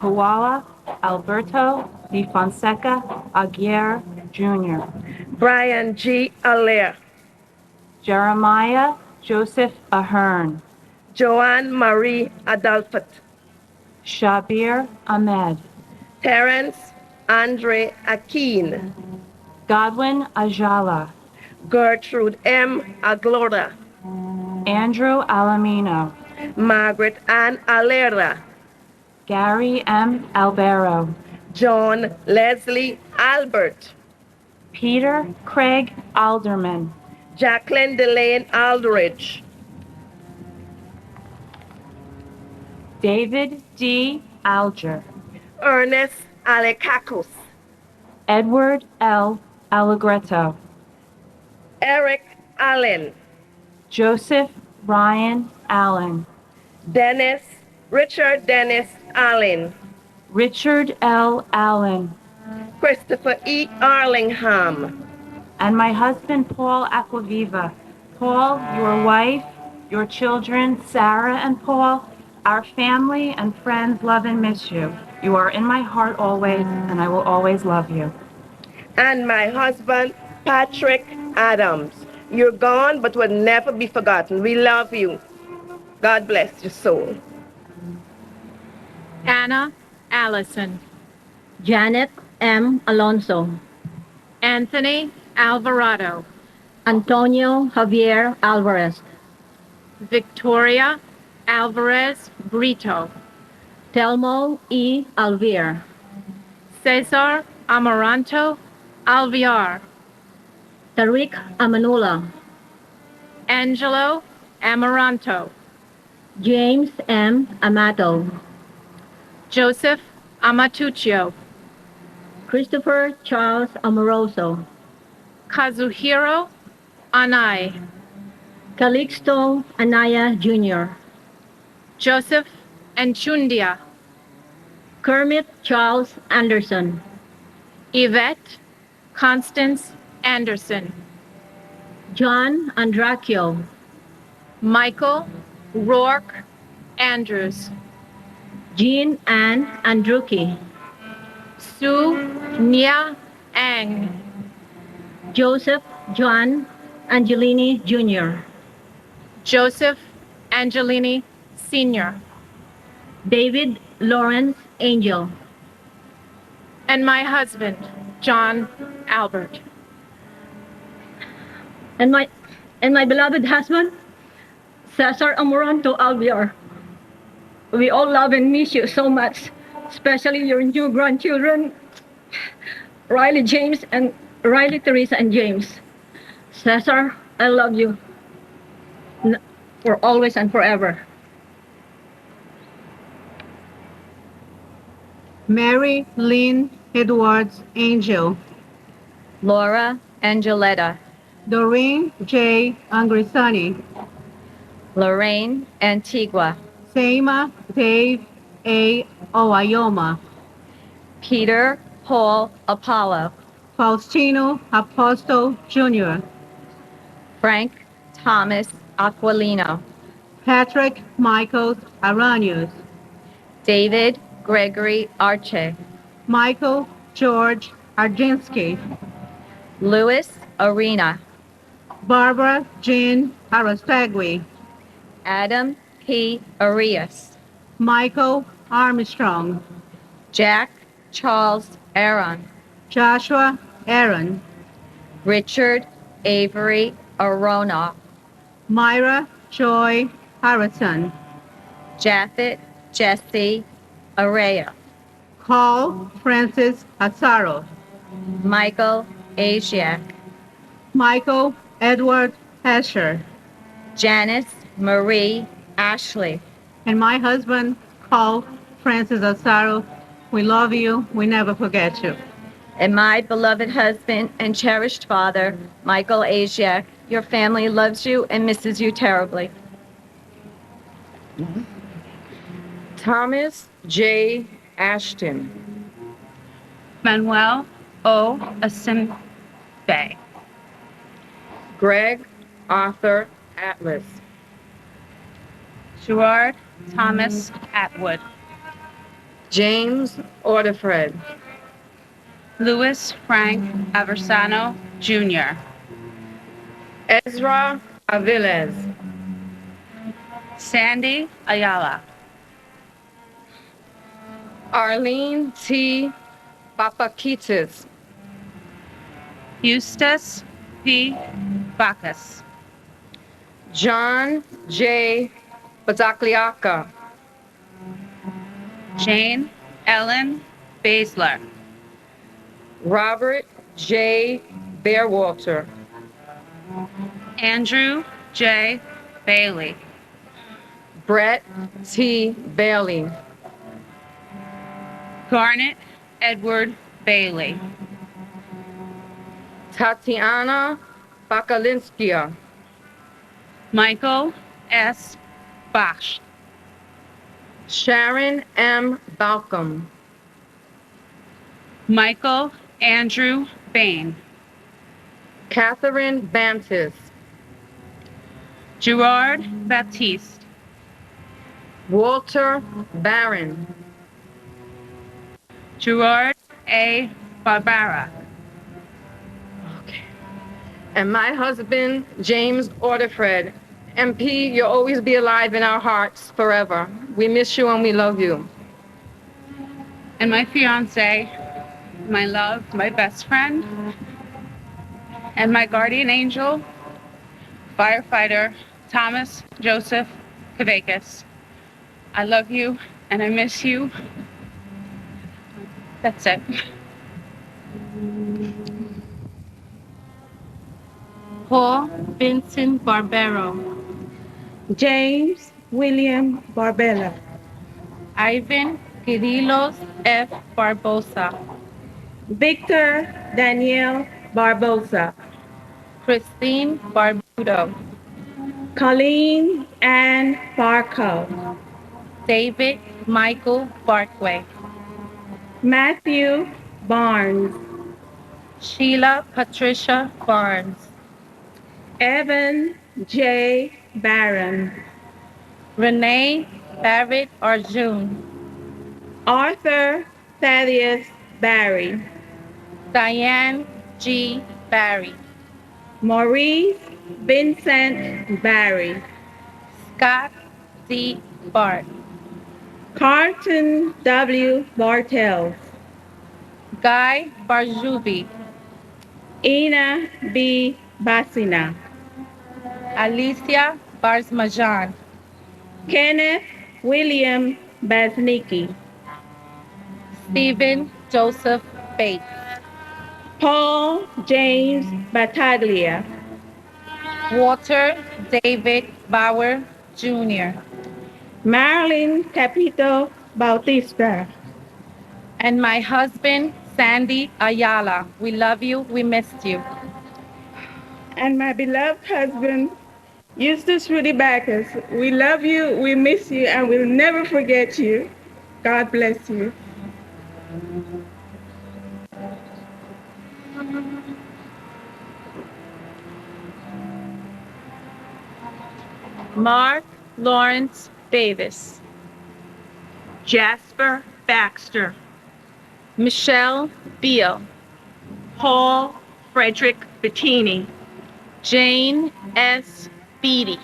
Huala Alberto de Fonseca Aguirre Jr., Brian G. Allaire, Jeremiah Joseph Ahern, Joanne Marie Adalphat, Shabir Ahmed, Terence Andre Akeen, Godwin Ajala, Gertrude M. Aglora, Andrew Alamino, Margaret Ann Alera, Gary M. Albero, John Leslie Albert, Peter Craig Alderman, Jacqueline Delane Aldridge, David D. Alger, Ernest Alekakos, Edward L. Allegretto, Eric Allen, Joseph Ryan Allen, Richard Dennis Allen, Richard L. Allen, Christopher E. Arlingham, and my husband Paul Aquaviva. Paul, your wife, your children, Sarah and Paul, our family and friends love and miss you. You are in my heart always, and I will always love you. and my husband, Patrick Adams. You're gone, but will never be forgotten. We love you. God bless your soul. Anna Allison, Janet M. Alonso, Anthony Alvarado, Antonio Javier Alvarez, Victoria Alvarez Brito, Telmo E. Alvier, Cesar Amaranto Alviar, Tariq Amanula, Angelo Amaranto, James M. Amato, Joseph Amatuccio, Christopher Charles Amoroso, Kazuhiro Anai, Calixto Anaya Jr., Joseph Enchundia, Kermit Charles Anderson, Yvette Constance Anderson, John Andracchio, Michael Rourke Andrews, Jean Ann Andruki, Su Nia Ang, Joseph John Angelini Jr., Joseph Angelini Sr., David Lawrence Angel, and my husband, John Albert. and my beloved husband, Cesar Amoranto Alviar. We all love and miss you so much, especially your new grandchildren, Riley James and Riley Teresa and James. Cesar, I love you for always and forever. Mary Lynn Edwards Angel, Laura Angeletta, Doreen J. Angrisani, Lorraine Antigua, Seima Dave A. Oayoma, Peter Paul Apollo, Faustino Aposto Jr., Frank Thomas Aquilino, Patrick Michael Aranius, David Gregory Arche, Michael George Arjinsky, Louis Arena, Barbara Jean Arostagui, Adam P. Arias, Michael Armstrong, Jack Charles Aaron, Joshua Aaron, Richard Avery Aronoff, Myra Joy Harrison, Japhet Jesse Araya, Carl Francis Azaro, Michael Asiak, Michael Edward Asher, Janice Marie Ashley, and my husband, Carl Francis Azaro. We love you. We never forget you. and my beloved husband and cherished father, Michael Asiak. Your family loves you and misses you terribly. Thomas J. Ashton, Manuel O. Asimbe, Greg Arthur Atlas, Gerard Thomas Atwood, James Orderfred. Louis Frank Aversano Jr., Ezra Aviles. Sandy Ayala, Arlene T. Papakitis. Eustace P. Bacchus, John J. Batakliaka. Jane Ellen Basler, Robert J. Bearwater. Andrew J. Bailey, Brett T. Bailey. Garnet Edward Bailey, Tatiana Bakalinskia. Michael S. Bosch, Sharon M. Balcom. Michael Andrew Bain, Catherine Bantis. Gerard Baptiste, Walter Barron. Gerard A. Barbara, And my husband, James Orderfred. MP, you'll always be alive in our hearts forever. We miss you and we love you. and my fiance, my love, my best friend, and my guardian angel, firefighter Thomas Joseph Kavakis. I love you and I miss you. That's it. Paul Vincent Barbero, James William Barbella, Ivan Kirillos F. Barbosa, Victor Daniel Barbosa, Christine Barbudo, Colleen Ann Barco, David Michael Barkway, Matthew Barnes, Sheila Patricia Barnes, Evan J. Barron, Renee Barrett Arjun, Arthur Thaddeus Barry, Diane G. Barry, Maurice Vincent Barry, Scott D. Bart, Carlton W. Bartels, Guy Barjubi, Ina B. Basina, Alicia Barzmajan, Kenneth William Basnicki, Stephen Joseph Bates, Paul James Battaglia, Walter David Bauer Jr., Marilyn Capito Bautista, and my husband, Sandy Ayala. We love you. We missed you. and my beloved husband, Eustace Rudy Bacchus. We love you, we miss you, and we'll never forget you. God bless you. Mark Lawrence Davis, Jasper Baxter, Michelle Beal, Paul Frederick Bettini, Jane S. Beatty,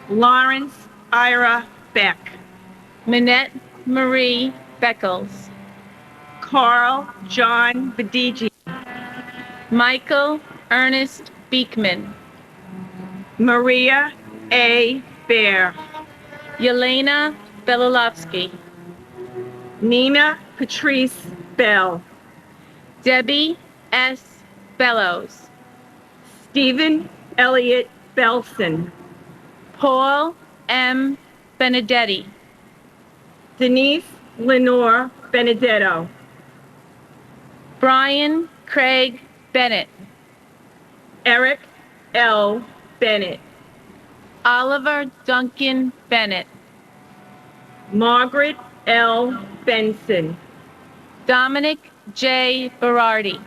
Lawrence Ira Beck, Minette Marie Beckles, Carl John Badigi, Michael Ernest Beekman, Maria A. Bear, Yelena Belilovsky, Nina Patrice Bell, Debbie S. Bellows, Stephen Elliott Belson, Paul M. Benedetti, Denise Lenore Benedetto, Brian Craig Bennett, Eric L. Bennett, Oliver Duncan Bennett, Margaret L. Benson, Dominic J. Berardi,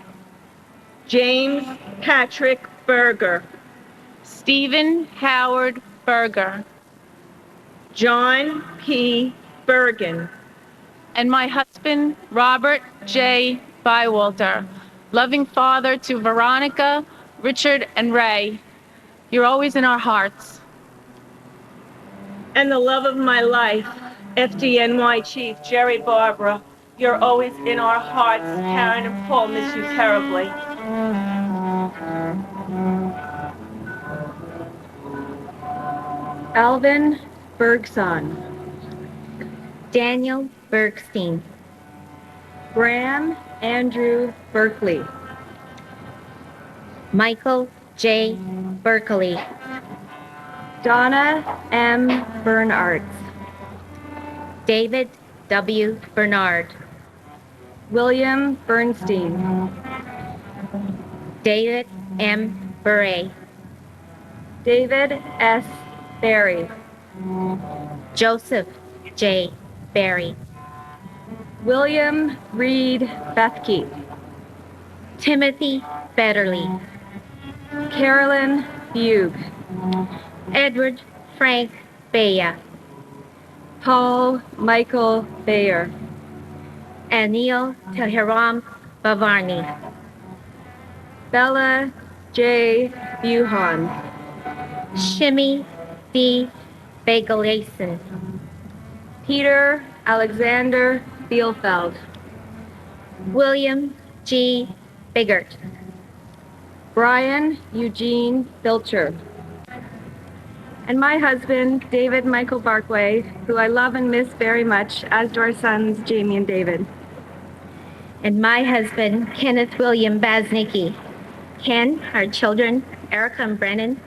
James Patrick Berger, Stephen Howard Berger, John P. Bergen, and my husband, Robert J. Bywater, loving father to Veronica, Richard, and Ray. You're always in our hearts. And the love of my life, FDNY Chief Jerry Barbara. You're always in our hearts. Karen and Paul miss you terribly. Alvin Bergson. Daniel Bergstein. Graham Andrew Berkeley. Michael J. Berkeley. Donna M. Bernards. David W. Bernard. William Bernstein. David M. Bure. David S. Berry. Joseph J. Berry. William Reed Bethke. Timothy Betterly. Carolyn Bugh. Edward Frank Baya. Paul Michael Bayer. Anil Tehiram Bavarni. Bella J. Buhan. Shimi D. Bagalason. Peter Alexander Bielfeld. William G. Biggert. Brian Eugene Filcher. And my husband, David Michael Barkway, who I love and miss very much, as do our sons, Jamie and David. And my husband, Kenneth William Baznicki. Ken, our children, Erica and Brennan,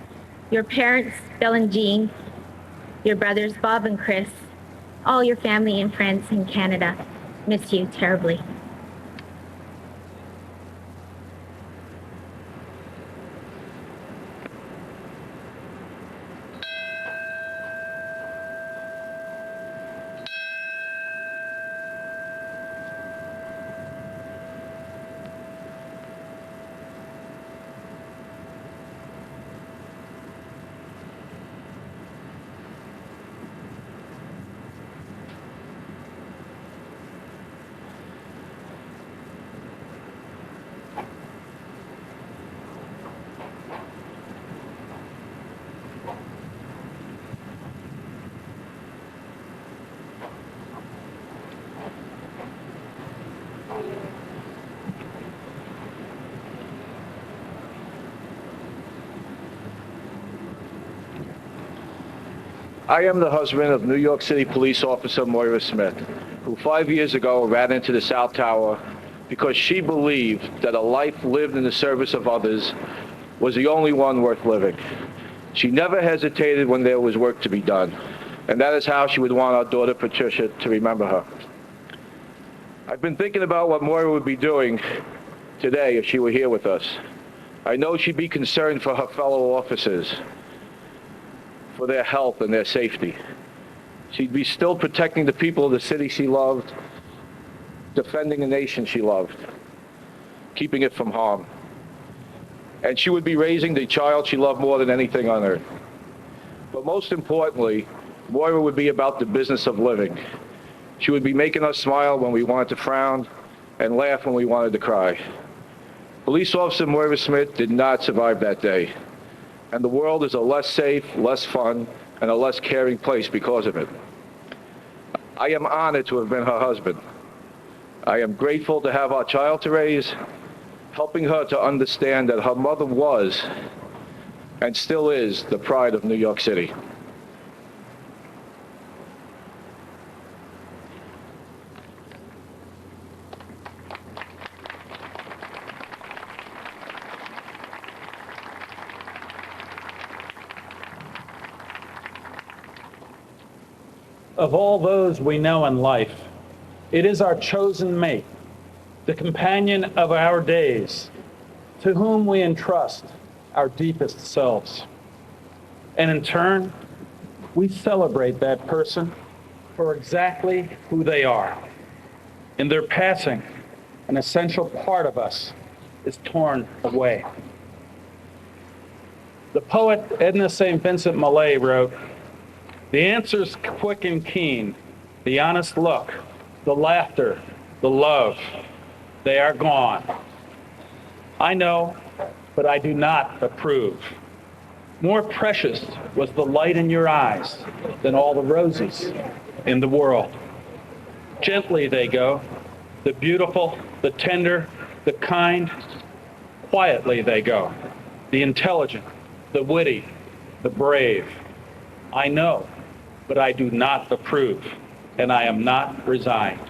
your parents, Bill and Jean, your brothers, Bob and Chris, all your family and friends in Canada. Miss you terribly. I am the husband of New York City police officer Moira Smith, who 5 years ago ran into the South Tower because she believed that a life lived in the service of others was the only one worth living. She never hesitated when there was work to be done, and that is how she would want our daughter Patricia to remember her. I've been thinking about what Moira would be doing today if she were here with us. I know she'd be concerned for her fellow officers, for their health and their safety. She'd be still protecting the people of the city she loved, defending the nation she loved, keeping it from harm. And she would be raising the child she loved more than anything on earth. But most importantly, Moira would be about the business of living. She would be making us smile when we wanted to frown and laugh when we wanted to cry. Police Officer Moira Smith did not survive that day. And the world is a less safe, less fun, and a less caring place because of it. I am honored to have been her husband. I am grateful to have our child to raise, helping her to understand that her mother was, and still is, the pride of New York City. Of all those we know in life, it is our chosen mate, the companion of our days, to whom we entrust our deepest selves. And in turn, we celebrate that person for exactly who they are. In their passing, an essential part of us is torn away. The poet Edna St. Vincent Millay wrote, "The answer's quick and keen, the honest look, the laughter, the love, they are gone. I know, but I do not approve. More precious was the light in your eyes than all the roses in the world. Gently they go, the beautiful, the tender, the kind. Quietly they go, the intelligent, the witty, the brave. I know, but I do not approve, and I am not resigned.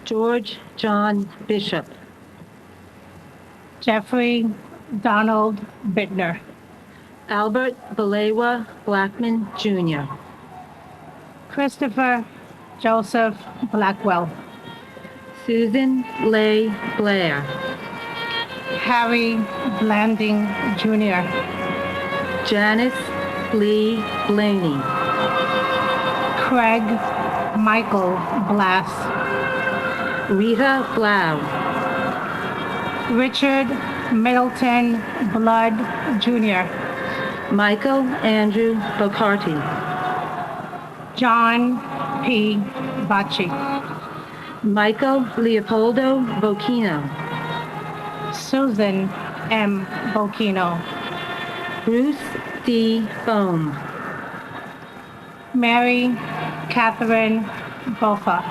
George John Bishop. Jeffrey Donald Bittner. Albert Balewa Blackman, Jr. Christopher Joseph Blackwell. Susan Leigh Blair. Harry Blanding Jr. Janice Lee Blaney. Craig Michael Blass. Rita Blau. Richard Middleton Blood Jr. Michael Andrew Bocarty. John P. Bacci. Michael Leopoldo Bocchino. Susan M. Bocchino. Bruce D. Foam. Mary Catherine Boffa.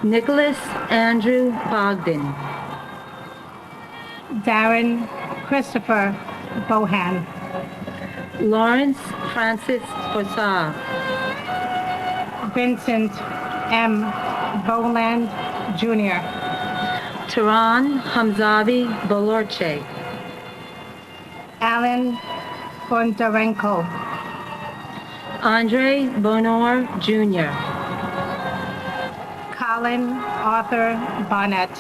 Nicholas Andrew Bogdan. Darren Christopher Bohan. Lawrence Francis Forsav. Vincent M. Boland Jr. Tehran Hamzavi Bolorche. Alan Bondarenko. Andre Bonor Jr. Colin Arthur Bonnet.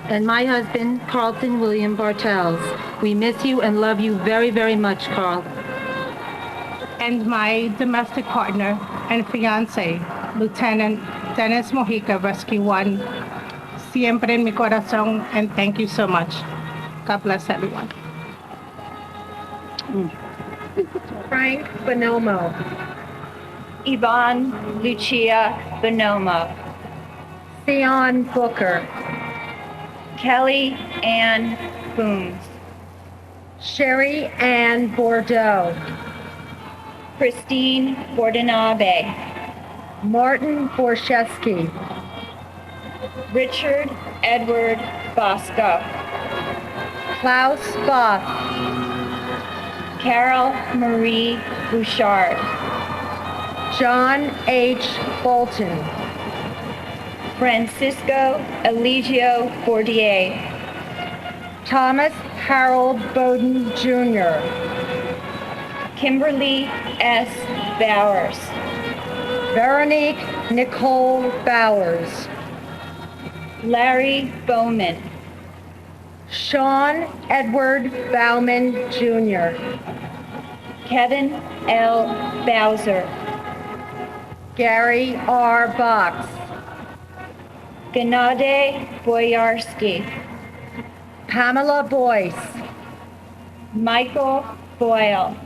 And my husband, Carlton William Bartels. We miss you and love you very, very much, Carl. And my domestic partner and fiance, Lieutenant Dennis Mojica, Rescue 1. Siempre en mi corazón, and thank you so much. God bless everyone. Frank Bonomo. Yvonne Lucia Bonomo. Theon Booker. Kelly Ann Booms. Sherry Ann Bordeaux. Christine Bordinabe. Martin Borshesky. Richard Edward Bosco. Klaus Both. Carol Marie Bouchard. John H. Bolton. Francisco Eligio Bordier. Thomas Harold Bowden Jr. Kimberly S. Bowers. Veronique Nicole Bowers. Larry Bowman. Sean Edward Bauman Jr. Kevin L. Bowser. Gary R. Box. Gennady Boyarsky. Pamela Boyce. Michael Boyle.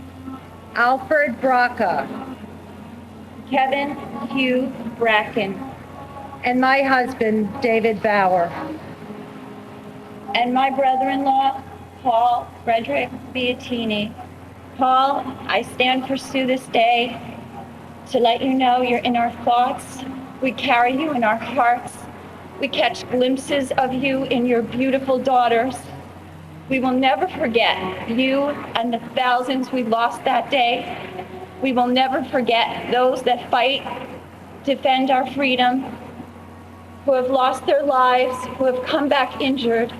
Alfred Braca. Kevin Hugh Bracken. And my husband, David Bauer. And my brother-in-law, Paul Frederick Beattini. Paul, I stand for Sue this day to let you know you're in our thoughts. We carry you in our hearts. We catch glimpses of you in your beautiful daughters. We will never forget you and the thousands we lost that day. We will never forget those that fight, defend our freedom, who have lost their lives, who have come back injured,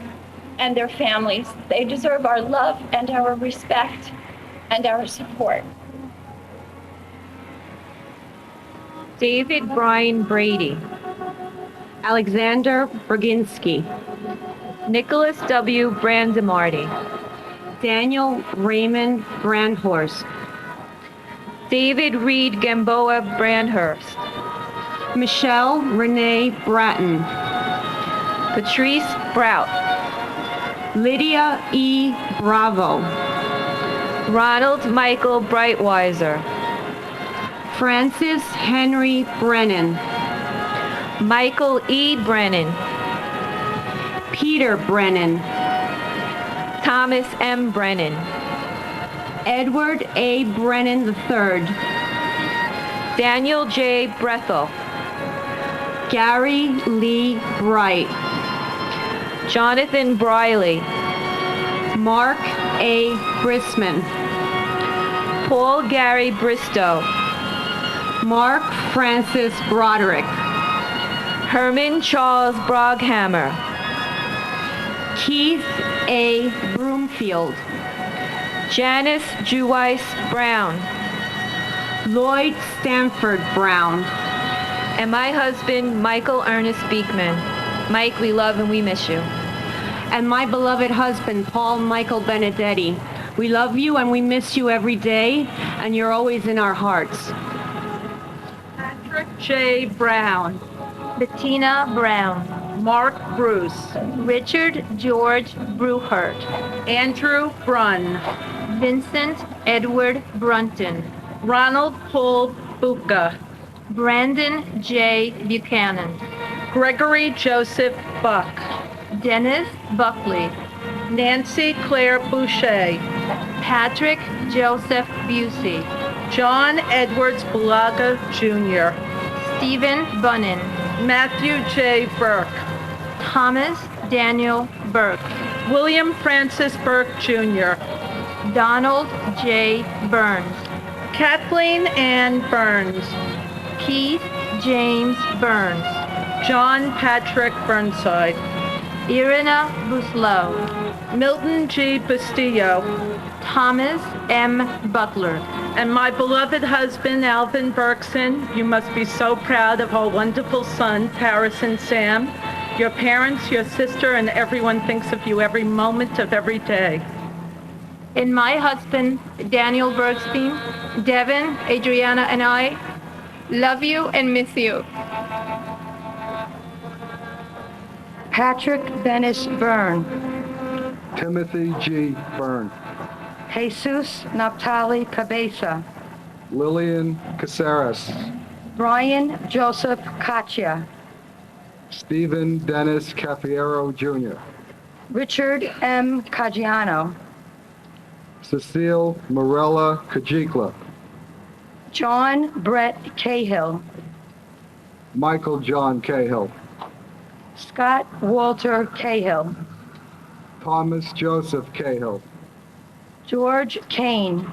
and their families. They deserve our love and our respect and our support. David Brian Brady. Alexander Berginski. Nicholas W. Brandemarty. Daniel Raymond Brandhorst. David Reed Gamboa Brandhurst. Michelle Renee Bratton. Patrice Brout. Lydia E. Bravo. Ronald Michael Brightweiser. Francis Henry Brennan. Michael E. Brennan. Peter Brennan. Thomas M. Brennan. Edward A. Brennan III. Daniel J. Brethel. Gary Lee Bright. Jonathan Briley. Mark A. Brisman. Paul Gary Bristow. Mark Francis Broderick. Herman Charles Broghammer. Keith A. Broomfield. Janice Jeweiss Brown. Lloyd Stanford Brown. And my husband, Michael Ernest Beekman. Mike, we love and we miss you. And my beloved husband, Paul Michael Benedetti. We love you and we miss you every day, and you're always in our hearts. Patrick J. Brown. Bettina Brown. Mark Bruce. Richard George Bruhart. Andrew Brunn. Vincent Edward Brunton. Ronald Paul Buca. Brandon J. Buchanan. Gregory Joseph Buck. Dennis Buckley. Nancy Claire Boucher. Patrick Joseph Busey. John Edwards Bulaga Jr. Stephen Bunnan. Matthew J. Burke. Thomas Daniel Burke. William Francis Burke Jr. Donald J. Burns. Kathleen Ann Burns. Keith James Burns. John Patrick Burnside. Irina Buslow. Milton G. Bustillo. Thomas M. Butler. And my beloved husband, Alvin Berkson, you must be so proud of our wonderful sons, Harrison Sam. Your parents, your sister, and everyone thinks of you every moment of every day. And my husband, Daniel Bergstein, Devin, Adriana, and I love you and miss you. Patrick Dennis Byrne. Timothy G. Byrne. Jesus Naphtali Cabeza. Lillian Caceres. Brian Joseph Katia. Stephen Dennis Cafiero Jr. Richard M. Caggiano. Cecile Morella Kajikla. John Brett Cahill. Michael John Cahill. Scott Walter Cahill. Thomas Joseph Cahill. George Kane.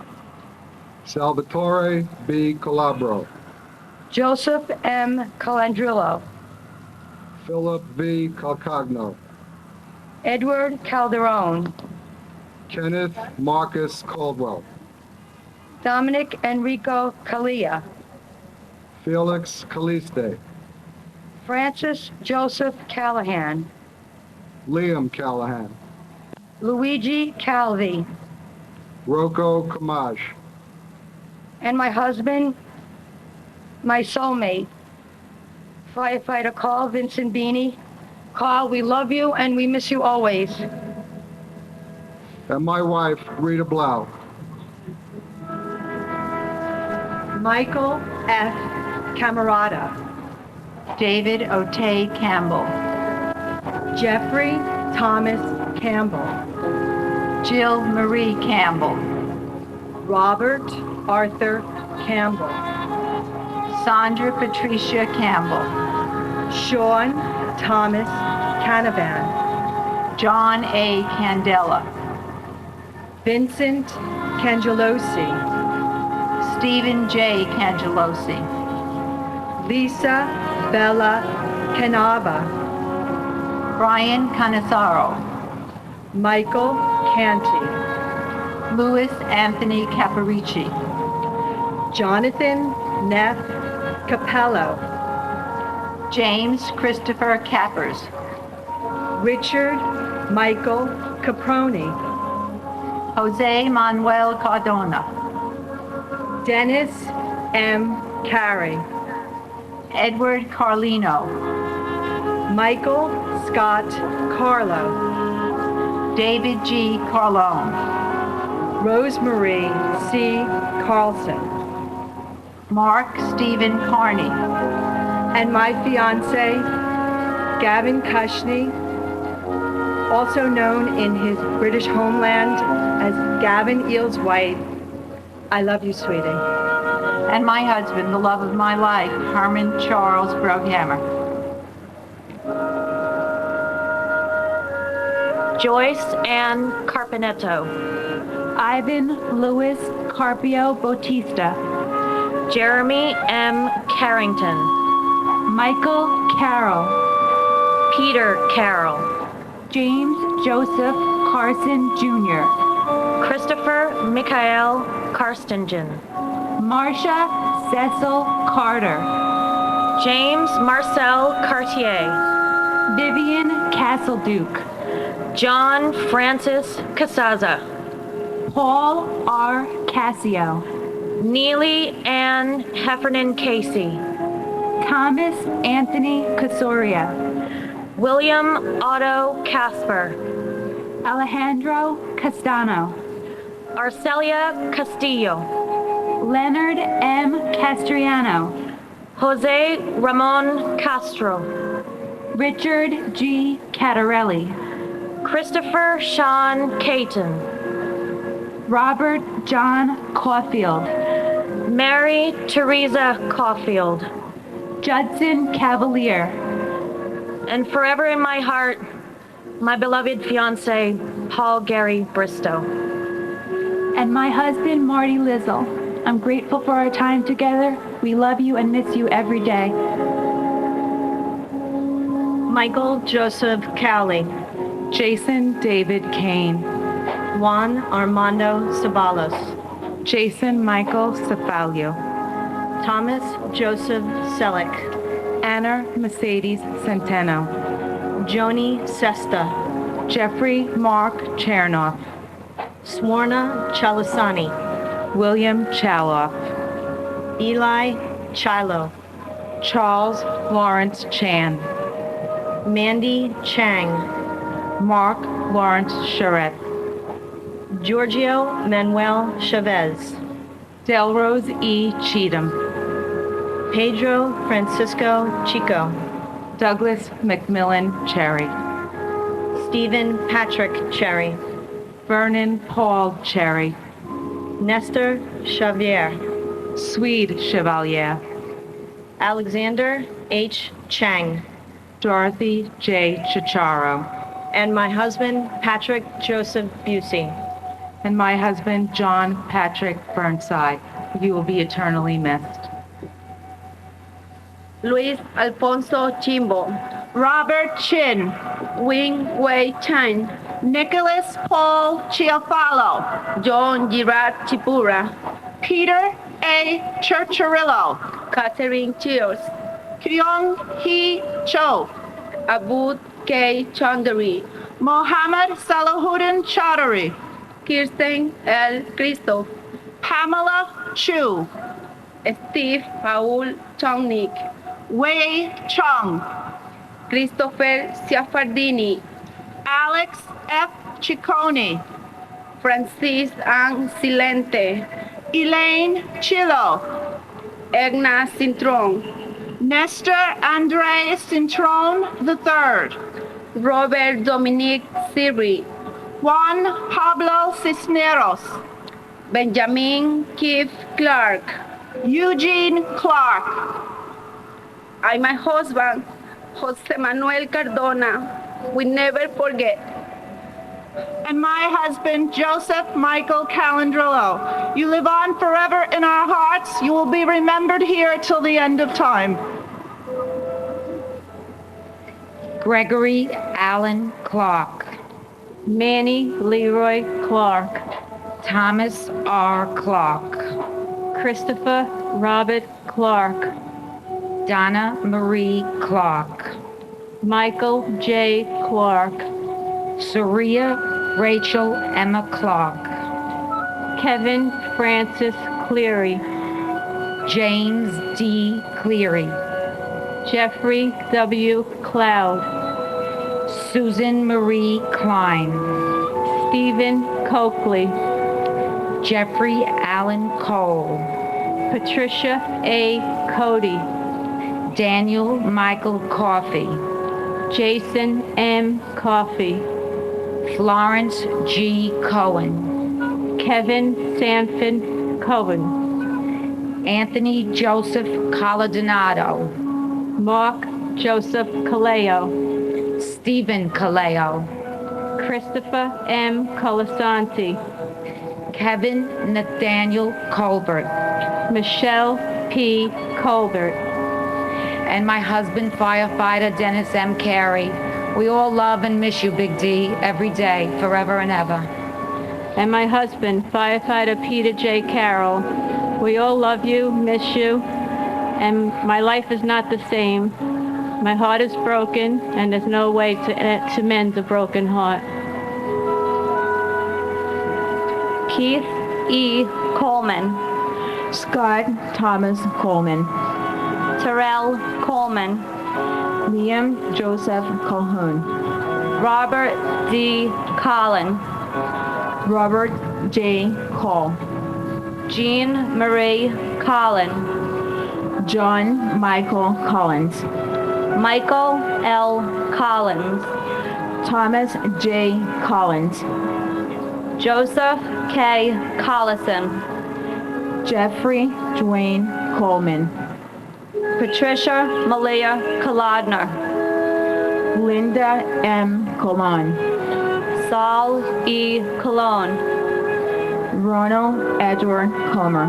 Salvatore B. Calabro. Joseph M. Calandrillo. Philip V. Calcagno. Edward Calderon. Kenneth Marcus Caldwell. Dominic Enrico Calia. Felix Caliste. Francis Joseph Callahan. Liam Callahan. Luigi Calvi. Rocco Kamaj. And my husband, my soulmate, firefighter Carl Vincent Beanie. Carl, we love you and we miss you always. And my wife, Rita Blau. Michael F. Camerata. David Otay Campbell. Jeffrey Thomas Campbell. Jill Marie Campbell. Robert Arthur Campbell. Sandra Patricia Campbell. Sean Thomas Canavan. John A. Candela. Vincent Cangelosi. Stephen J. Cangelosi. Lisa Bella Canava. Brian Canizaro. Michael Canty. Louis Anthony Caparici. Jonathan Neff Capello. James Christopher Cappers. Richard Michael Caproni. Jose Manuel Cardona. Dennis M. Carey. Edward Carlino. Michael Scott Carlo. David G. Carlone. Rosemary C. Carlson. Mark Stephen Carney. And my fiance, Gavin Cushney, also known in his British homeland as Gavin Eels White. I love you, sweetie. And my husband, the love of my life, Herman Charles Broadhammer. Joyce Ann Carpenetto. Ivan Louis Carpio Bautista. Jeremy M. Carrington. Michael Carroll. Peter Carroll. James Joseph Carson Jr. Christopher Michael Karstingen. Marcia Cecil Carter. James Marcel Cartier. Vivian Castleduke. John Francis Casaza. Paul R. Cassio. Neely Ann Heffernan Casey. Thomas Anthony Casoria. William Otto Casper. Alejandro Castano. Arcelia Castillo. Leonard M. Castriano. Jose Ramon Castro. Richard G. Catarelli. Christopher Sean Caton. Robert John Caulfield. Mary Teresa Caulfield. Judson Cavalier. And forever in my heart, my beloved fiance, Paul Gary Bristow. And my husband, Marty Lizzle. I'm grateful for our time together. We love you and miss you every day. Michael Joseph Cowley. Jason David Kane. Juan Armando Ceballos. Jason Michael Cefalio. Thomas Joseph Selleck. Anna Mercedes Centeno. Joni Sesta. Jeffrey Mark Chernoff. Swarna Chalasani. William Chaloff. Eli Chilo. Charles Lawrence Chan. Mandy Chang. Mark Lawrence Charette. Giorgio Manuel Chavez. Delrose E. Cheatham. Pedro Francisco Chico. Douglas McMillan Cherry. Stephen Patrick Cherry. Vernon Paul Cherry. Nestor Xavier. Swede Chevalier. Alexander H. Chang. Dorothy J. Chicharo. And my husband, Patrick Joseph Busey. And my husband, John Patrick Burnside. You will be eternally missed. Luis Alfonso Chimbo. Robert Chin. Wing Wei Chan. Nicholas Paul Chiafalo. John Girard Chipura. Peter A. Churchirillo. Catherine Cheers. Kyung Hee Cho. Abud K. Chaudhary. Mohammed Salahuddin Chaudhary. Kirsten L. Christoph. Pamela Chu. Steve Paul Chongnik. Wei Chong. Christopher Ciaffardini. Alex F. Ciccone. Francis Ann Silente. Elaine Chilo. Egna Cintron. Nestor Andre Cintron III. Robert Dominic Siri. Juan Pablo Cisneros. Benjamin Keith Clark. Eugene Clark. I, my husband, Jose Manuel Cardona, will never forget. And my husband, Joseph Michael Calandrillo. You live on forever in our hearts. You will be remembered here till the end of time. Gregory Allen Clark. Manny Leroy Clark. Thomas R. Clark. Christopher Robert Clark. Donna Marie Clark. Michael J. Clark. Saria Rachel Emma Clark. Kevin Francis Cleary. James D. Cleary. Jeffrey W. Cloud. Susan Marie Klein. Stephen Coakley. Jeffrey Allen Cole. Patricia A. Cody, Daniel Michael Coffey, Jason M. Coffey, Florence G. Cohen, Kevin Sanford Cohen, Anthony Joseph Coladonado, Mark Joseph Caleo, Stephen Caleo, Christopher M. Colasanti, Kevin Nathaniel Colbert, Michelle P. Colbert, and my husband, firefighter Dennis M. Carey. We all love and miss you, Big D, every day, forever and ever. and my husband, firefighter Peter J. Carroll. We all love you, miss you, and my life is not the same. My heart is broken, and there's no way to mend a broken heart. Keith E. Coleman, Scott Thomas Coleman, Terrell Coleman, Liam Joseph Calhoun, Robert D. Collin, Robert J. Cole, Jean Marie Collin, John Michael Collins, Michael L. Collins, Thomas J. Collins, Joseph K. Collison, Jeffrey Dwayne Coleman, Patricia Malia Kolodner, Linda M. Colon, Saul E. Cologne, Ronald Edward Comer,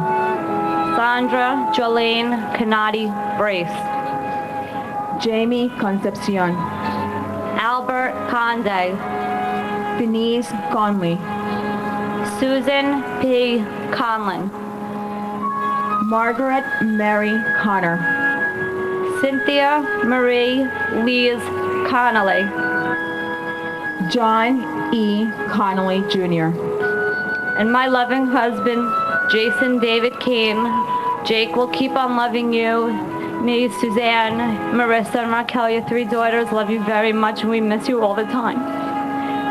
Sandra Jolene Canati Brace, Jamie Concepcion, Albert Conde, Denise Conley, Susan P. Conlon, Margaret Mary Connor, Cynthia Marie Lees Connolly, John E. Connolly Jr., and my loving husband, Jason David Kane. Jake will keep on loving you. Me, Suzanne, Marissa, and Raquel, your 3 daughters, love you very much, and we miss you all the time.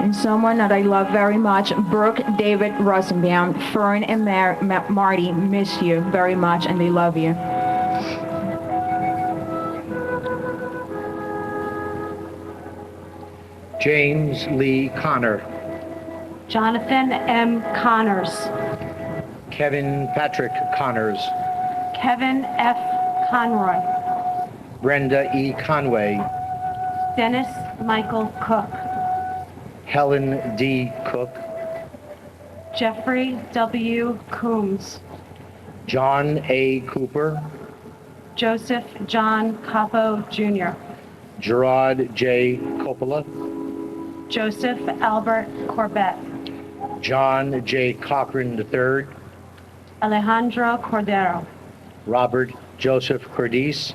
And someone that I love very much, Brooke David Rosenbaum, Fern and Marty miss you very much, and they love you. James Lee Connor, Jonathan M. Connors, Kevin Patrick Connors, Kevin F. Conroy, Brenda E. Conway, Dennis Michael Cook, Helen D. Cook, Jeffrey W. Coombs, John A. Cooper, Joseph John Capo Jr., Gerard J. Coppola, Joseph Albert Corbett, John J. Cochran III, Alejandro Cordero, Robert Joseph Cordice,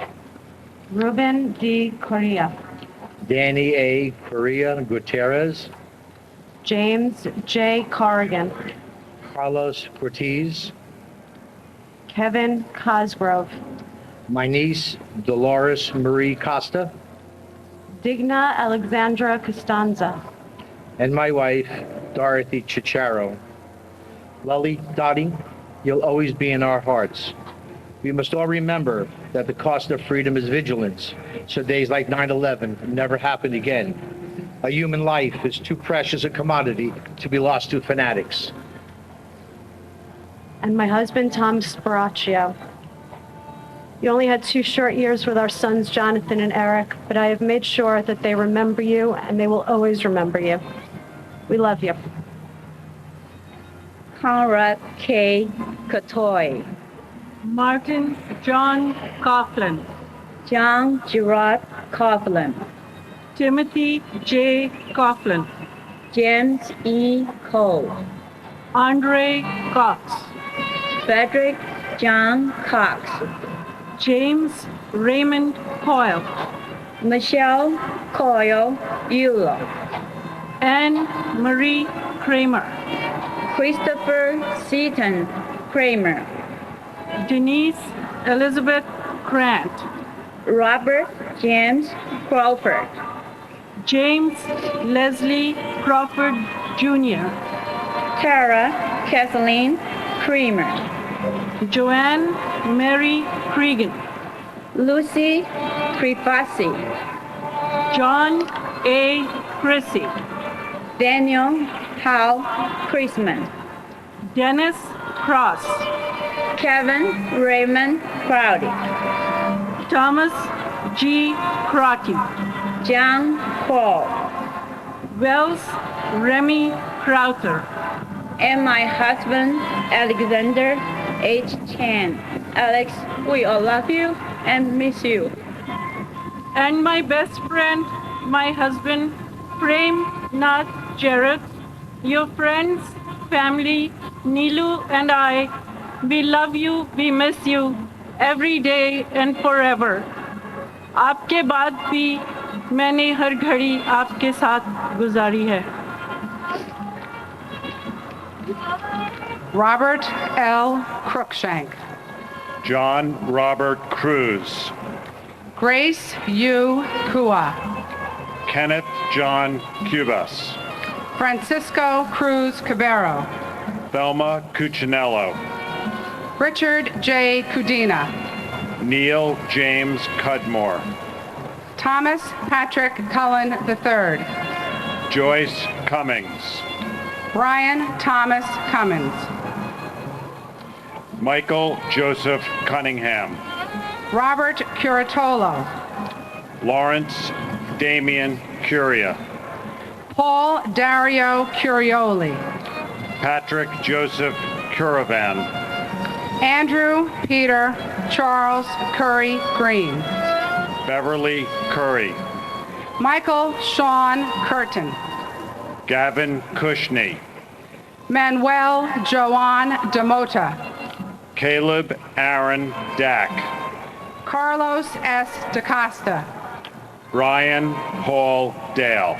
Ruben D. Correa, Danny A. Correa Gutierrez, James J. Corrigan, Carlos Ortiz, Kevin Cosgrove, my niece Dolores Marie Costa, Digna Alexandra Costanza, and my wife Dorothy Chicharo. Lily, Dottie, you'll always be in our hearts. We must all remember that the cost of freedom is vigilance, so days like 9/11 never happen again. A human life is too precious a commodity to be lost to fanatics. and my husband, Tom Sparaccio. You only had 2 short years with our sons, Jonathan and Eric, but I have made sure that they remember you, and they will always remember you. We love you. Conrad K. Catoy, Martin John Coughlin, John Gerard Coughlin, Timothy J. Coughlin, James E. Cole, Andre Cox, Frederick John Cox, James Raymond Coyle, Michelle Coyle Euler, Anne Marie Kramer, Christopher Seaton Kramer, Denise Elizabeth Grant, Robert James Crawford, James Leslie Crawford Jr., Tara Kathleen Kramer, Joanne Mary Cregan, Lucy Prefasi, John A. Chrissy, Daniel Hal Chrisman, Dennis Cross, Kevin Raymond Crowdy, Thomas G. Crotty, John Paul, Wells Remy Crowther, and my husband, Alexander H. Chan. Alex, we all love you and miss you. and my best friend, my husband, Prem Nath Jarrett, your friends, family, Neelu and I, we love you, we miss you every day and forever. आपके बाद भी मैंने हर घड़ी आपके साथ गुजारी है. Robert L. Cruikshank. John Robert Cruz. Grace U. Kua. Kenneth John Cubas. Francisco Cruz Cabero. Thelma Cuccinello. Richard J. Cudina. Neil James Cudmore. Thomas Patrick Cullen III. Joyce Cummings. Brian Thomas Cummins. Michael Joseph Cunningham. Robert Curatolo. Lawrence Damian Curia. Paul Dario Curioli. Patrick Joseph Curavan. Andrew Peter Charles Curry Green. Beverly Curry. Michael Sean Curtin. Gavin Cushney. Manuel Joan Demota. Caleb Aaron Dack. Carlos S. DaCosta. Brian Paul Dale.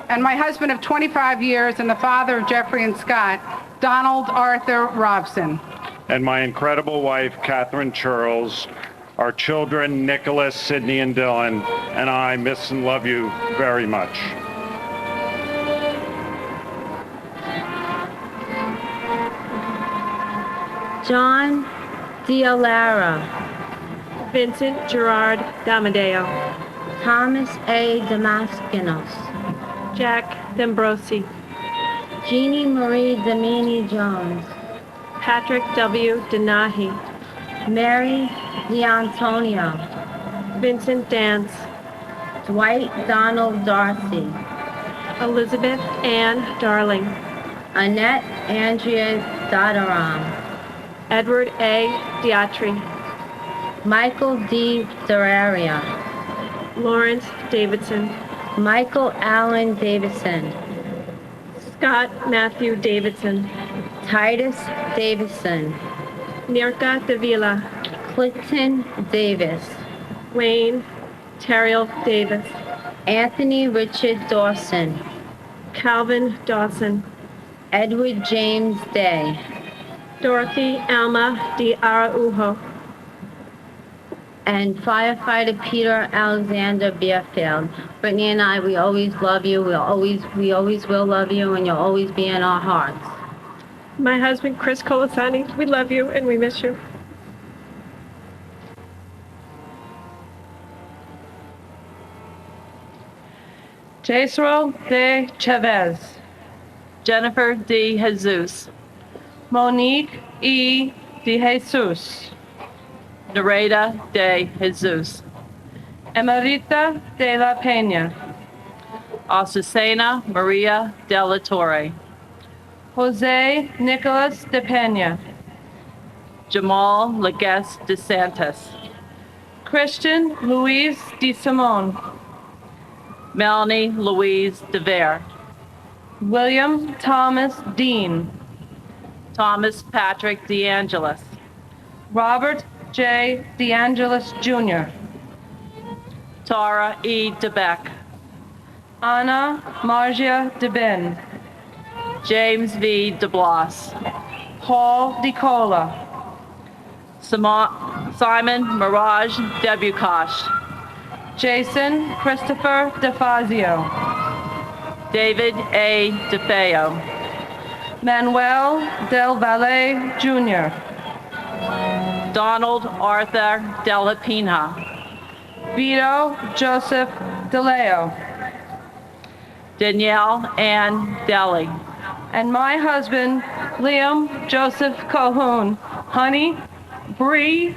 And my husband of 25 years and the father of Jeffrey and Scott, Donald Arthur Robson. And my incredible wife, Catherine Charles, our children, Nicholas, Sydney, and Dylan, and I miss and love you very much. John D'Alara, Vincent Gerard Damadeo, Thomas A. Damascanos, Jack D'Ambrosi, Jeannie Marie Damini Jones, Patrick W. Denahi, Mary D'Antonio, Vincent Dance, Dwight Donald Darcy, Elizabeth Ann Darling, Annette Andrea Dadaram, Edward A. Diatri, Michael D. Deraria, Lawrence Davidson, Michael Allen Davidson, Scott Matthew Davidson, Titus Davidson, Nirka Davila, Clinton Davis, Wayne Terrill Davis, Anthony Richard Dawson, Calvin Dawson, Edward James Day, Dorothy Alma D. Araujo, and firefighter Peter Alexander Beerfield. Brittany and I, we always love you. We always will love you, and you'll always be in our hearts. my husband Chris Colasani, we love you and we miss you. Jesro de Chavez, Jennifer de Jesus, Monique E. de Jesus, Nereda de Jesus, Emerita de la Peña, Azucena Maria de la Torre, Jose Nicolas de Peña, Jamal Legues de Santos, Christian Luis de Simone, Melanie Louise DeVere, William Thomas Dean, Thomas Patrick DeAngelis, Robert J. DeAngelis Jr., Tara E. DeBeck, Anna Margia DeBin, James V. DeBlas, Paul DeCola, Simon Mirage Debukash, Jason Christopher DeFazio, David A. DeFeo, Manuel Del Valle Jr., Donald Arthur Della Pina. Vito Joseph DeLeo. Danielle Ann Deli. And my husband, Liam Joseph Colhoun. Honey, Bree,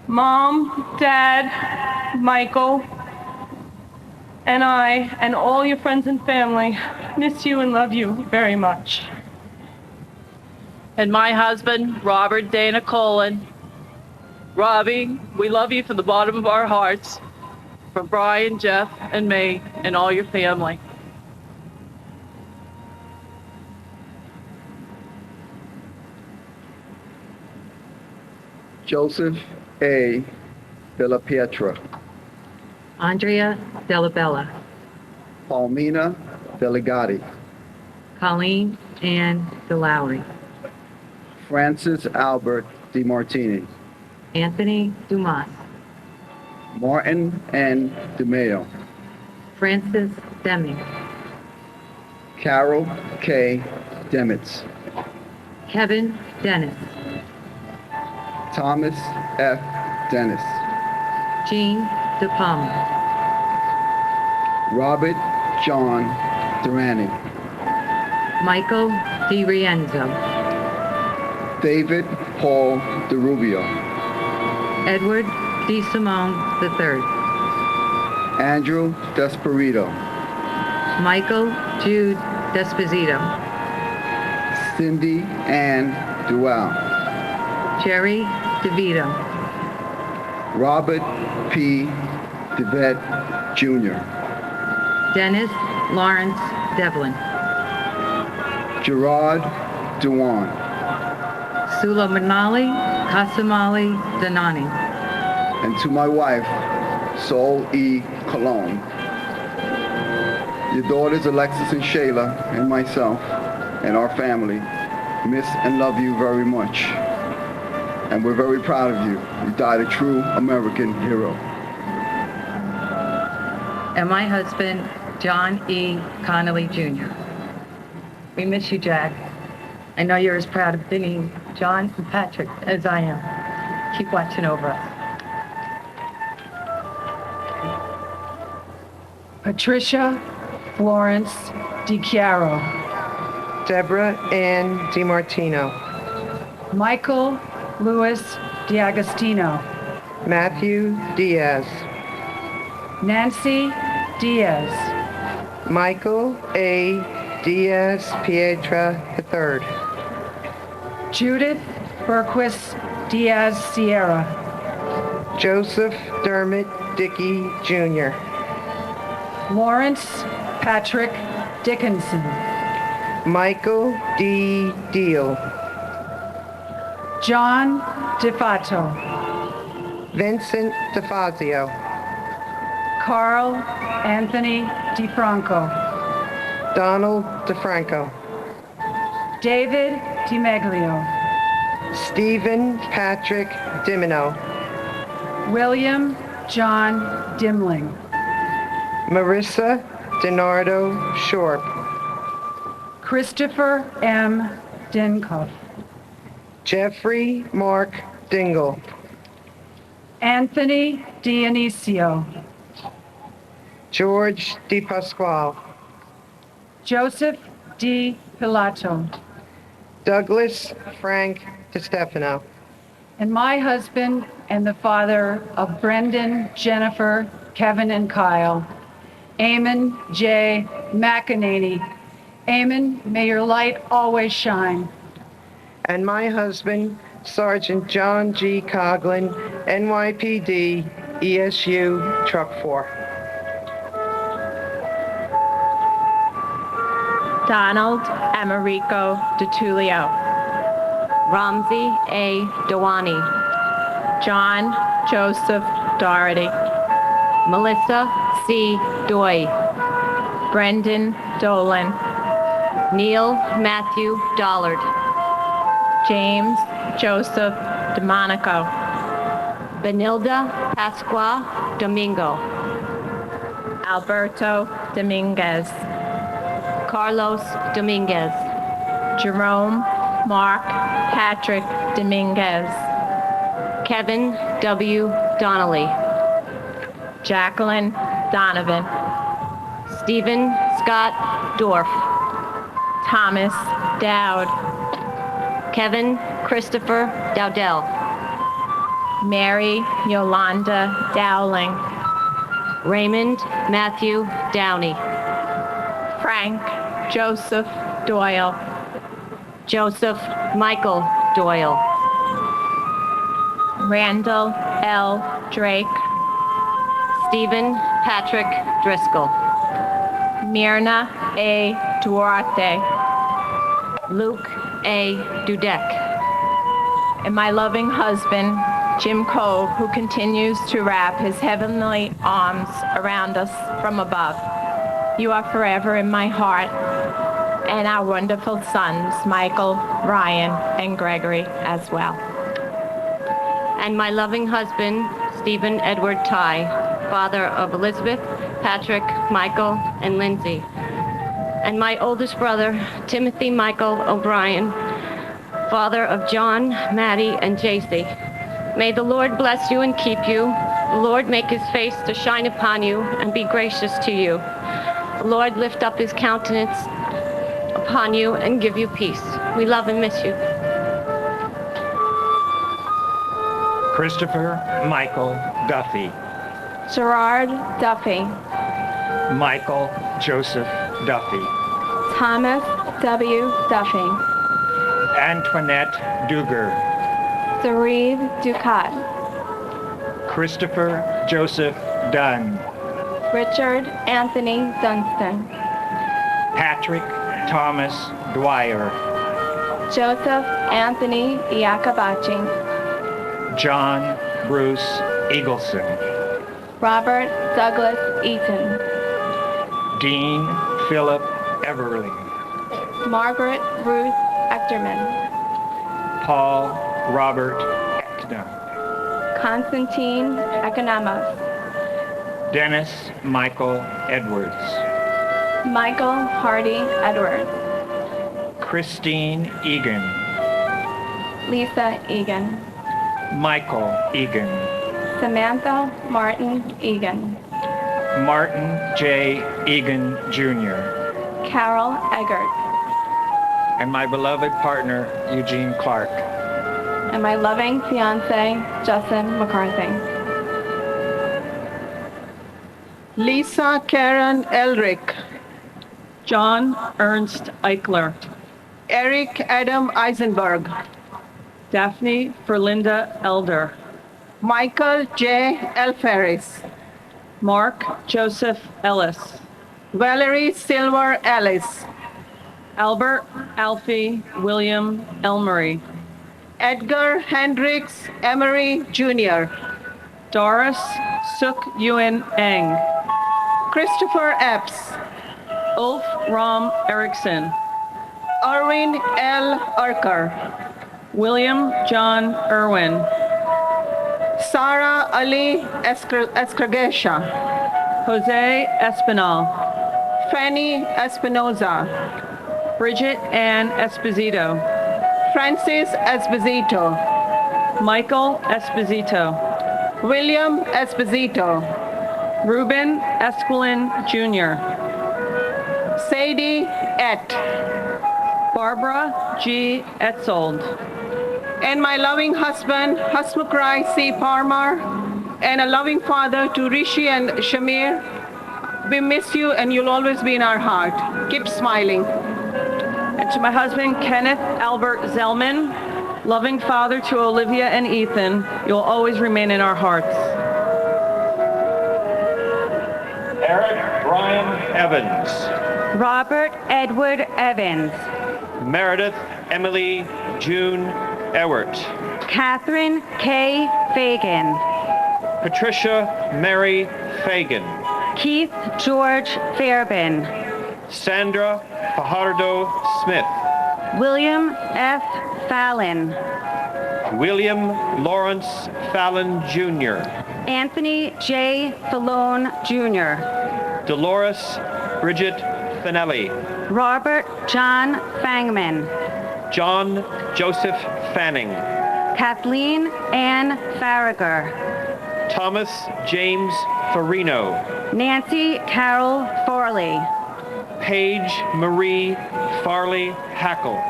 Mom, Dad, Michael, and I, and all your friends and family miss you and love you very much. And my husband, Robert Dana Colin. Robbie, we love you from the bottom of our hearts. For Brian, Jeff, and me, and all your family. Joseph A. Della Pietra. Andrea Della Bella. Palmina Delegati. Colleen Ann DeLowry. Francis Albert DiMartini. Anthony Dumas. Martin N. DeMeo. Francis Deming. Carol K. Demitz. Kevin Dennis. Thomas F. Dennis. Jean De Palma. Robert John Durrani. Michael Di Rienzo. David Paul DeRubio. Edward Di Simone III. Andrew Desperito. Michael Jude Desposito. Cindy Ann Duell. Jerry DeVito. Robert P. DeVette Jr. Dennis Lawrence Devlin. Gerard Dewan. Sula Manali Kasamali Danani. And to my wife, Sol E. Cologne. Your daughters Alexis and Shayla and myself and our family miss and love you very much. And we're very proud of you. You died a true American hero. And my husband, John E. Connolly Jr. We miss you, Jack. I know you're as proud of being John and Patrick as I am. Keep watching over us. Patricia Florence DiChiaro. Deborah Ann DiMartino. Michael Louis D'Agostino. Matthew Diaz. Nancy Diaz. Michael A. Diaz Pietra III. Judith Berquist Diaz Sierra. Joseph Dermot Dickey Jr. Lawrence Patrick Dickinson. Michael D. Deal. John DeFato. Vincent DeFazio. Carl Anthony DeFranco. Donald DeFranco. David DiMeglio. Stephen Patrick Dimino. William John Dimling. Marissa DiNardo Shorp. Christopher M. Dinkoff. Jeffrey Mark Dingle. Anthony Dionisio. George Di Pasquale. Joseph D. Pilato. Douglas Frank DiStefano. And my husband and the father of Brendan, Jennifer, Kevin, and Kyle. Eamon J. McEnany. Eamon, may your light always shine. And my husband, Sergeant John G. Coughlin, NYPD, ESU, Truck 4. Donald Americo DiTullio. Ramsey A. Dewani. John Joseph Doherty. Melissa C. Doy. Brendan Dolan. Neil Matthew Dollard. James Joseph DeMonico. Benilda Pasqua Domingo. Alberto Dominguez. Carlos Dominguez. Jerome Mark Patrick Dominguez. Kevin W. Donnelly, Jacqueline Donovan, Stephen Scott Dorff, Thomas Dowd, Kevin Christopher Dowdell, Mary Yolanda Dowling, Raymond Matthew Downey, Frank Joseph Doyle, Joseph Michael Doyle, Randall L. Drake, Stephen Patrick Driscoll, Myrna A. Duarte, Luke A. Dudek, and my loving husband, Jim Cove, who continues to wrap his heavenly arms around us from above. You are forever in my heart, and our wonderful sons, Michael, Ryan, and Gregory as well. and my loving husband, Stephen Edward Ty, father of Elizabeth, Patrick, Michael, and Lindsay, and my oldest brother, Timothy Michael O'Brien, father of John, Maddie, and JC. May the Lord bless you and keep you. The Lord make his face to shine upon you and be gracious to you. The Lord lift up his countenance upon you and give you peace. We love and miss you. Christopher Michael Duffy. Gerard Duffy, Michael Joseph Duffy. Thomas W. Duffy, Antoinette Duger. Zereed Ducat, Christopher Joseph Dunn. Richard Anthony Dunstan, Patrick Thomas Dwyer. Joseph Anthony Iacobacci, John Bruce Eagleson. Robert Douglas Eaton, Dean Philip Everly. Margaret Ruth Echterman, Paul Robert Eckner. Constantine Economos, Dennis Michael Edwards. Michael Hardy Edwards, Christine Egan. Lisa Egan, Michael Egan. Samantha Martin Egan, Martin J. Egan Jr. Carol Eggert, And my beloved partner, Eugene Clark. and my loving fiance, Justin McCarthy. Lisa Karen Elric, John Ernst Eichler, Eric Adam Eisenberg, Daphne Ferlinda Elder, Michael J. Elferis, Mark Joseph Ellis, Valerie Silver Ellis, Albert Alfie William Elmery, Edgar Hendricks Emery Jr., Doris Suk Yuen Eng, Christopher Epps, Ulf Ram Erickson, Arwin L. Urker, William John Irwin, Sarah Ali Escragesha, Jose Espinal, Fanny Espinoza, Bridget Ann Esposito, Francis Esposito, Michael Esposito, William Esposito, Ruben Esquilin Jr., Sadie Et, Barbara G. Etzold, and my loving husband, Hasmukrai C. Parmar, and a loving father to Rishi and Shamir. We miss you and you'll always be in our heart. Keep smiling. And to my husband, Kenneth Albert Zellman, loving father to Olivia and Ethan, you'll always remain in our hearts. Eric Brian Evans. Robert Edward Evans, Meredith Emily June Ewert. Catherine K. Fagan, Patricia Mary Fagan. Keith George Fairbairn, Sandra Fajardo Smith. William F. Fallon, William Lawrence Fallon Jr. Anthony J. Fallon Jr., Dolores Bridget Finelli. Robert John Fangman, John Joseph Fanning. Kathleen Ann Farragher, Thomas James Farino, Nancy Carol Farley, Paige Marie Farley Hackle,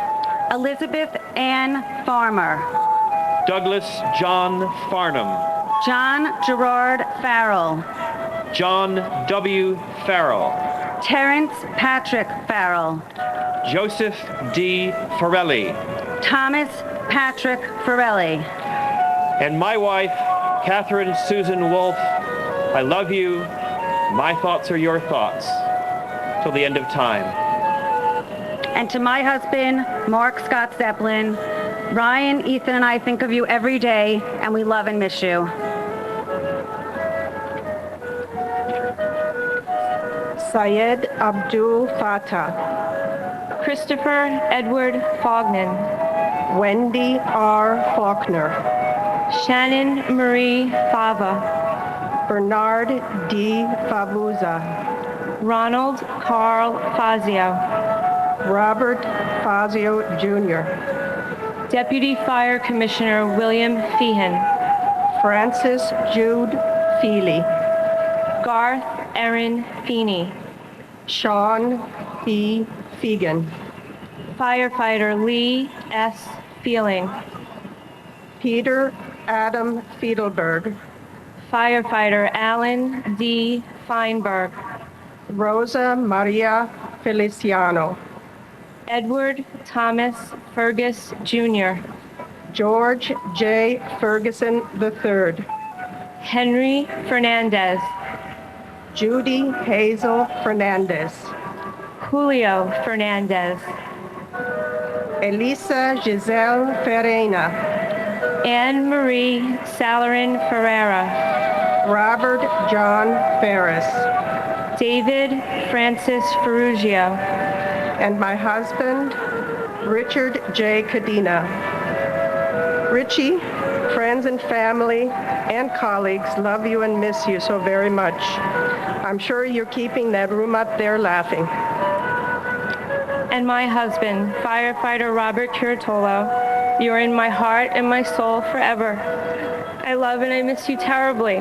Elizabeth Ann Farmer, Douglas John Farnham, John Gerard Farrell, John W. Farrell, Terrence Patrick Farrell, Joseph D. Farelli, Thomas Patrick Farelli, and my wife, Catherine Susan Wolf. I love you. My thoughts are your thoughts. Till the end of time. and to my husband, Mark Scott Zeppelin. Ryan, Ethan, and I think of you every day, and we love and miss you. Syed Abdul Fatah, Christopher Edward Fognan, Wendy R. Faulkner, Shannon Marie Fava, Bernard D. Favuza, Ronald Carl Fazio, Robert Fazio Jr., Deputy Fire Commissioner William Feehan, Francis Jude Feely, Garth Erin Feeney, Sean E. Fegan, Firefighter Lee S. Feeling, Peter Adam Fiedelberg, Firefighter Alan D. Feinberg, Rosa Maria Feliciano, Edward Thomas Fergus Jr., George J. Ferguson III, Henry Fernandez, Judy Hazel Fernandez, Julio Fernandez, Elisa Giselle Ferreira, Anne Marie Salarin Ferreira, Robert John Ferris, David Francis Ferrugio, and my husband, Richard J. Cadena. Richie, friends and family and colleagues love you and miss you so very much. I'm sure you're keeping that room up there laughing. and my husband, Firefighter Robert Curatolo. You are in my heart and my soul forever. I love and I miss you terribly,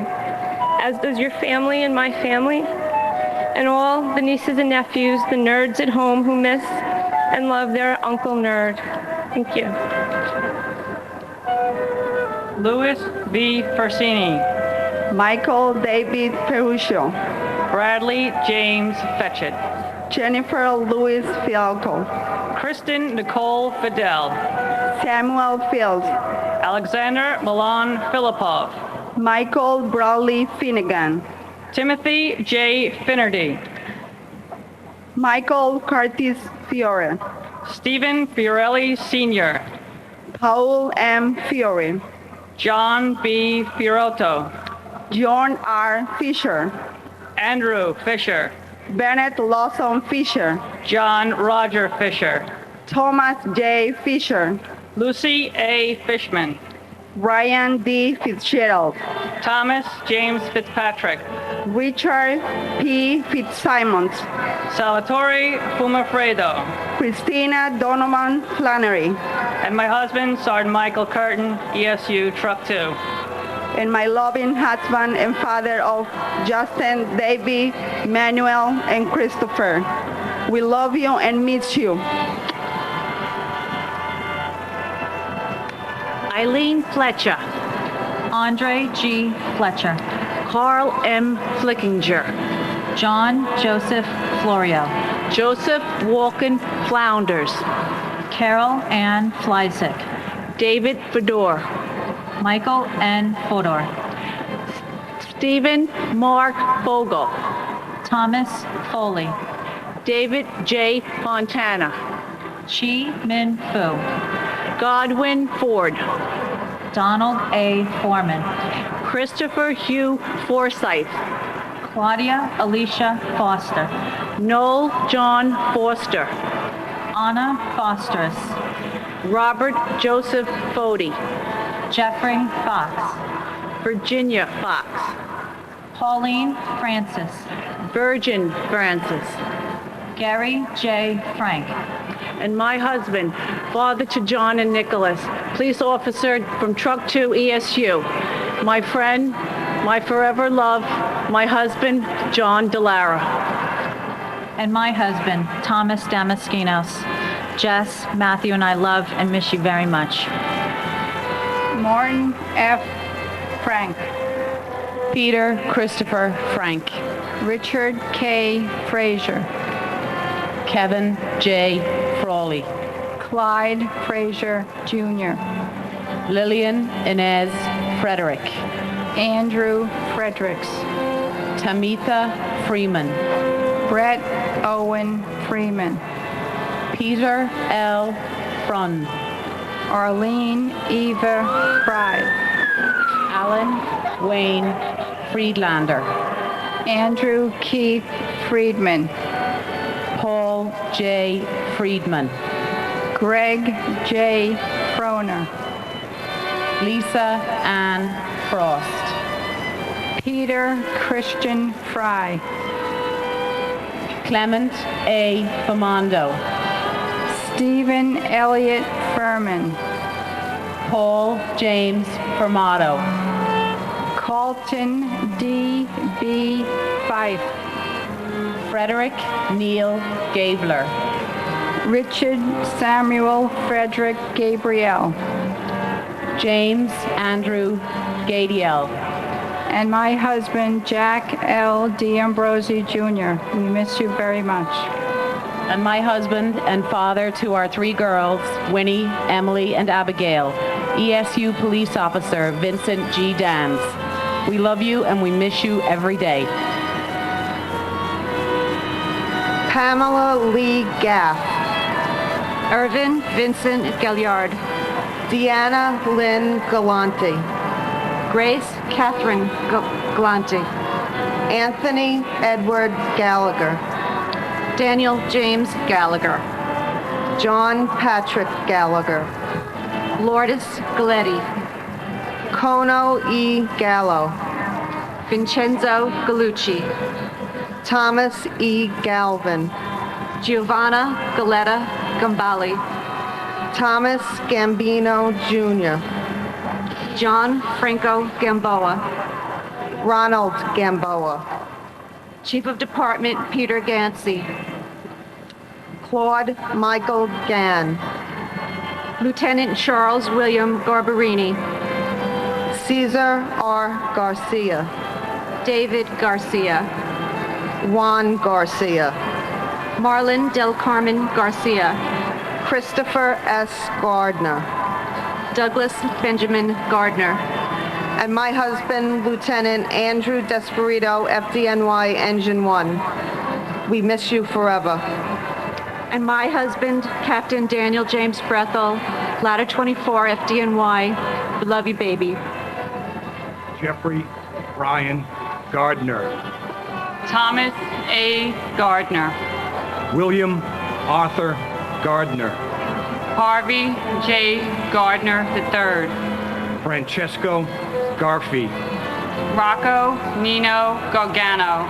as does your family and my family, and all the nieces and nephews, the nerds at home who miss and love their Uncle Nerd. Thank you. Louis V. Fersini, Michael David Ferruccio, Bradley James Fetchett, Jennifer Louis Fialco, Kristen Nicole Fidel, Samuel Fields, Alexander Milan Filipov, Michael Brawley Finnegan, Timothy J. Finnerty, Michael Curtis Fiore, Stephen Fiorelli Sr., Paul M. Fiore, John B. Fiorotto, John R. Fisher, Andrew Fisher, Bennett Lawson Fisher, John Roger Fisher, Thomas J. Fisher, Lucy A. Fishman, Ryan D. Fitzgerald, Thomas James Fitzpatrick, Richard P. Fitzsimons, Salvatore Fumafredo, Christina Donovan Flannery, and my husband, Sergeant Michael Curtin, ESU Truck 2. and my loving husband and father of Justin, Davy, Manuel, and Christopher. We love you and miss you. Eileen Fletcher, Andre G. Fletcher, Carl M. Flickinger, John Joseph Florio, Joseph Walken Flounders, Carol Ann Fleisick, David Fedor, Michael N. Fodor, Stephen Mark Fogel, Thomas Foley, David J. Fontana, Chi Min Fu, Godwin Ford, Donald A. Foreman, Christopher Hugh Forsyth, Claudia Alicia Foster, Noel John Foster, Anna Fosterus, Robert Joseph Fody, Jeffrey Fox, Virginia Fox, Pauline Francis, Virgin Francis, Gary J. Frank, and my husband, father to John and Nicholas, police officer from Truck 2 ESU, my friend, my forever love, my husband, John DeLara. And my husband, Thomas Damaskinos. Jess, Matthew, and I love and miss you very much. Martin F. Frank. Peter Christopher Frank. Richard K. Frazier. Kevin J. Frawley. Clyde Frazier Jr. Lillian Inez Frederick. Andrew Fredericks. Tamitha Freeman. Brett Owen Freeman. Peter L. Frun. Arlene Eva Fry. Alan Wayne Friedlander. Andrew Keith Friedman. Paul J. Friedman. Greg J. Froner. Lisa Ann Frost. Peter Christian Fry. Clement A. Famando. Stephen Elliott Furman. Paul James Fermato. Carlton D. B. Fife. Frederick Neil Gabler. Richard Samuel Frederick Gabriel. James Andrew Gadiel. And my husband, Jack L. D'Ambrosi Jr. We miss you very much. And my husband and father to our 3 girls, Winnie, Emily, and Abigail. ESU Police Officer Vincent G. Dans. We love you and we miss you every day. Pamela Lee Gaff. Irvin Vincent Galliard. Deanna Lynn Galante. Grace Catherine Galante. Anthony Edward Gallagher. Daniel James Gallagher. John Patrick Gallagher. Lourdes Galetti. Kono E. Gallo. Vincenzo Gallucci. Thomas E. Galvin. Giovanna Galetta Gambali. Thomas Gambino Jr. John Franco Gamboa. Ronald Gamboa. Chief of Department Peter Gansey. Claude Michael Gann. Lieutenant Charles William Garbarini. Cesar R. Garcia. David Garcia. Juan Garcia. Marlon Del Carmen Garcia. Christopher S. Gardner. Douglas Benjamin Gardner. And my husband, Lieutenant Andrew Desperito, FDNY Engine 1. We miss you forever. And my husband, Captain Daniel James Brethel, Ladder 24, FDNY. We love you, baby. Jeffrey Brian Gardner. Thomas A. Gardner. William Arthur Gardner. Harvey J. Gardner III. Francesco Garfi. Rocco Nino Gargano.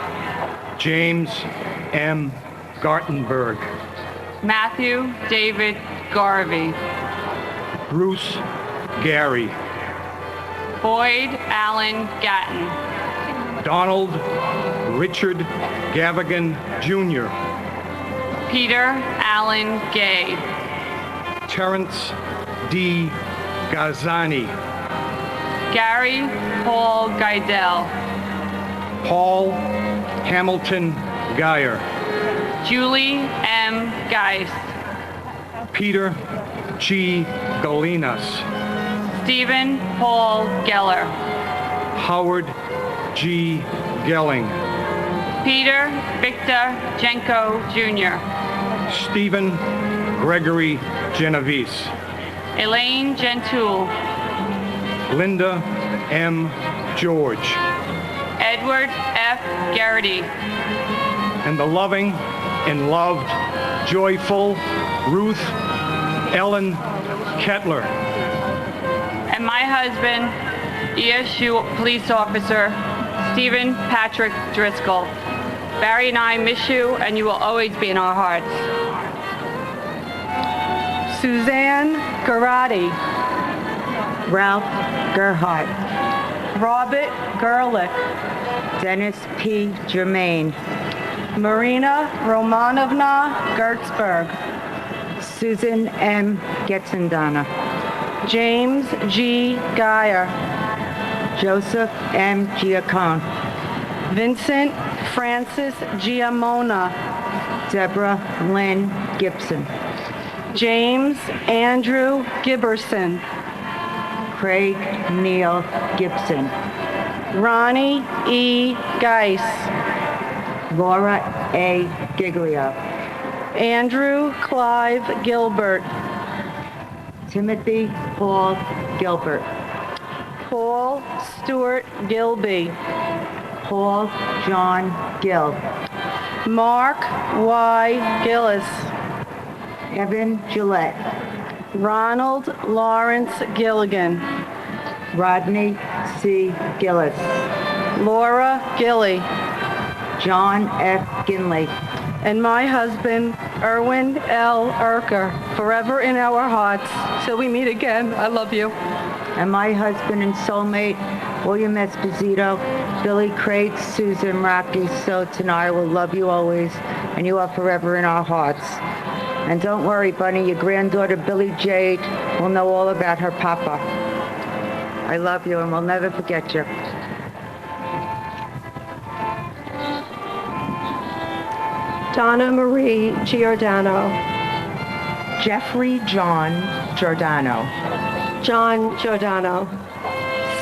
James M. Gartenberg. Matthew David Garvey. Bruce Gary. Boyd Allen Gatton. Donald Richard Gavigan Jr. Peter Allen Gay. Terrence D. Gazzani. Gary Paul Geidel. Paul Hamilton Geyer. Julie M. Geist. Peter G. Galinas. Stephen Paul Geller. Howard G. Gelling. Peter Victor Jenko Jr. Stephen Gregory Genovese. Elaine Gentile. Linda M. George. Edward F. Garrity. And the loving and loved, joyful Ruth Ellen Kettler. And my husband, ESU Police Officer Stephen Patrick Driscoll. Barry and I miss you, and you will always be in our hearts. Suzanne Garati, Ralph Gerhardt, Robert Gerlich, Dennis P. Germain, Marina Romanovna Gertzberg, Susan M. Getzendana, James G. Geyer, Joseph M. Giacone, Vincent Francis Giamona, Deborah Lynn Gibson, James Andrew Giberson, Craig Neil Gibson, Ronnie E. Geis, Laura A. Giglio, Andrew Clive Gilbert, Timothy Paul Gilbert, Paul Stewart Gilby, Paul John Gill, Mark Y. Gillis, Evan Gillette, Ronald Lawrence Gilligan, Rodney C. Gillis, Laura Gilly, John F. Ginley, and my husband, Erwin L. Erker, forever in our hearts. Till we meet again, I love you. and my husband and soulmate, William Esposito, Billy Craig, Susan Rocky Sotonar will love you always, and you are forever in our hearts. And don't worry, Bunny, your granddaughter, Billy Jade, will know all about her papa. I love you, and we'll never forget you. Donna Marie Giordano, Jeffrey John Giordano, John Giordano,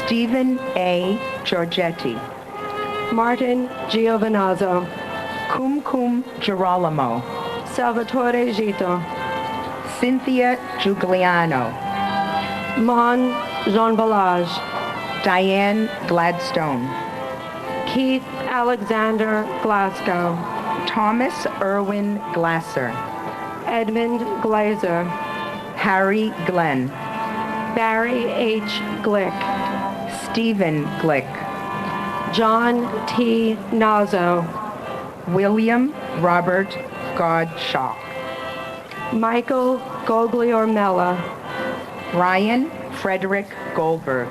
Stephen A. Giorgetti, Martin Giovinazzo, Kum Girolamo, Salvatore Gito, Cynthia Giuliano, Mon Jean Balage, Diane Gladstone, Keith Alexander Glasgow, Thomas Irwin Glasser, Edmund Glazer, Harry Glenn, Barry H. Glick, Stephen Glick, John T. Nazo, William Robert Godshaw, Michael Gogliormella, Brian Frederick Goldberg,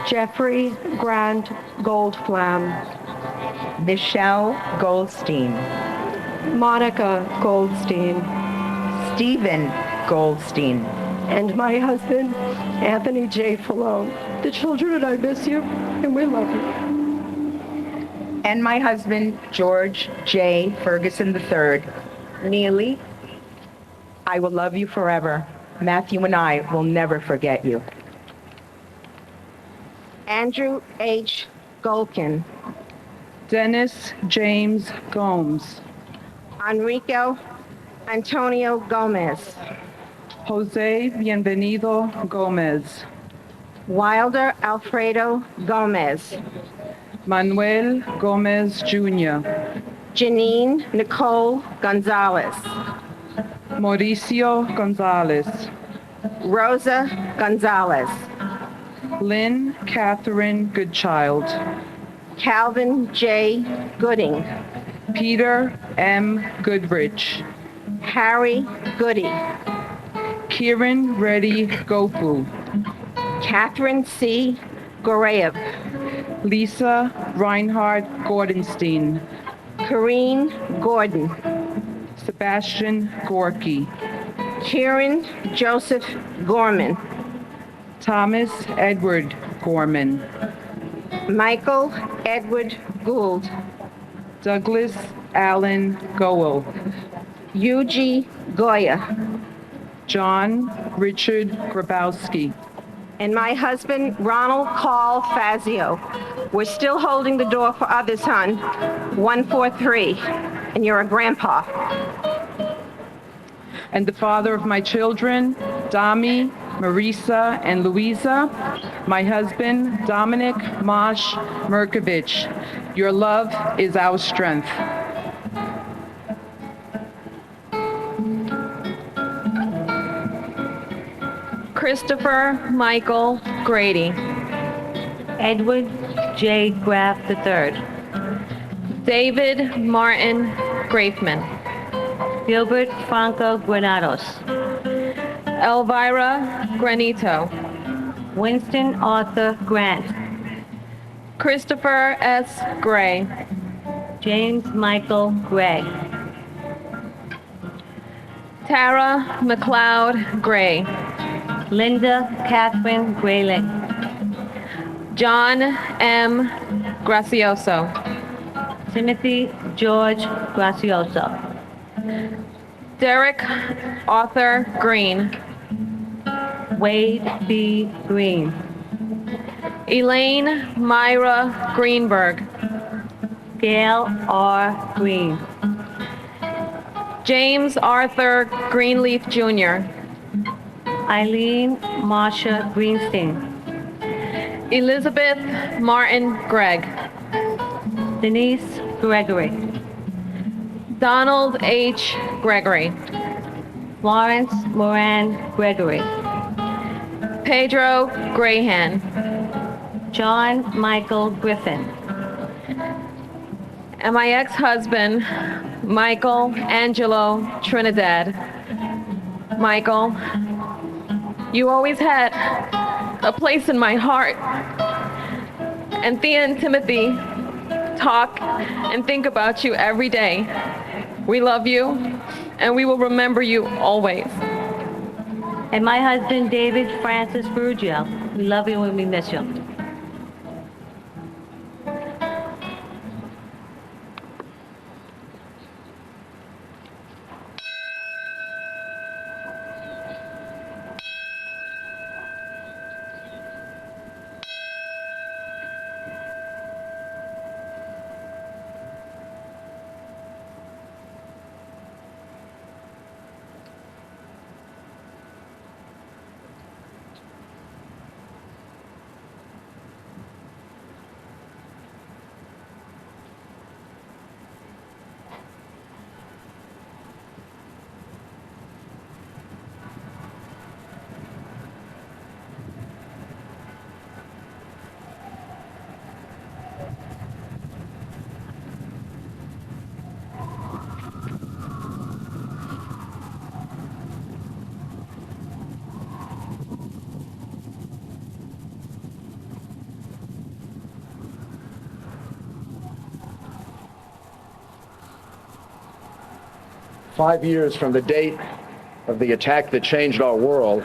Jeffrey Grant Goldflam, Michelle Goldstein, Monica Goldstein, Stephen Goldstein, and my husband, Anthony J. Falone. The children and I miss you, and we love you. And my husband, George J. Ferguson III. Neely, I will love you forever. Matthew and I will never forget you. Andrew H. Golkin, Dennis James Gomes, Enrico Antonio Gomez, Jose Bienvenido Gomez, Wilder Alfredo Gomez, Manuel Gomez Jr., Janine Nicole Gonzalez, Mauricio Gonzalez, Rosa Gonzalez, Lynn Catherine Goodchild, Calvin J. Gooding, Peter M. Goodrich, Harry Goody, Kiran Reddy Gopu, Catherine C. Goreev, Lisa Reinhardt Gordenstein, Corrine Gordon, Sebastian Gorky, Kieran Joseph Gorman, Thomas Edward Gorman, Michael Edward Gould, Douglas Allen Goel, Yuji Goya, John Richard Grabowski, and my husband, Ronald Carl Fazio. We're still holding the door for others, hon. 143, and you're a grandpa. And the father of my children, Dami, Marisa, and Louisa, my husband, Dominic Mosh Merkovich. Your love is our strength. Christopher Michael Grady, Edward J. Graff III, David Martin Grafman, Gilbert Franco Granados, Elvira Granito. Winston Arthur Grant. Christopher S. Gray. James Michael Gray. Tara McLeod Gray. Linda Catherine Grayling. John M. Gracioso. Timothy George Gracioso. Derek Arthur Green. Wade B. Green. Elaine Myra Greenberg. Gail R. Green. James Arthur Greenleaf Jr. Eileen Marsha Greenstein. Elizabeth Martin Gregg. Denise Gregory. Donald H. Gregory. Florence Moran Gregory. Pedro Grahan. John Michael Griffin. And my ex-husband, Michael Angelo Trinidad. Michael, you always had a place in my heart. And Thea and Timothy talk and think about you every day. We love you, and we will remember you always. And my husband, David Francis Ferrugio. We love you and we miss you. "5 years from the date of the attack that changed our world,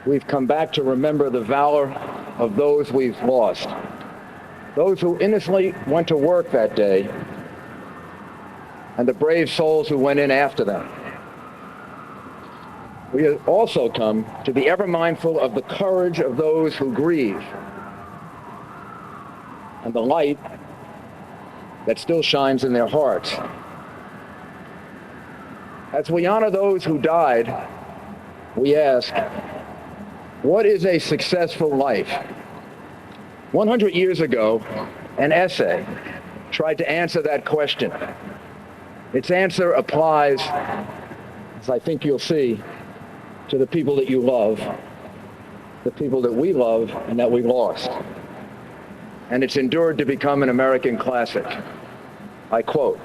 we've come back to remember the valor of those we've lost, those who innocently went to work that day, and the brave souls who went in after them. We have also come to be ever mindful of the courage of those who grieve and the light that still shines in their hearts. As we honor those who died, we ask, what is a successful life? 100 years ago, an essay tried to answer that question. Its answer applies, as I think you'll see, to the people that you love, the people that we love and that we lost. And it's endured to become an American classic. I quote,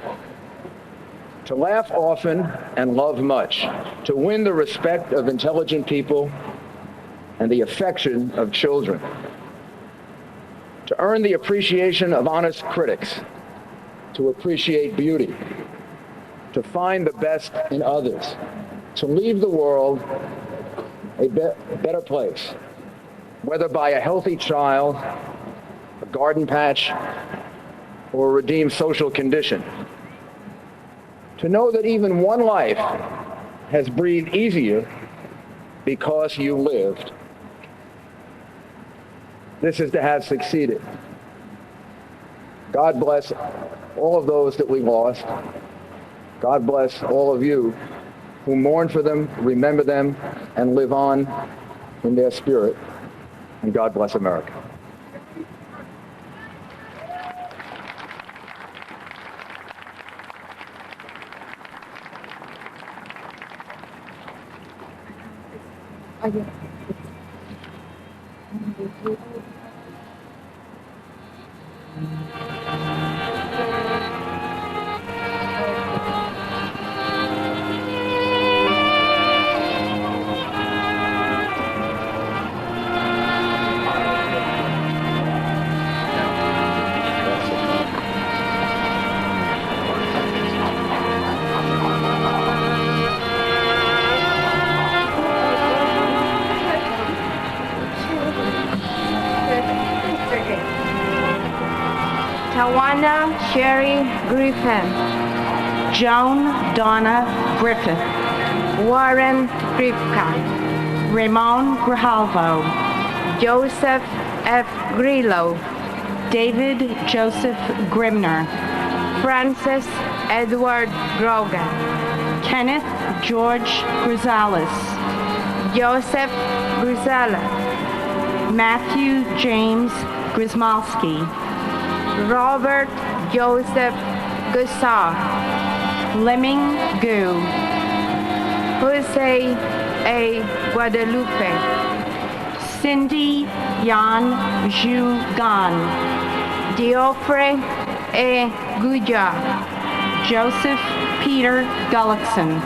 "To laugh often and love much, to win the respect of intelligent people and the affection of children, to earn the appreciation of honest critics, to appreciate beauty, to find the best in others, to leave the world a better place, whether by a healthy child, a garden patch, or a redeemed social condition. To know that even one life has breathed easier because you lived. This is to have succeeded. God bless all of those that we lost. God bless all of you who mourn for them, remember them, and live on in their spirit. And God bless America." Tawana Sherry Griffin, Joan Donna Griffith, Warren Gripka, Ramon Grijalvo, Joseph F. Grillo, David Joseph Grimner, Francis Edward Grogan, Kenneth George Grisales, Joseph Grisala, Matthew James Grismalski, Robert Joseph Gussar, Lemming Gu, Jose A. Guadalupe, Cindy Yan Zhu Gan, Geoffrey A. Guja, Joseph Peter Gullickson,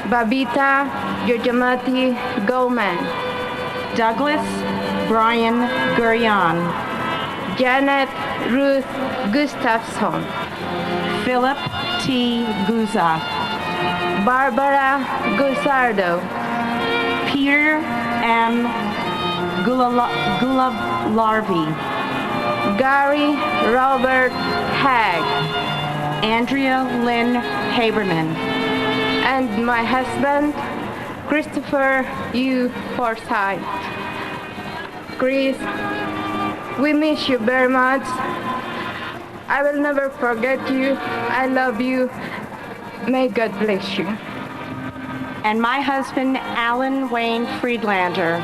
Babita Yojamati Goman, Douglas Brian Gurian, Janet Ruth Gustafson, Philip T. Guza, Barbara Gusardo, Peter M. Gulalarvi, Gary Robert Hagg, Andrea Lynn Haberman, and my husband, Christopher U. Forsyth. Chris, we miss you very much. I will never forget you. I love you. May God bless you. And my husband, Alan Wayne Friedlander,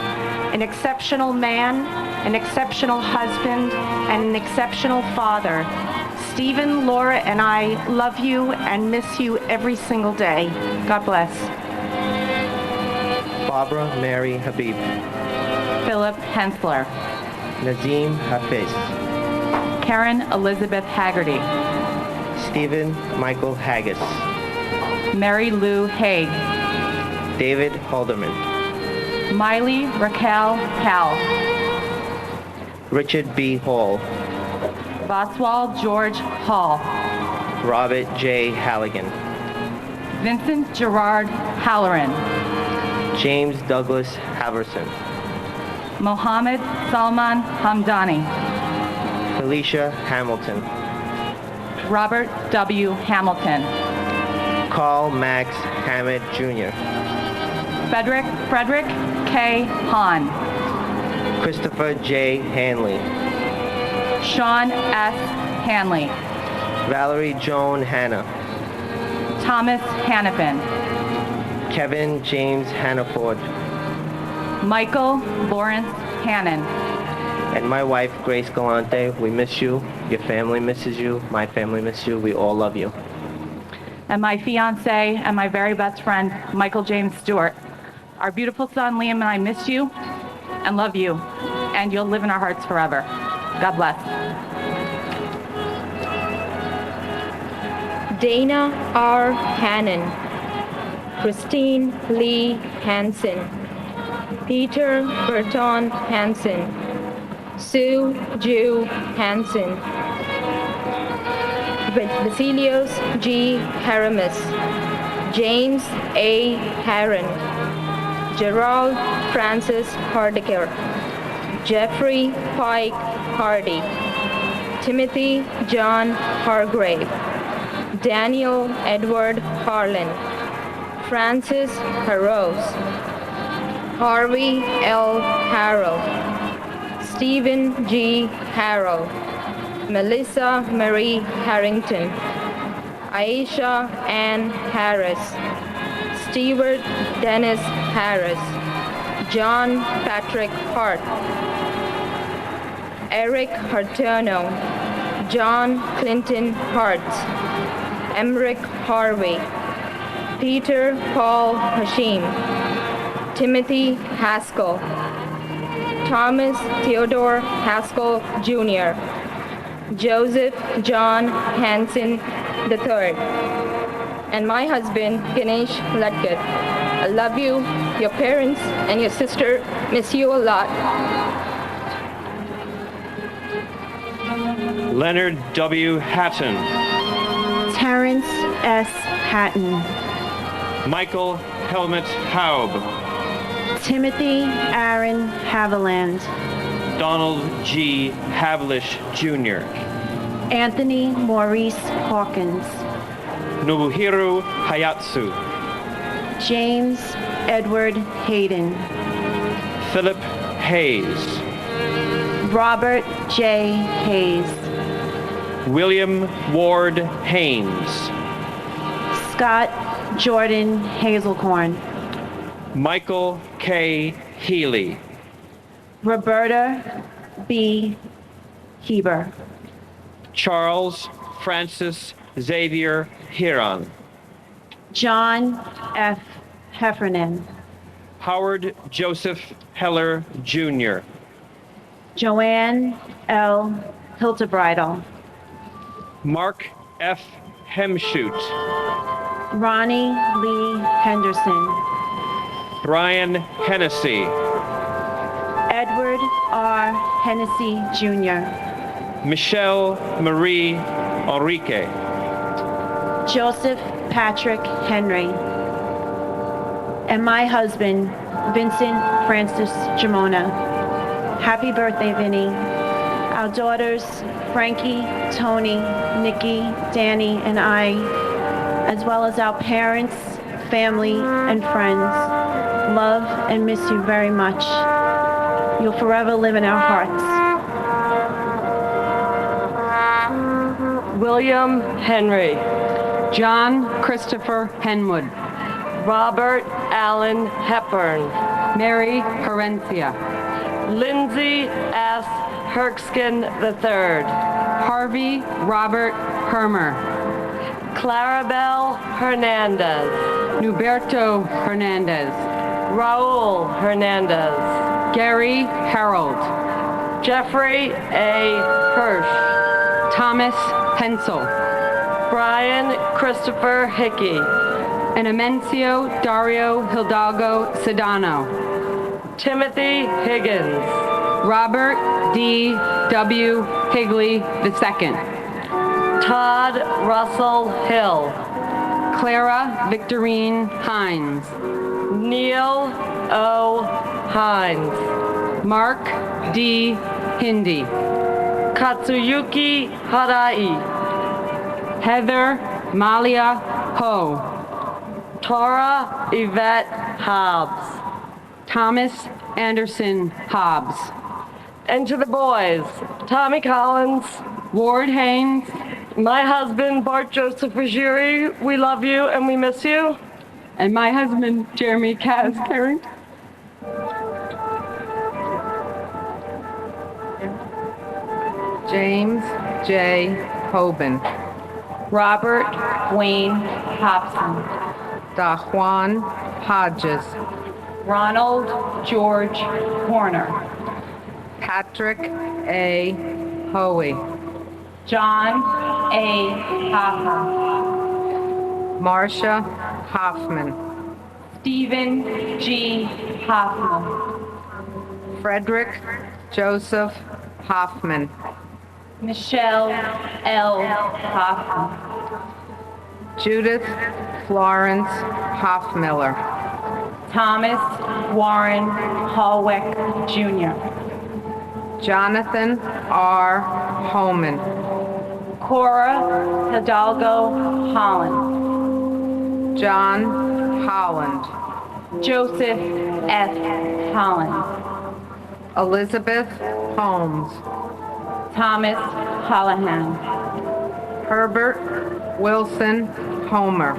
an exceptional man, an exceptional husband, and an exceptional father. Stephen, Laura, and I love you and miss you every single day. God bless. Barbara Mary Habib, Philip Hensler, Nazim Hafiz, Karen Elizabeth Haggerty, Stephen Michael Haggis, Mary Lou Haig, David Halderman, Miley Raquel Hal, Richard B. Hall, Boswald George Hall, Robert J. Halligan, Vincent Gerard Halloran, James Douglas Haverson, Mohammed Salman Hamdani, Felicia Hamilton, Robert W. Hamilton, Carl Max Hammett Jr., Frederick K. Hahn, Christopher J. Hanley, Sean S. Hanley, Valerie Joan Hanna, Thomas Hannafin, Kevin James Hannaford, Michael Lawrence Hannon, and my wife, Grace Galante. We miss you. Your family misses you. My family misses you. We all love you. and my fiance and my very best friend, Michael James Stewart. Our beautiful son, Liam, and I miss you and love you, and you'll live in our hearts forever. God bless. Dana R. Hannon, Christine Lee Hansen, Peter Burton Hansen, Sue Jew Hansen, Basilios G. Haramis, James A. Heron, Gerald Francis Hardiker, Jeffrey Pike Hardy, Timothy John Hargrave, Daniel Edward Harlan, Francis Harrose, Harvey L. Harrell, Stephen G. Harrell, Melissa Marie Harrington, Aisha Ann Harris, Stewart Dennis Harris, John Patrick Hart, Eric Hartono, John Clinton Hart, Emmerich Harvey, Peter Paul Hashim, Timothy Haskell, Thomas Theodore Haskell Jr., Joseph John Hansen III, and my husband, Ganesh Latkat. I love you, your parents, and your sister miss you a lot. Leonard W. Hatton, Terrence S. Hatton, Michael Helmut Haub, Timothy Aaron Haviland, Donald G. Havlish Jr., Anthony Maurice Hawkins, Nobuhiro Hayatsu, James Edward Hayden, Philip Hayes, Robert J. Hayes, William Ward Haynes, Scott Jordan Hazelcorn, Michael K. Healy, Roberta B. Heber, Charles Francis Xavier Huron, John F. Heffernan, Howard Joseph Heller Jr., Joanne L. Hiltebridal, Mark F. Hemshoot, Ronnie Lee Henderson, Brian Hennessy, Edward R. Hennessy Jr., Michelle Marie Enrique, Joseph Patrick Henry, and my husband, Vincent Francis Jamona. Happy birthday, Vinny. Our daughters, Frankie, Tony, Nikki, Danny, and I, as well as our parents, family, and friends, love and miss you very much. You'll forever live in our hearts. William Henry, John Christopher Henwood, Robert Allen Hepburn, Mary Herencia, Lindsay S. Herkskin III, Harvey Robert Hermer, Clarabelle Hernandez, Nuberto Hernandez, Raul Hernandez, Gary Harold, Jeffrey A. Hirsch, Thomas Hensel, Brian Christopher Hickey, and Amencio Dario Hidalgo Sedano, Timothy Higgins, Robert D. W. Higley II, Todd Russell Hill, Clara Victorine Hines, Neil O. Hines, Mark D. Hindi, Katsuyuki Harai, Heather Malia Ho, Tora Yvette Hobbs, Thomas Anderson Hobbs, and to the boys, Tommy Collins, Ward Haynes, my husband, Bart Joseph Ruggieri, we love you and we miss you. And my husband, Jeremy Kaz Carrington. James J. Hoban, Robert Wayne Hobson, Dajuan Hodges, Ronald George Horner, Patrick A. Hoey, John A. Hopper, Marcia Hoffman, Stephen G. Hoffman, Frederick Joseph Hoffman, Michelle L. Hoffman, Judith Florence Hoffmiller, Thomas Warren Hallwick Jr., Jonathan R. Homan, Cora Hidalgo Holland, John Holland, Joseph F. Holland, Elizabeth Holmes, Thomas Hollahan, Herbert Wilson Homer,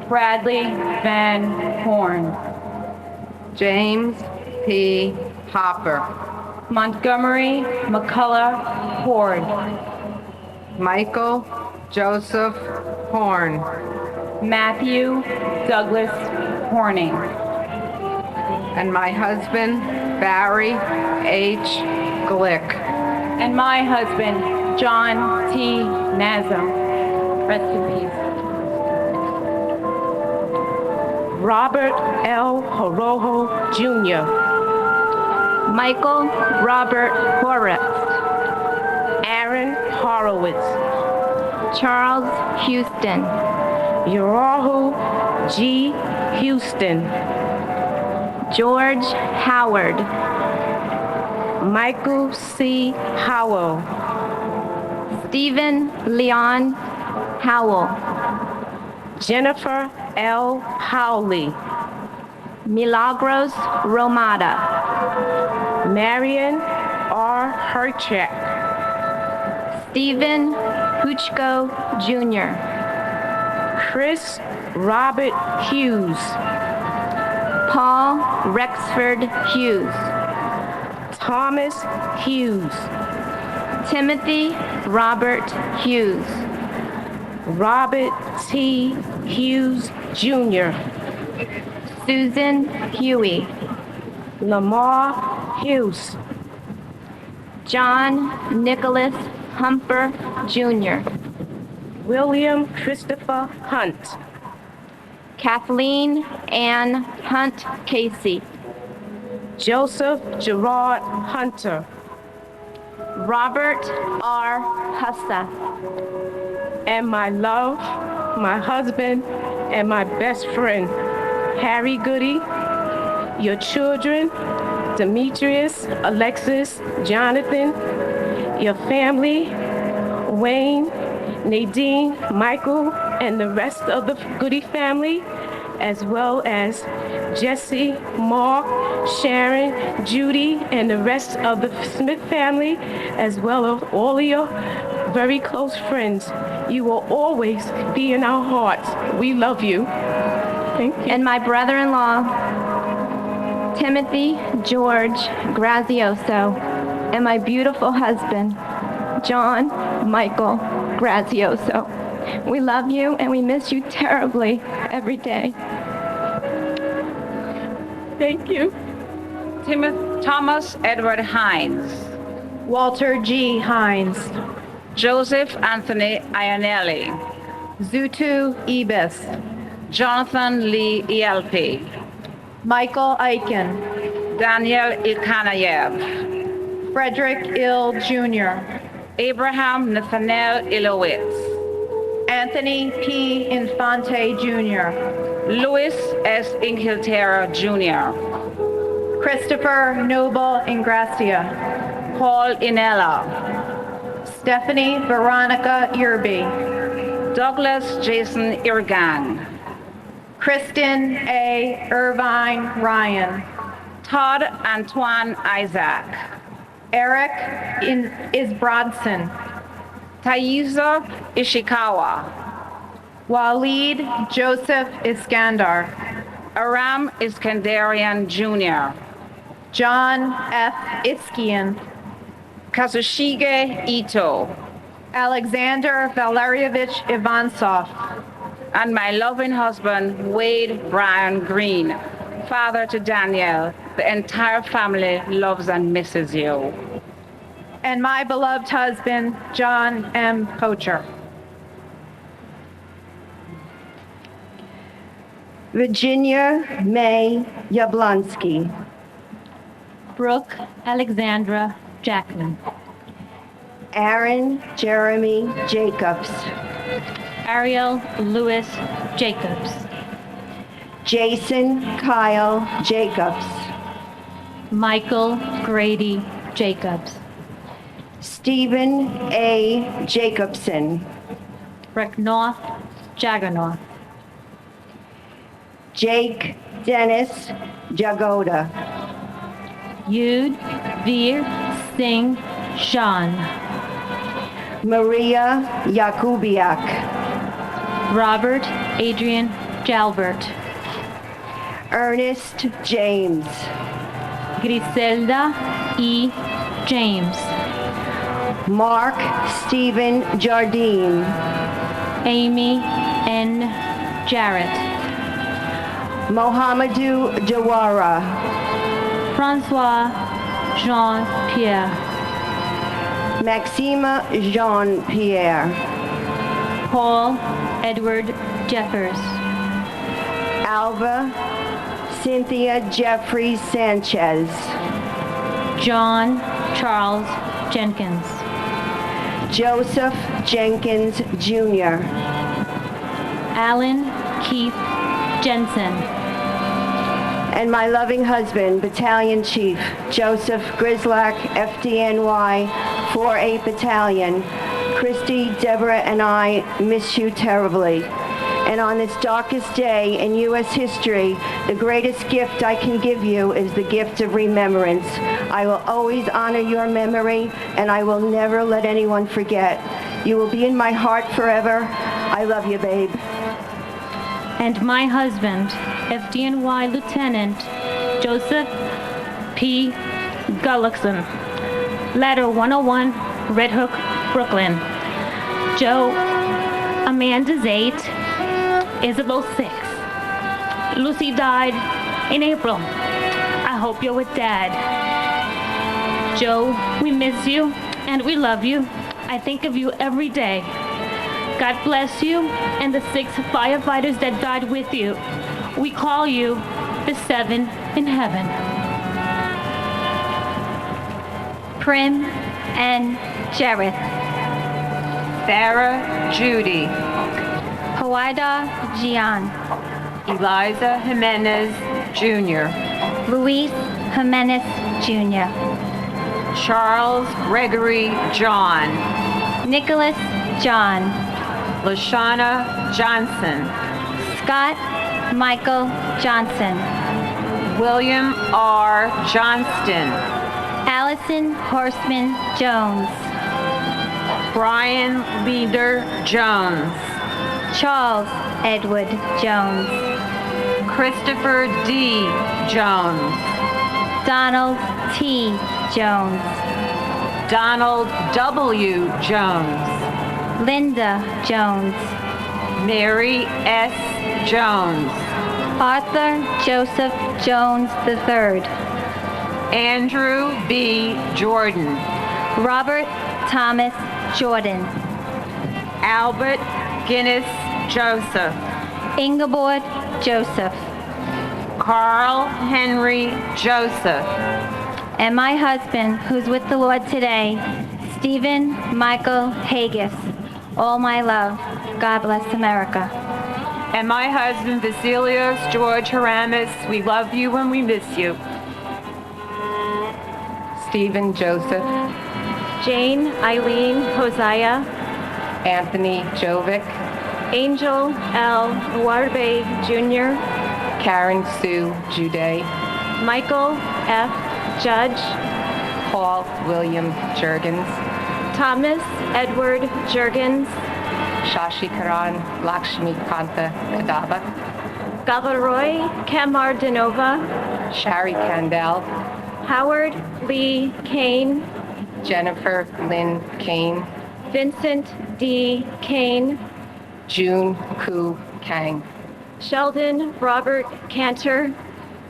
Bradley Van Horn, James P. Hopper, Montgomery McCullough Horde, Michael Joseph Horn, Matthew Douglas Horning, and my husband, Barry H. Glick. and my husband, John T. Nazem. Rest in peace. Robert L. Horojo Jr., Michael Robert Horace, Aaron Horowitz, Charles Houston, Urahu G. Houston, George Howard, Michael C. Howell, Stephen Leon Howell. Jennifer L. Howley. Milagros Romada. Marion R. Herchek. Stephen Puchko Jr. Chris Robert Hughes. Paul Rexford Hughes. Thomas Hughes. Timothy Robert Hughes. Robert T. Hughes Jr. Susan Huey. Lamar Hughes. John Nicholas Humper Jr. William Christopher Hunt. Kathleen Ann Hunt Casey. Joseph Gerard Hunter. Robert R. Hussa. And my love, my husband, and my best friend, Harry Goody, your children, Demetrius, Alexis, Jonathan, your family, Wayne, Nadine, Michael, and the rest of the Goody family, as well as Jesse, Mark, Sharon, Judy, and the rest of the Smith family, as well as all of your very close friends. You will always be in our hearts. We love you. Thank you. And my brother-in-law, Timothy George Grazioso, and my beautiful husband, John Michael Grazioso. We love you and we miss you terribly every day. Thank you. Thomas Edward Hines. Walter G. Hines. Joseph Anthony Ionelli. Zutu Ibis. Jonathan Lee Ielpi. Michael Aiken. Daniel Ilkanayev. Frederick Ill Jr. Abraham Nathaniel Ilowitz. Anthony P. Infante Jr. Louis S. Inghilterra Jr. Christopher Noble Ingracia. Paul Inella. Stephanie Veronica Irby. Douglas Jason Irgang. Kristen A. Irvine Ryan. Todd Antoine Isaac. Eric Isbrodson. Thaisa Ishikawa. Waleed Joseph Iskandar. Aram Iskandarian Jr. John F. Iskian. Kazushige Ito. Alexander Valerievich Ivansov. And my loving husband, Wade Brian Green. Father to Daniel, the entire family loves and misses you. And my beloved husband, John M. Pocher. Virginia May Yablonsky. Brooke Alexandra Jackman. Aaron Jeremy Jacobs. Ariel Lewis Jacobs. Jason Kyle Jacobs. Michael Grady Jacobs. Stephen A. Jacobson. Reknoth Jagannath. Jake Dennis Jagoda. Yud Veer Singh Shan. Maria Yakubiak. Robert Adrian Jalbert. Ernest James. Griselda E. James. Mark Stephen Jardine. Amy N. Jarrett. Mohamedou Jawara. Francois Jean-Pierre. Maxima Jean-Pierre. Paul Edward Jeffers. Alva Cynthia Jeffrey Sanchez. John Charles Jenkins. Joseph Jenkins Jr. Alan Keith Jensen. And my loving husband, Battalion Chief Joseph Grislak, FDNY 4-8 Battalion, Christy, Deborah, and I miss you terribly. And on this darkest day in U.S. history, the greatest gift I can give you is the gift of remembrance. I will always honor your memory, and I will never let anyone forget. You will be in my heart forever. I love you, babe. And my husband, FDNY Lieutenant Joseph P. Gullickson. Letter 101, Red Hook, Brooklyn. Joe, Amanda's 8, Isabel 6. Lucy died in April. I hope you're with Dad. Joe, we miss you and we love you. I think of you every day. God bless you and the 6 firefighters that died with you. We call you the 7 in heaven. Prim and Jareth. Sarah Judy. Hawaida Gian. Eliza Jimenez Jr. Luis Jimenez Jr. Charles Gregory John. Nicholas John. Lashana Johnson. Scott Michael Johnson. William R. Johnston. Allison Horseman Jones. Brian Leader Jones. Charles Edward Jones. Christopher D. Jones. Donald T. Jones. Donald W. Jones. Linda Jones. Mary S. Jones. Arthur Joseph Jones III. Andrew B. Jordan. Robert Thomas Jordan. Albert Guinness Joseph. Ingeborg Joseph. Carl Henry Joseph. And my husband, who's with the Lord today, Stephen Michael Haggis. All my love. God bless America. And my husband, Vasilios George Haramis, we love you and we miss you. Stephen Joseph. Jane Eileen Hosea. Anthony Jovic. Angel L. Warbe Jr. Karen Sue Juday. Michael F. Judge. Paul William Jurgens. Thomas Edward Jurgens. Shashi Karan Lakshmi Kanta Kadava. Gavaroy Kamardinova. Shari Kandel. Howard Lee Kane. Jennifer Lynn Kane. Vincent D. Kane. June Ku Kang. Sheldon Robert Cantor.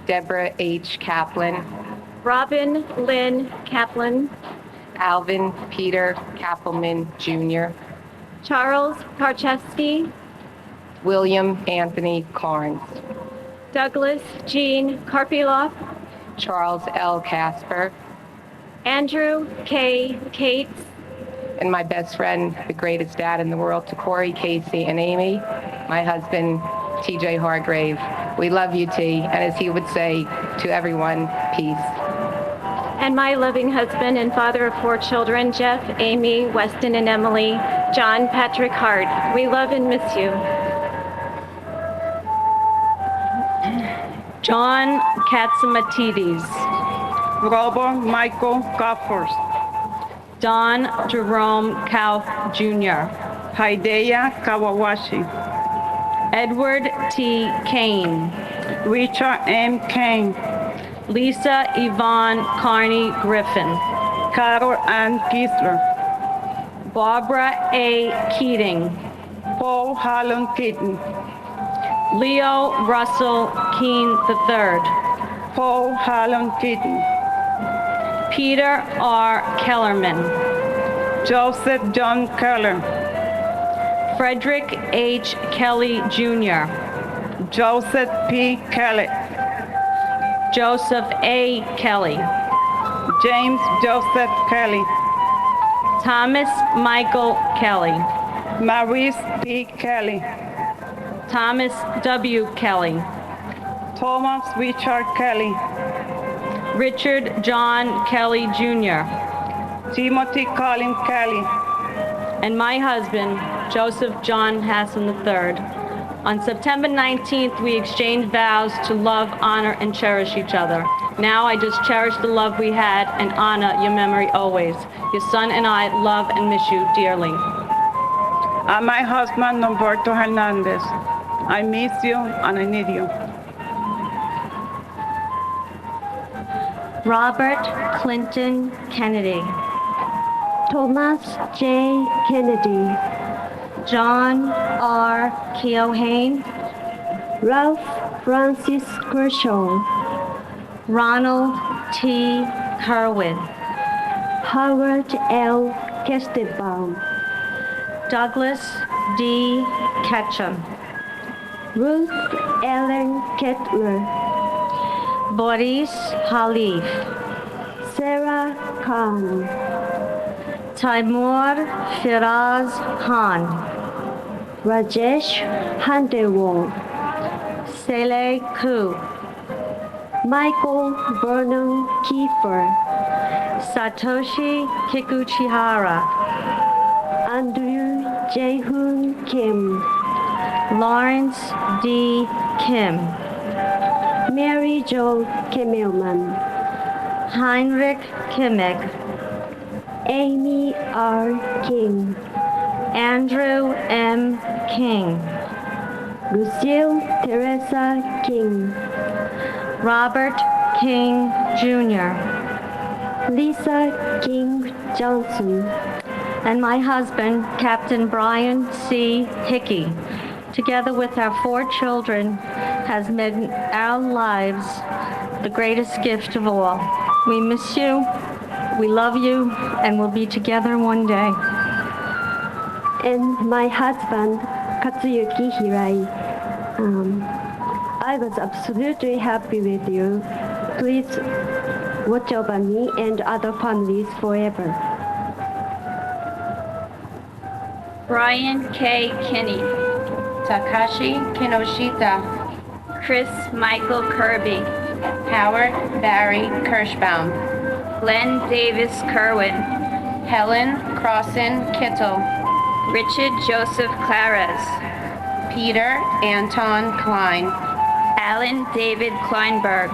Deborah H. Kaplan. Robin Lynn Kaplan. Alvin Peter Kappelman Jr. Charles Karchevsky. William Anthony Carnes. Douglas Jean Karpiloff. Charles L. Casper. Andrew K. Cates. And my best friend, the greatest dad in the world, to Corey, Casey, and Amy. My husband, TJ Hargrave. We love you, T. And as he would say to everyone, peace. And my loving husband and father of 4 children, Jeff, Amy, Weston, and Emily, John Patrick Hart. We love and miss you. John Katsimatidis. Robert Michael Goffers. Don Jerome Kauf Jr. Hidea Kawawashi. Edward T. Kane. Richard M. Kane. Lisa Yvonne Carney Griffin. Carol Ann Gisler. Barbara A. Keating. Paul Harlan Keaton. Leo Russell Keene III. Paul Harlan Keaton. Peter R. Kellerman. Joseph John Keller. Frederick H. Kelly Jr. Joseph P. Kelly. Joseph A. Kelly. James Joseph Kelly. Thomas Michael Kelly. Maurice P. Kelly. Thomas W. Kelly. Thomas Richard Kelly. Richard John Kelly Jr. Timothy Colin Kelly. and my husband, Joseph John Hassan III. On September 19th, we exchanged vows to love, honor, and cherish each other. Now I just cherish the love we had and honor your memory always. Your son and I love and miss you dearly. My husband, Norberto Hernandez, I miss you and I need you. Robert Clinton Kennedy. Thomas J. Kennedy. John R. Keohane. Ralph Francis Kershaw. Ronald T. Kerwin. Howard L. Kestenbaum. Douglas D. Ketchum. Ruth Ellen Kettler. Boris Halif. Sarah Khan. Taimur Firaz Khan. Rajesh Handewal. Sele Ku. Michael Burnham Kiefer. Satoshi Kikuchihara. Andrew Jae-hoon Kim. Lawrence D. Kim. Mary Jo Kimmelman. Heinrich Kimmich. Amy R. King. Andrew M. King. Lucille Teresa King. Robert King Jr. Lisa King Johnson. And my husband, Captain Brian C. Hickey, together with our 4 children, has made our lives the greatest gift of all. We miss you, we love you, and we'll be together one day. And my husband, Katsuyuki Hirai. I was absolutely happy with you. Please watch over me and other families forever. Brian K. Kinney. Takashi Kinoshita. Chris Michael Kirby. Howard Barry Kirschbaum. Glenn Davis Kerwin. Helen Crossan Kittle. Richard Joseph Clares. Peter Anton Klein. Alan David Kleinberg.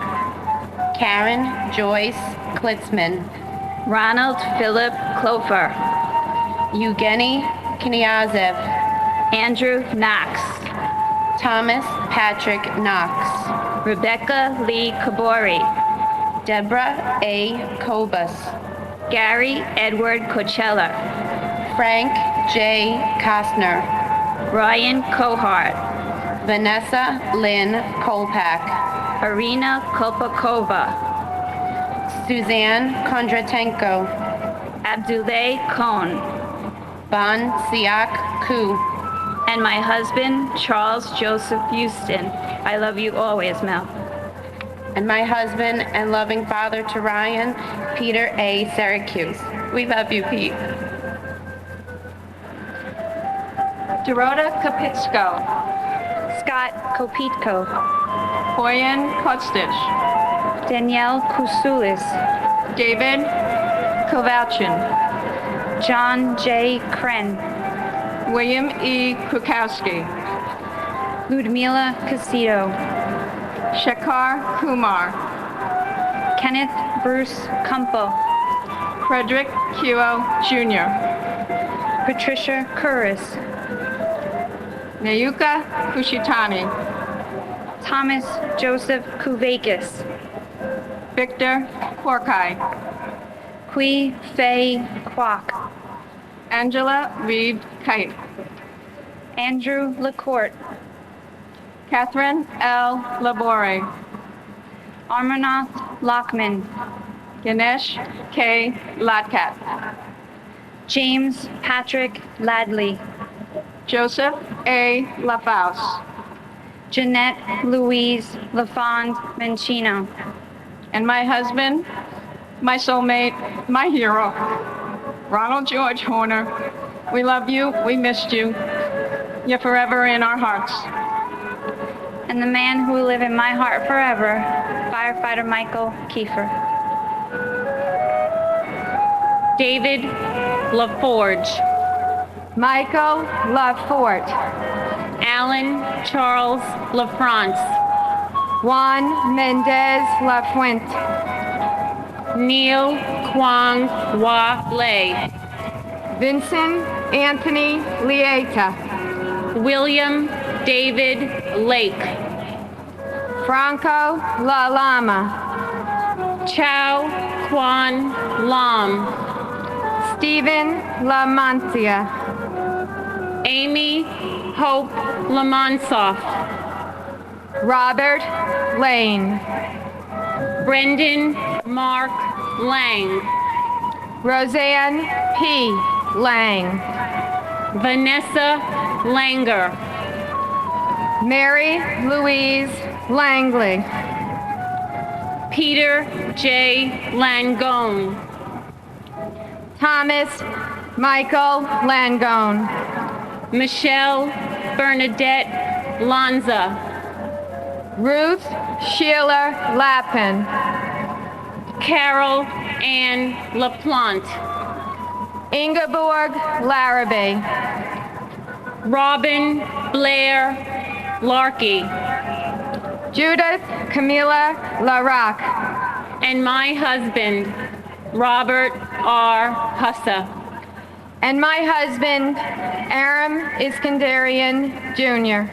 Karen Joyce Klitzman. Ronald Philip Clofer. Evgeny Knyazev. Andrew Knox. Thomas Patrick Knox. Rebecca Lee Kabori. Deborah A. Kobus. Gary Edward Coachella. Frank J. Kostner. Ryan Kohart. Vanessa Lynn Kolpak. Arina Kolpakova. Suzanne Kondratenko. Abdullah Kohn. Ban Siak Ku. And my husband, Charles Joseph Houston. I love you always, Mel. And my husband and loving father to Ryan, Peter A. Syracuse. We love you, Pete. Dorota Kapitsko. Scott Kopitko. Boyan Kostich. Danielle Kusulis. David Kovalchin. John J. Kren. William E. Krukowski. Ludmila Casito. Shekhar Kumar. Kenneth Bruce Kumpo. Frederick Kyo Jr. Patricia Curris. Nayuka Kushitani. Thomas Joseph Kuvakis. Victor Korkai. Kui Fei Kwok. Angela Reed Kite. Andrew LaCourte. Catherine L. Labore. Amarnath Lockman. Ganesh K. Latkat. James Patrick Ladley. Joseph A. LaFaus. Jeanette Louise LaFond Mancino. And my husband, my soulmate, my hero, Ronald George Horner. We love you, we missed you. You're forever in our hearts. And the man who will live in my heart forever, firefighter Michael Kiefer. David LaForge. Michael Lafort, Alan Charles LaFrance, Juan Mendez Lafuente, Neil Kwang Wa Lei, Vincent Anthony Lieta, William David Lake, Franco La Lama, Chow Kwan Lam, Stephen Lamancia, Amy Hope Lamonsoff, Robert Lane, Brendan Mark Lang, Roseanne P. Lang, Vanessa Langer, Mary Louise Langley, Peter J. Langone, Thomas Michael Langone, Michelle Bernadette Lanza, Ruth Sheila Lappin, Carol Ann LaPlante, Ingeborg Larrabee, Robin Blair Larkey, Judith Camilla LaRock, and my husband, Robert R. Hussa. and my husband, Aram Iskandarian Jr.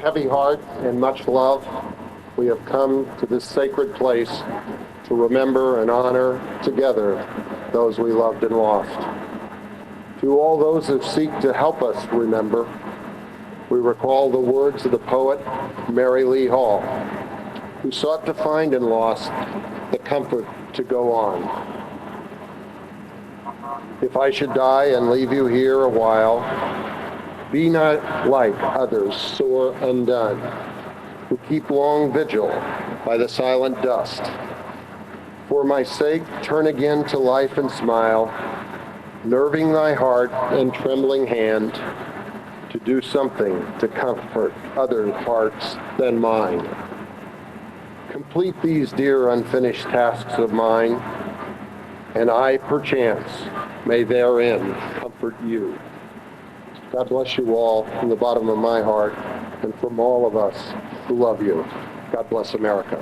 heavy heart and much love, we have come to this sacred place to remember and honor together those we loved and lost. To all those who seek to help us remember, we recall the words of the poet Mary Lee Hall, who sought to find and lost the comfort to go on. If I should die and leave you here a while, be not like others sore undone, who keep long vigil by the silent dust. For my sake, turn again to life and smile, nerving thy heart and trembling hand to do something to comfort other hearts than mine. Complete these dear unfinished tasks of mine, and I, perchance, may therein comfort you. God bless you all from the bottom of my heart and from all of us who love you. God bless America.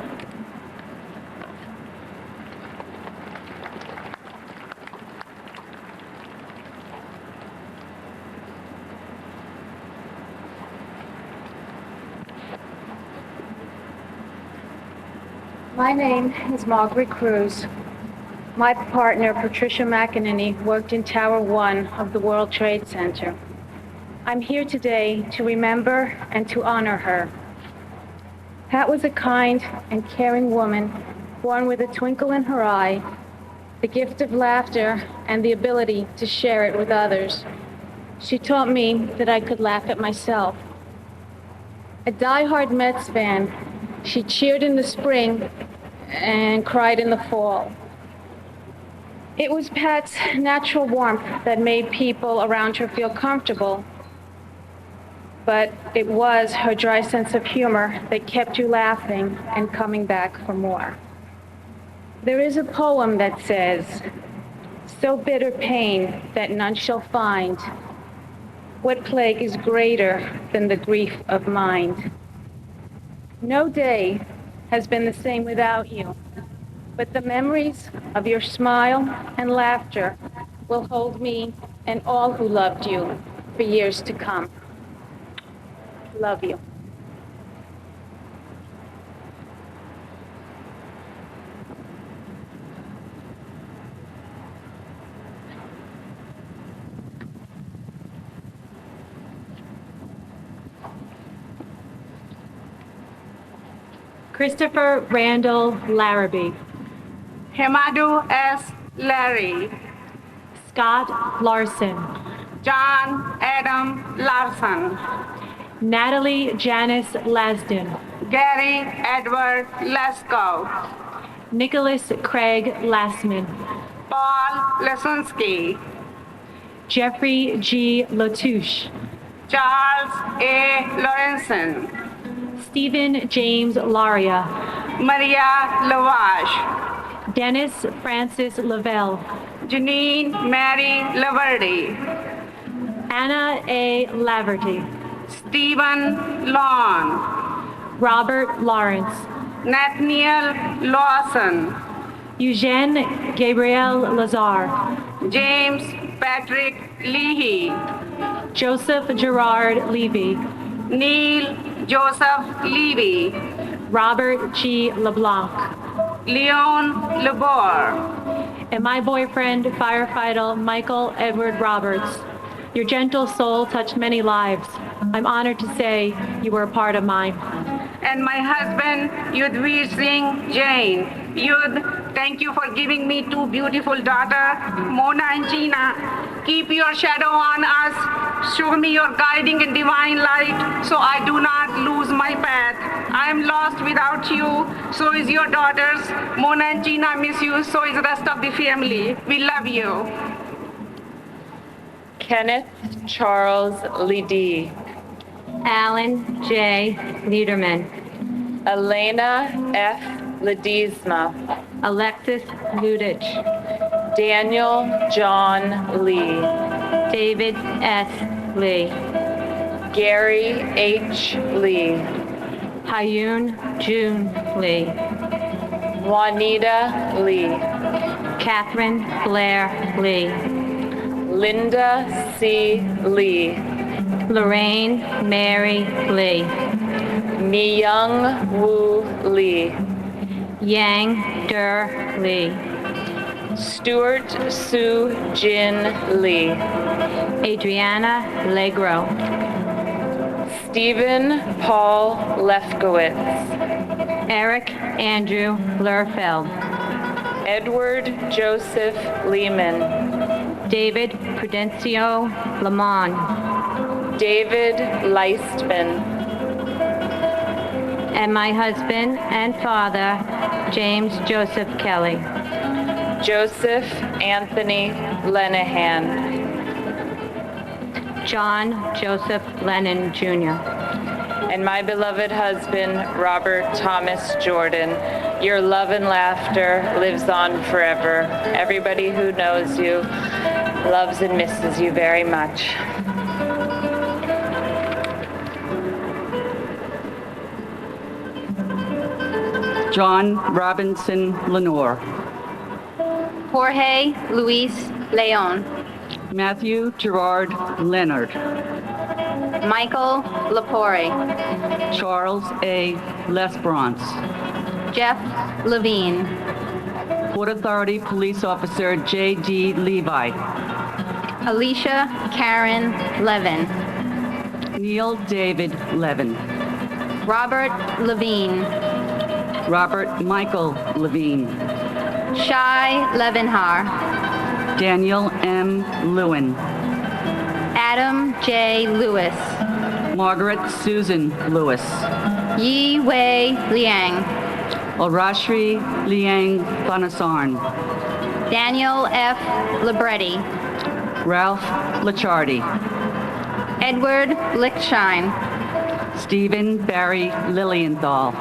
My name is Margaret Cruz. My partner, Patricia McEnany, worked in Tower 1 of the World Trade Center. I'm here today to remember and to honor her. Pat was a kind and caring woman, born with a twinkle in her eye, the gift of laughter, and the ability to share it with others. She taught me that I could laugh at myself. A die-hard Mets fan, she cheered in the spring and cried in the fall. It was Pat's natural warmth that made people around her feel comfortable, but it was her dry sense of humor that kept you laughing and coming back for more. There is a poem that says, "So bitter pain that none shall find, what plague is greater than the grief of mind?" No day has been the same without you, but the memories of your smile and laughter will hold me and all who loved you for years to come. Love you. Christopher Randall Larrabee. Hamadu S. Larry. Scott Larson. John Adam Larson. Natalie Janice Lasden. Gary Edward Lesko. Nicholas Craig Lassman. Paul Lesunski. Jeffrey G. Latouche. Charles A. Lorenzen. Stephen James Laria. Maria Lavash. Dennis Francis Lavelle. Janine Mary Laverty. Anna A. Laverty. Stephen Long. Robert Lawrence. Nathaniel Lawson. Eugene Gabriel Lazar. James Patrick Leahy. Joseph Gerard Levy. Neil Joseph Levy. Robert G. LeBlanc. Leon Labor. And my boyfriend, firefighter Michael Edward Roberts. Your gentle soul touched many lives. I'm honored to say you were a part of mine. And my husband, Yudhvir Singh Jain. Yudh, thank you for giving me two beautiful daughters, Mona and Gina. Keep your shadow on us. Show me your guiding and divine light so I do not lose my path. I am lost without you. So is your daughters. Mona and Gina miss you. So is the rest of the family. We love you. Kenneth Charles Liddy. Alan J. Niederman. Elena F. Ledesma. Alexis Ludich. Daniel John Lee. David S. Lee. Gary H. Lee. Hayun June Lee. Juanita Lee. Catherine Blair Lee. Linda C. Lee. Lorraine Mary Lee. Mi-young Woo Lee. Yang Der Lee. Stuart Soo Jin Lee. Adriana Legro. Stephen Paul Lefkowitz. Eric Andrew Lerfeld. Edward Joseph Lehman. David Prudencio Lamont. David Leistman. And my husband and father, James Joseph Kelly. Joseph Anthony Lenahan. John Joseph Lennon, Jr. And my beloved husband, Robert Thomas Jordan. Your love and laughter lives on forever. Everybody who knows you loves and misses you very much. John Robinson Lenore. Jorge Luis Leon. Matthew Gerard Leonard. Michael Lepore. Charles A. Lesbrance. Jeff Levine. Port Authority Police Officer J.D. Levi. Alicia Karen Levin. Neil David Levin. Robert Levine. Robert Michael Levine. Shai Levinhar. Daniel M. Lewin. Adam J. Lewis. Margaret Susan Lewis. Yi Wei Liang. Orashri Liang Banasarn. Daniel F. Libretti. Ralph Lichardi. Edward Lichtshine. Stephen Barry Lilienthal.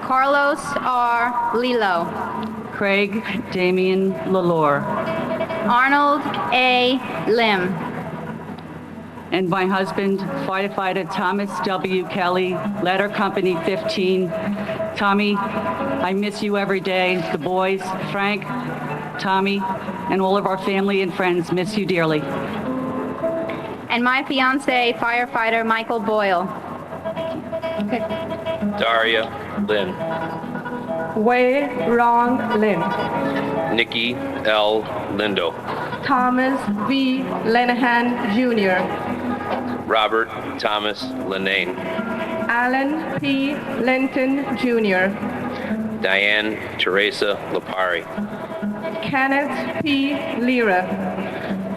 Carlos R. Lilo. Craig Damian Lalore. Arnold A. Lim. And my husband, firefighter Thomas W. Kelly, Letter Company 15. Tommy, I miss you every day. The boys, Frank, Tommy, and all of our family and friends miss you dearly. And my fiance, firefighter Michael Boyle. Daria Lynn. Wei Rong Lin. Nikki L. Lindo. Thomas V. Lenahan Jr. Robert Thomas Lenane. Alan P. Linton Jr. Diane Teresa Lapari. Kenneth P. Lira.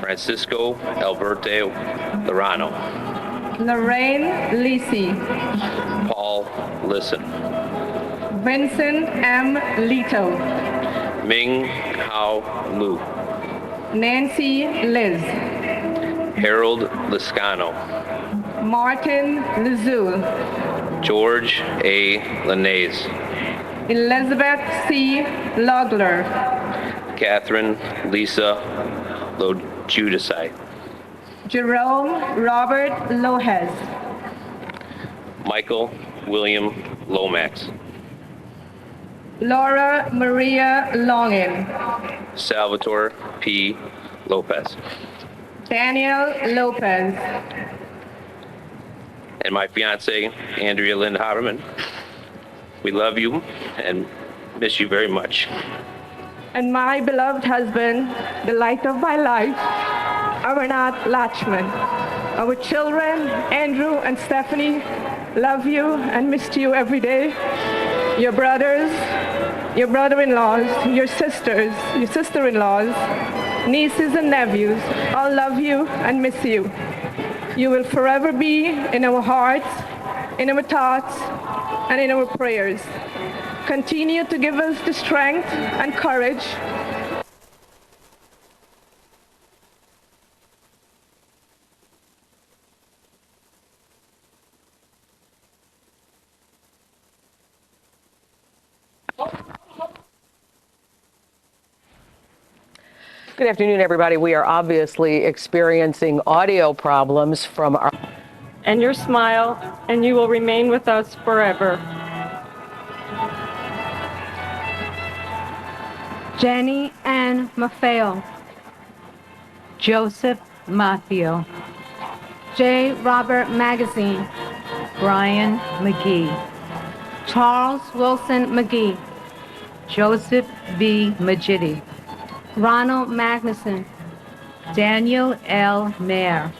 Francisco Alberto Lorano. Lorraine Lisi. Paul Listen. Vincent M. Lito. Ming Hao Lu. Nancy Liz. Harold Liscano. Martin Lizul. George A. Linnaeus. Elizabeth C. Logler. Catherine Lisa Lojudasai. Jerome Robert Lohez. Michael William Lomax. Laura Maria Longin. Salvatore P. Lopez. Daniel Lopez. And my fiance, Andrea Lynn Haberman. We love you and miss you very much. And my beloved husband, the light of my life, Aranath Lachman. Our children, Andrew and Stephanie, love you and miss you every day. Your brothers, your brother-in-laws, your sisters, your sister-in-laws, nieces and nephews, all love you and miss you. You will forever be in our hearts, in our thoughts, and in our prayers. Continue to give us the strength and courage Good afternoon, everybody. We are obviously experiencing audio problems from our... And your smile, and you will remain with us forever. Jenny Ann Maffeo. Joseph Matthew. J. Robert Magazine. Brian McGee. Charles Wilson McGee, Joseph V. Majidi, Ronald Magnuson, Daniel L. Mayer,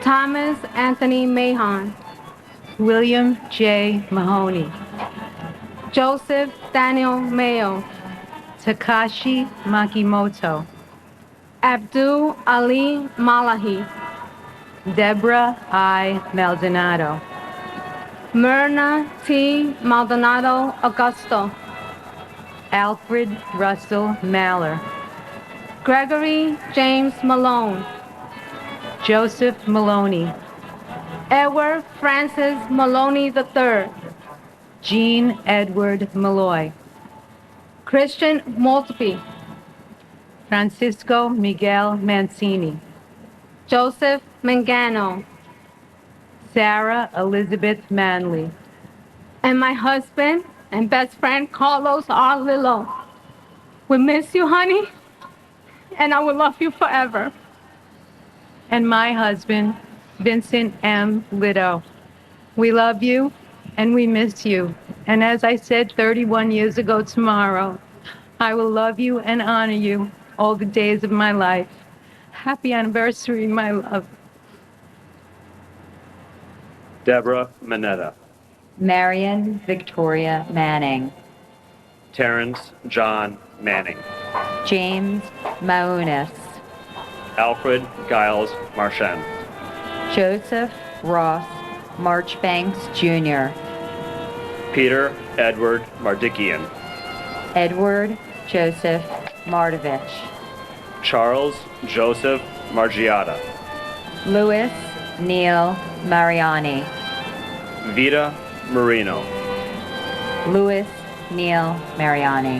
Thomas Anthony Mahon, William J. Mahoney, Joseph Daniel Mayo, Takashi Makimoto, Abdul Ali Malahi, Deborah I. Maldonado, Myrna T. Maldonado Augusto, Alfred Russell Maller, Gregory James Malone, Joseph Maloney, Edward Francis Maloney III, Jean Edward Malloy, Christian Maltby, Francisco Miguel Mancini, Joseph Mangano, Sarah Elizabeth Manley, and my husband and best friend Carlos R. Lillo. We miss you, honey, and I will love you forever. and my husband, Vincent M. Lido. We love you and we miss you. And as I said 31 years ago tomorrow, I will love you and honor you all the days of my life. Happy anniversary, my love. Deborah Manetta, Marion Victoria Manning, Terrence John Manning, James Maunis, Alfred Giles Marchand, Joseph Ross Marchbanks Jr., Peter Edward Mardikian, Edward Joseph Mardovich, Charles Joseph Margiata, Louis Neil Mariani, Vita Marino, Louis Neil Mariani,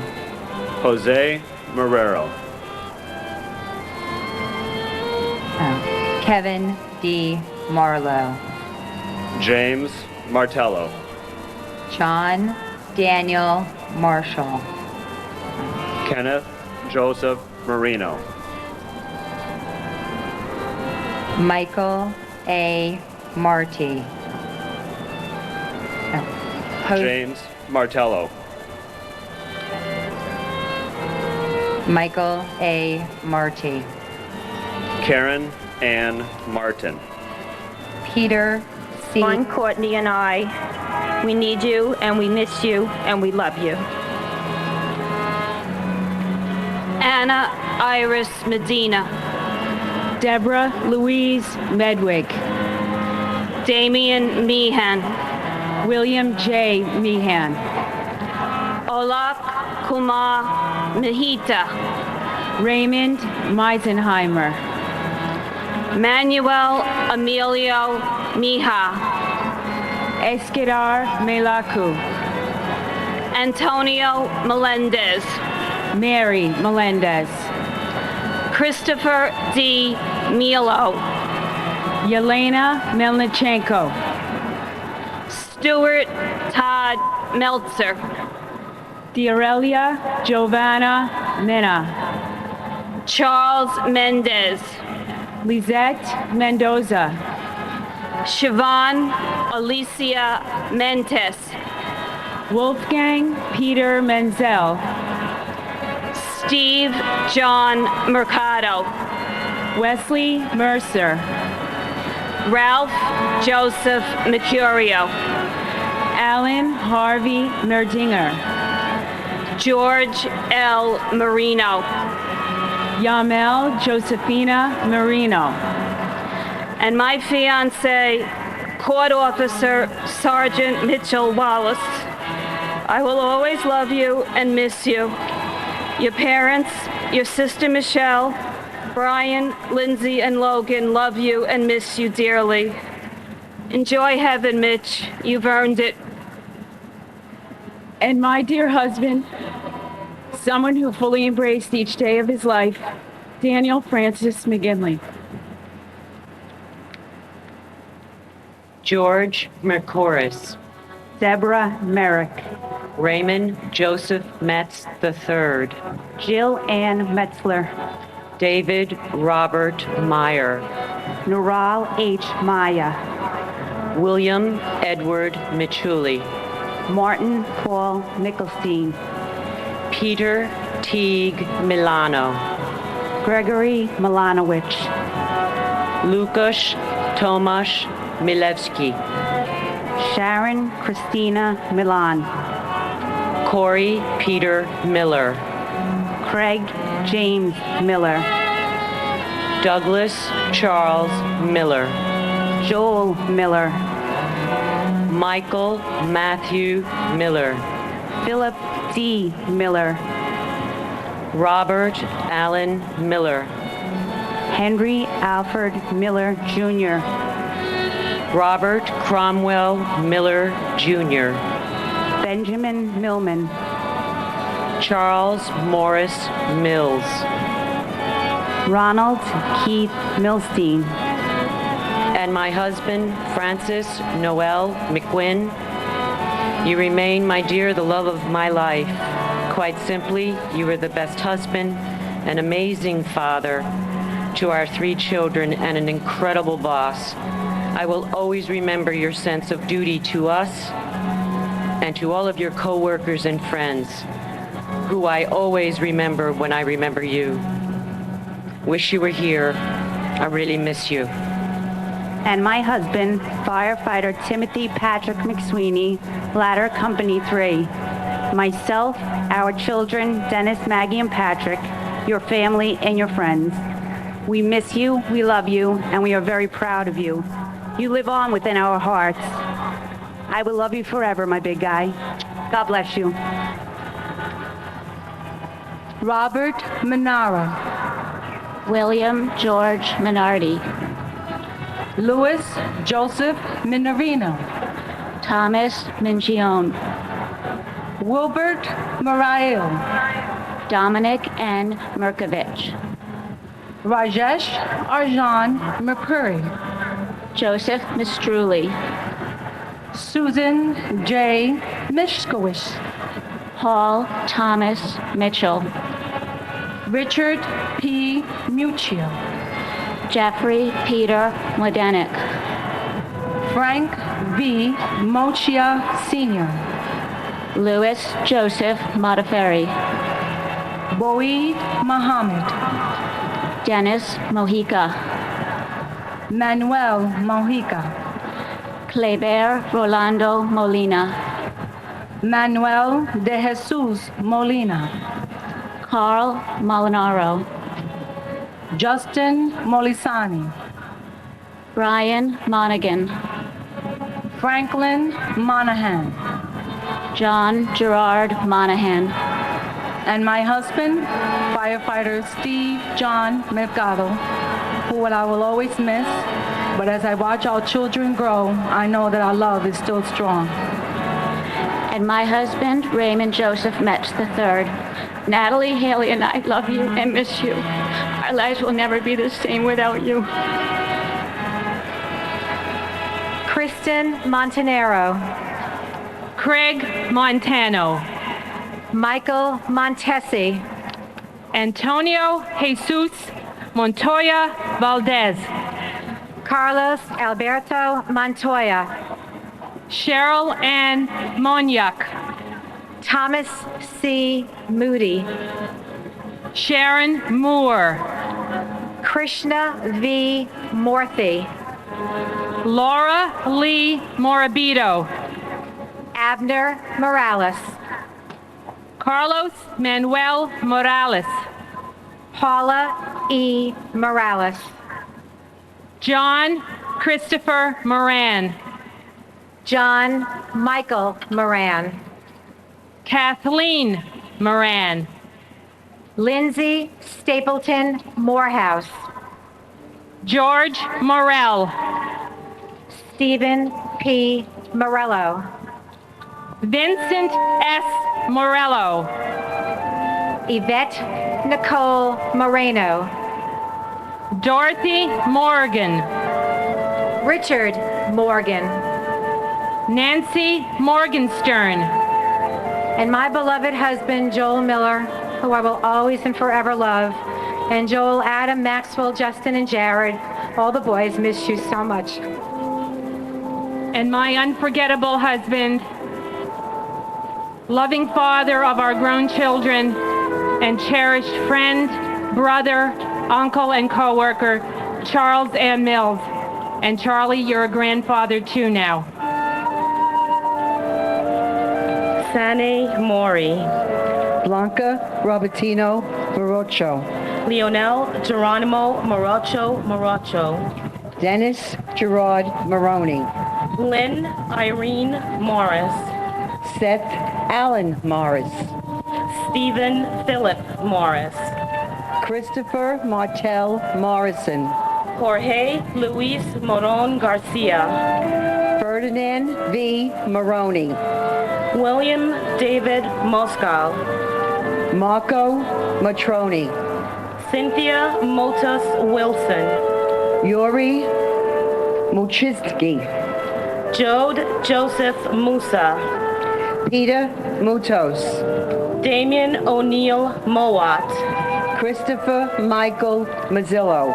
Jose Marrero, Kevin D. Marlowe, James Martello, John Daniel Marshall, Kenneth Joseph Marino, Michael A. Marty, James Martello, Michael A. Marty, Karen Ann Martin, Peter C. John Courtney and I, we need you and we miss you and we love you. Anna Iris Medina, Deborah Louise Medwig, Damian Meehan, William J. Meehan, Olaf Kumar Mehita, Raymond Meisenheimer, Manuel Emilio Mija, Eskedar Melaku, Antonio Melendez, Mary Melendez, Christopher D. Milo, Yelena Melnichenko, Stuart Todd Meltzer, Diorelia Giovanna Mena, Charles Mendez, Lizette Mendoza, Siobhan Alicia Mentes, Wolfgang Peter Menzel, Steve John Mercado, Wesley Mercer, Ralph Joseph Mercurio, Alan Harvey Merdinger, George L. Marino, Yamel Josephina Marino, and my fiance, Court Officer Sergeant Mitchell Wallace. I will always love you and miss you. Your parents, your sister Michelle, Brian, Lindsay, and Logan love you and miss you dearly. Enjoy heaven, Mitch. You've earned it. And my dear husband, someone who fully embraced each day of his life, Daniel Francis McGinley. George Mercoris, Deborah Merrick, Raymond Joseph Metz III, Jill Ann Metzler, David Robert Meyer, Nural H. Maya, William Edward Michuli, Martin Paul Nicholstein, Peter Teague Milano, Gregory Milanowicz, Lukasz Tomasz Milewski, Sharon Christina Milan, Corey Peter Miller, Craig James Miller, Douglas Charles Miller, Joel Miller, Michael Matthew Miller, Philip D. Miller, Robert Allen Miller, Henry Alfred Miller Jr., Robert Cromwell Miller Jr., Benjamin Millman, Charles Morris Mills, Ronald Keith Milstein, and my husband, Francis Noel McQuinn. You remain, my dear, the love of my life. Quite simply, you are the best husband, an amazing father to our 3 children, and an incredible boss. I will always remember your sense of duty to us and to all of your co-workers and friends, who I always remember when I remember you. Wish you were here. I really miss you. and my husband, firefighter Timothy Patrick McSweeney, Ladder Company 3. Myself, our children, Dennis, Maggie, and Patrick, your family, and your friends. We miss you, we love you, and we are very proud of you. You live on within our hearts. I will love you forever, my big guy. God bless you. Robert Manara. William George Minardi. Louis Joseph Minervino. Thomas Mingione. Wilbert Marail. Dominic N. Merkovich. Rajesh Arjan McCurry. Joseph Mistruli. Susan J. Mishkowicz. Paul Thomas Mitchell. Richard P. Muccio. Jeffrey Peter Mladenik. Frank V. Mochia Sr. Louis Joseph Modafferi. Boeed Muhammad. Dennis Mojica. Manuel Mojica. Kleber Rolando Molina. Manuel de Jesus Molina. Carl Molinaro. Justin Molisani. Brian Monaghan. Franklin Monahan. John Gerard Monahan. And my husband, firefighter Steve John Mercado, who I will always miss, but as I watch our children grow, I know that our love is still strong. And my husband, Raymond Joseph Metz III. Natalie, Haley, and I love you and miss you. Our lives will never be the same without you. Kristen Montanero. Craig Montano. Michael Montesi. Antonio Jesus Montoya Valdez. Carlos Alberto Montoya. Cheryl Ann Moniak. Thomas C. Moody. Sharon Moore. Krishna V. Morthy. Laura Lee Morabito. Abner Morales. Carlos Manuel Morales. Paula E. Morales. John Christopher Moran. John Michael Moran. Kathleen Moran. Lindsay Stapleton Morehouse. George Morell. Stephen P. Morello. Vincent S. Morello. Yvette Nicole Moreno. Dorothy Morgan. Richard Morgan. Nancy Morgenstern. And my beloved husband, Joel Miller, who I will always and forever love. And Joel, Adam, Maxwell, Justin, and Jared, all the boys miss you so much. And my unforgettable husband, loving father of our grown children, and cherished friend, brother, uncle, and co-worker, Charles M. Mills. And Charlie, you're a grandfather too now. Sane Mori. Blanca Robertino Morocho. Leonel Geronimo Morocho. Dennis Gerard Maroney. Lynn Irene Morris. Seth Allen Morris. Stephen Philip Morris. Christopher Martel Morrison. Jorge Luis Moron Garcia. Ferdinand V. Maroney. William David Moscal. Marco Matroni. Cynthia Motus Wilson. Yuri Muchitsky. Jode Joseph Musa. Peter Mutos. Damian O'Neill Mowat. Christopher Michael Mazzillo.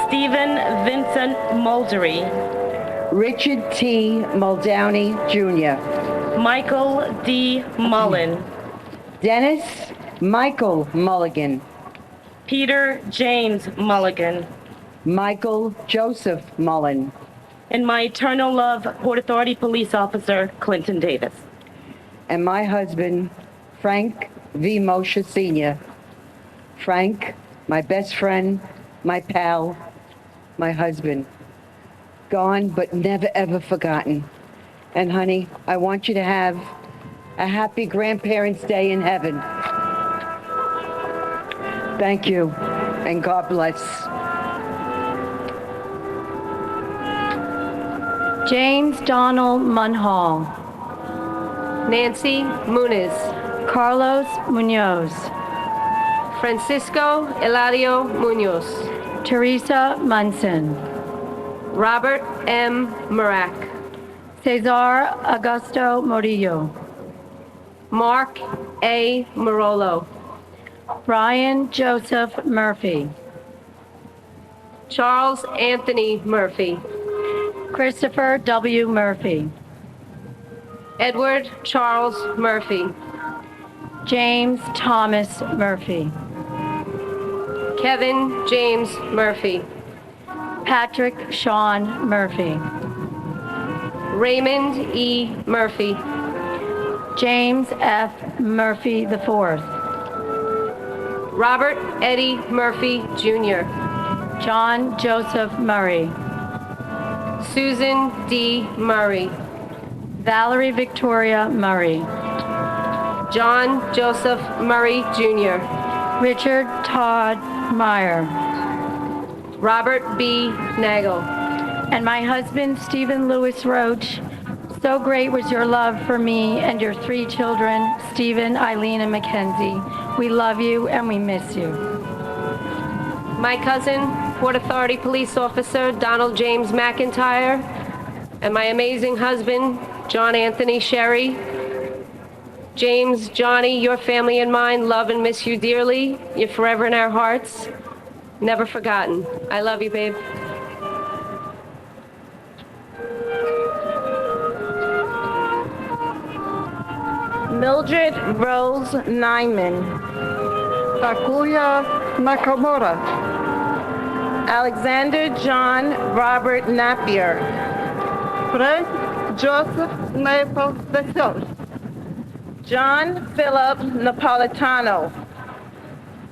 Stephen Vincent Muldery. Richard T. Muldowney Jr. Michael D. Mullen. Dennis Michael Mulligan. Peter James Mulligan. Michael Joseph Mullen. And my eternal love, Port Authority Police Officer Clinton Davis. And my husband, Frank V. Moshe Sr. Frank, my best friend, my pal, my husband. Gone but never ever forgotten. And honey, I want you to have a happy Grandparents' Day in heaven. Thank you, and God bless. James Donald Munhall. Nancy Muniz. Carlos Munoz. Francisco Eladio Munoz. Teresa Munson. Robert M. Murak. Cesar Augusto Murillo. Mark A. Marolo. Brian Joseph Murphy. Charles Anthony Murphy. Christopher W. Murphy. Edward Charles Murphy. James Thomas Murphy. Kevin James Murphy. Patrick Sean Murphy. Raymond E. Murphy. James F. Murphy IV. Robert Eddie Murphy Jr. John Joseph Murray. Susan D. Murray. Valerie Victoria Murray. John Joseph Murray Jr. Richard Todd Meyer. Robert B. Nagel. And my husband, Stephen Lewis Roach. So great was your love for me and your 3 children, Stephen, Eileen, and Mackenzie. We love you and we miss you. My cousin, Port Authority Police Officer Donald James McIntyre, and my amazing husband, John Anthony Sherry. James, Johnny, your family and mine love and miss you dearly. You're forever in our hearts. Never forgotten. I love you, babe. Mildred Rose Nyman. Takuya Nakamura. Alexander John Robert Napier. Frank Joseph Naples III. John Philip Napolitano.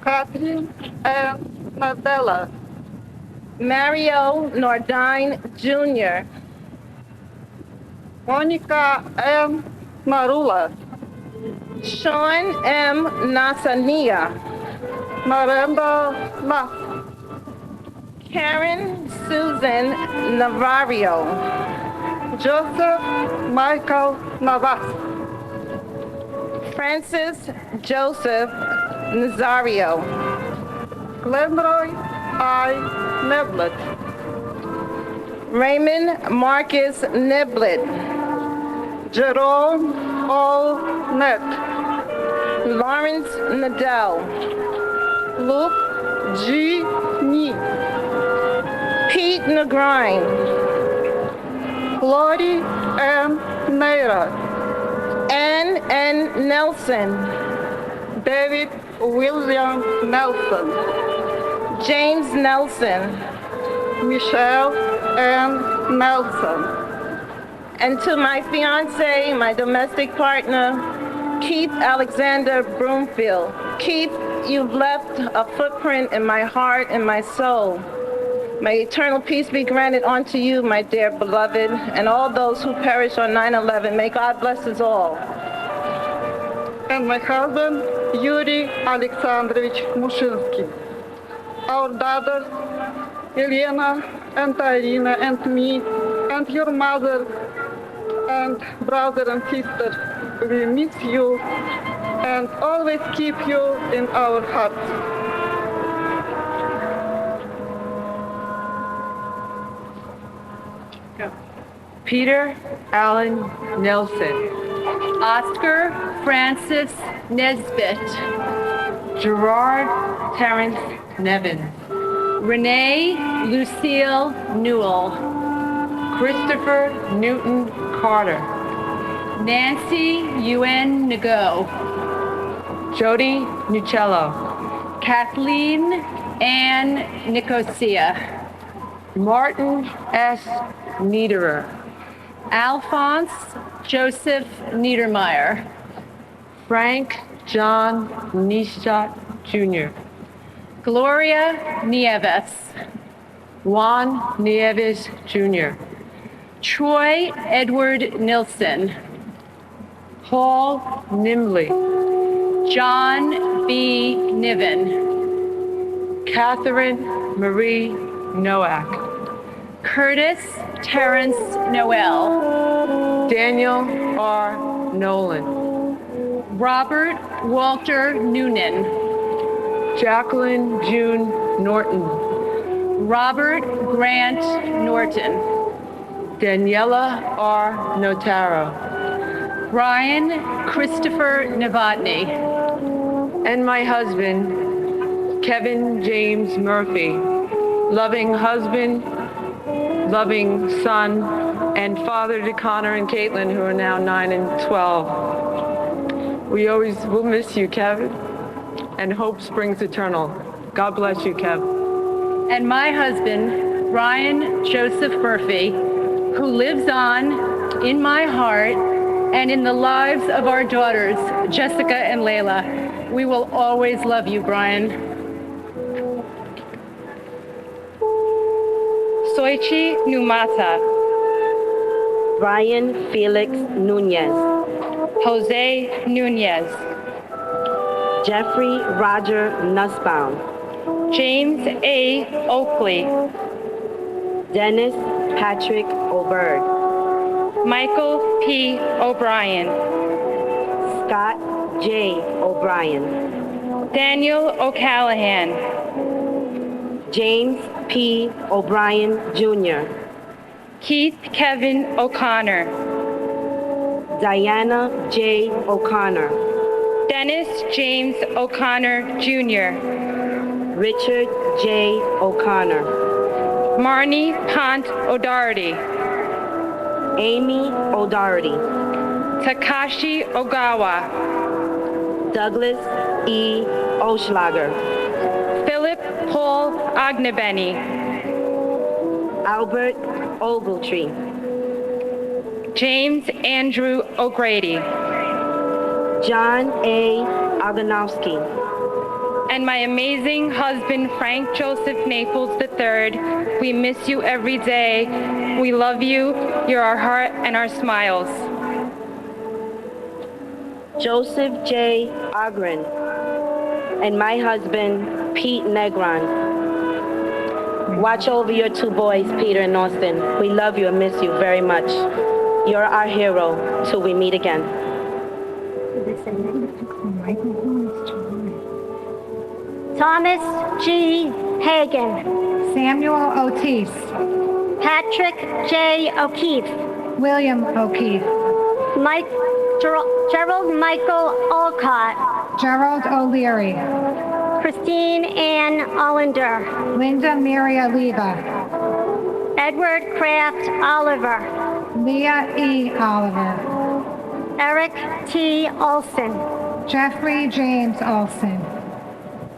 Catherine M. Nadella. Mario Nordine Jr. Monica M. Marula. Sean M. Nasania. Miranda Nath. Karen Susan Navario. Joseph Michael Navas. Francis Joseph Nazario. Glenroy I. Niblet. Raymond Marcus Niblet. Jerome O. Net. Lawrence Nadell. Luke G. Nee. Pete Negrine. Lori M. Naira. Ann N. Nelson. David William Nelson. James Nelson. Michelle Ann Nelson. And to my fiance, my domestic partner, Keith Alexander Broomfield. Keith, you've left a footprint in my heart and my soul. May eternal peace be granted unto you, my dear beloved, and all those who perish on 9/11. May God bless us all. And my husband, Yuri Alexandrovich Mushinsky. Our daughters, Elena and Irina and me, and your mother and brother and sister, we miss you and always keep you in our hearts. Peter Allen Nelson. Oscar Francis Nesbitt. Gerard Terrence Nevins. Renee Lucille Newell. Christopher Newton Carter. Nancy Yuen Nago. Jody Nucello. Kathleen Ann Nicosia. Martin S. Niederer. Alphonse Joseph Niedermeyer. Frank John Nishat Jr. Gloria Nieves. Juan Nieves Jr. Troy Edward Nilsson. Paul Nimley. John B. Niven. Catherine Marie Noack. Curtis Terrence Noel. Daniel R. Nolan. Robert Walter Noonan. Jacqueline June Norton. Robert Grant Norton. Daniela R. Notaro. Brian Christopher Novotny. And my husband, Kevin James Murphy. Loving husband, loving son, and father to Connor and Caitlin, who are now 9 and 12. We always will miss you, Kevin, and hope springs eternal. God bless you, Kev. And my husband, Ryan Joseph Murphy, who lives on in my heart and in the lives of our daughters, Jessica and Layla. We will always love you, Brian. Soichi Numata. Brian Felix Nunez. Jose Nunez. Jeffrey Roger Nussbaum. James A. Oakley. Dennis Patrick Oberg. Michael P. O'Brien. Scott J. O'Brien. Daniel O'Callahan. James P. O'Brien Jr. Keith Kevin O'Connor. Diana J. O'Connor. Dennis James O'Connor Jr. Richard J. O'Connor. Marnie Pont O'Doherty. Amy O'Doherty. Takashi Ogawa. Douglas E. Oschlager. Philip Paul Ognebeni. Albert Ogletree. James Andrew O'Grady. John A. Aganowski. And my amazing husband, Frank Joseph Naples III. We miss you every day. We love you. You're our heart and our smiles. Joseph J. Ogren. And my husband, Pete Negron. Watch over your two boys, Peter and Austin. We love you and miss you very much. You're our hero till we meet again. Thomas G. Hagan. Samuel Otis. Patrick J. O'Keefe. William O'Keefe. Gerald Michael Olcott. Gerald O'Leary. Christine Ann Allender. Linda Mary Oliva. Edward Kraft Oliver. Leah E. Oliver. Eric T. Olson, Jeffrey James Olson,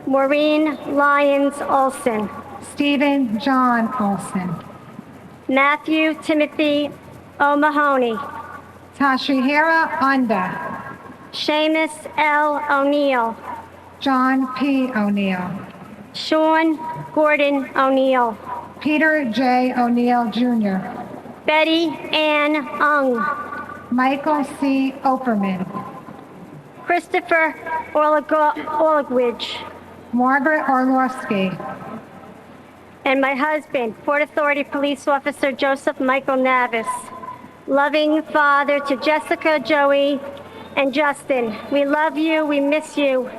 Maureen Lyons Olson, Stephen John Olson, Matthew Timothy O'Mahony, Tashihira Unda, Seamus L. O'Neill, John P. O'Neill, Sean Gordon O'Neill, Peter J. O'Neill Jr., Betty Ann Ung, Michael C. Operman, Christopher Orlagwidge, Margaret Orlowski, and my husband, Port Authority Police Officer Joseph Michael Navis. Loving father to Jessica, Joey, and Justin. We love you. We miss you.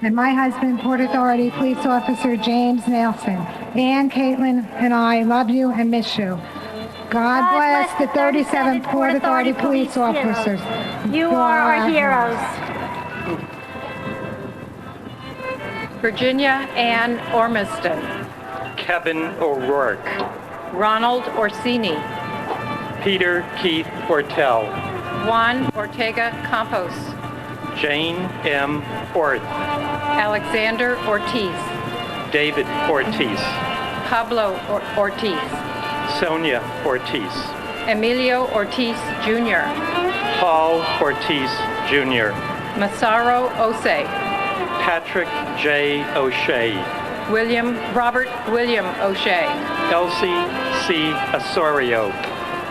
and my husband, Port Authority Police Officer James Nelson. Ann, Caitlin, and I love you and miss you. God bless the 37 Port Authority police officers. You are our heroes. Virginia Ann Ormiston, Kevin O'Rourke, Ronald Orsini, Peter Keith Ortel, Juan Ortega Campos, Jane M. Orth, Alexander Ortiz, David Ortiz, Pablo Ortiz, Sonia Ortiz, Emilio Ortiz Jr., Paul Ortiz Jr., Massaro Ose, Patrick J. O'Shea, Robert William O'Shea, Elsie C. Osorio,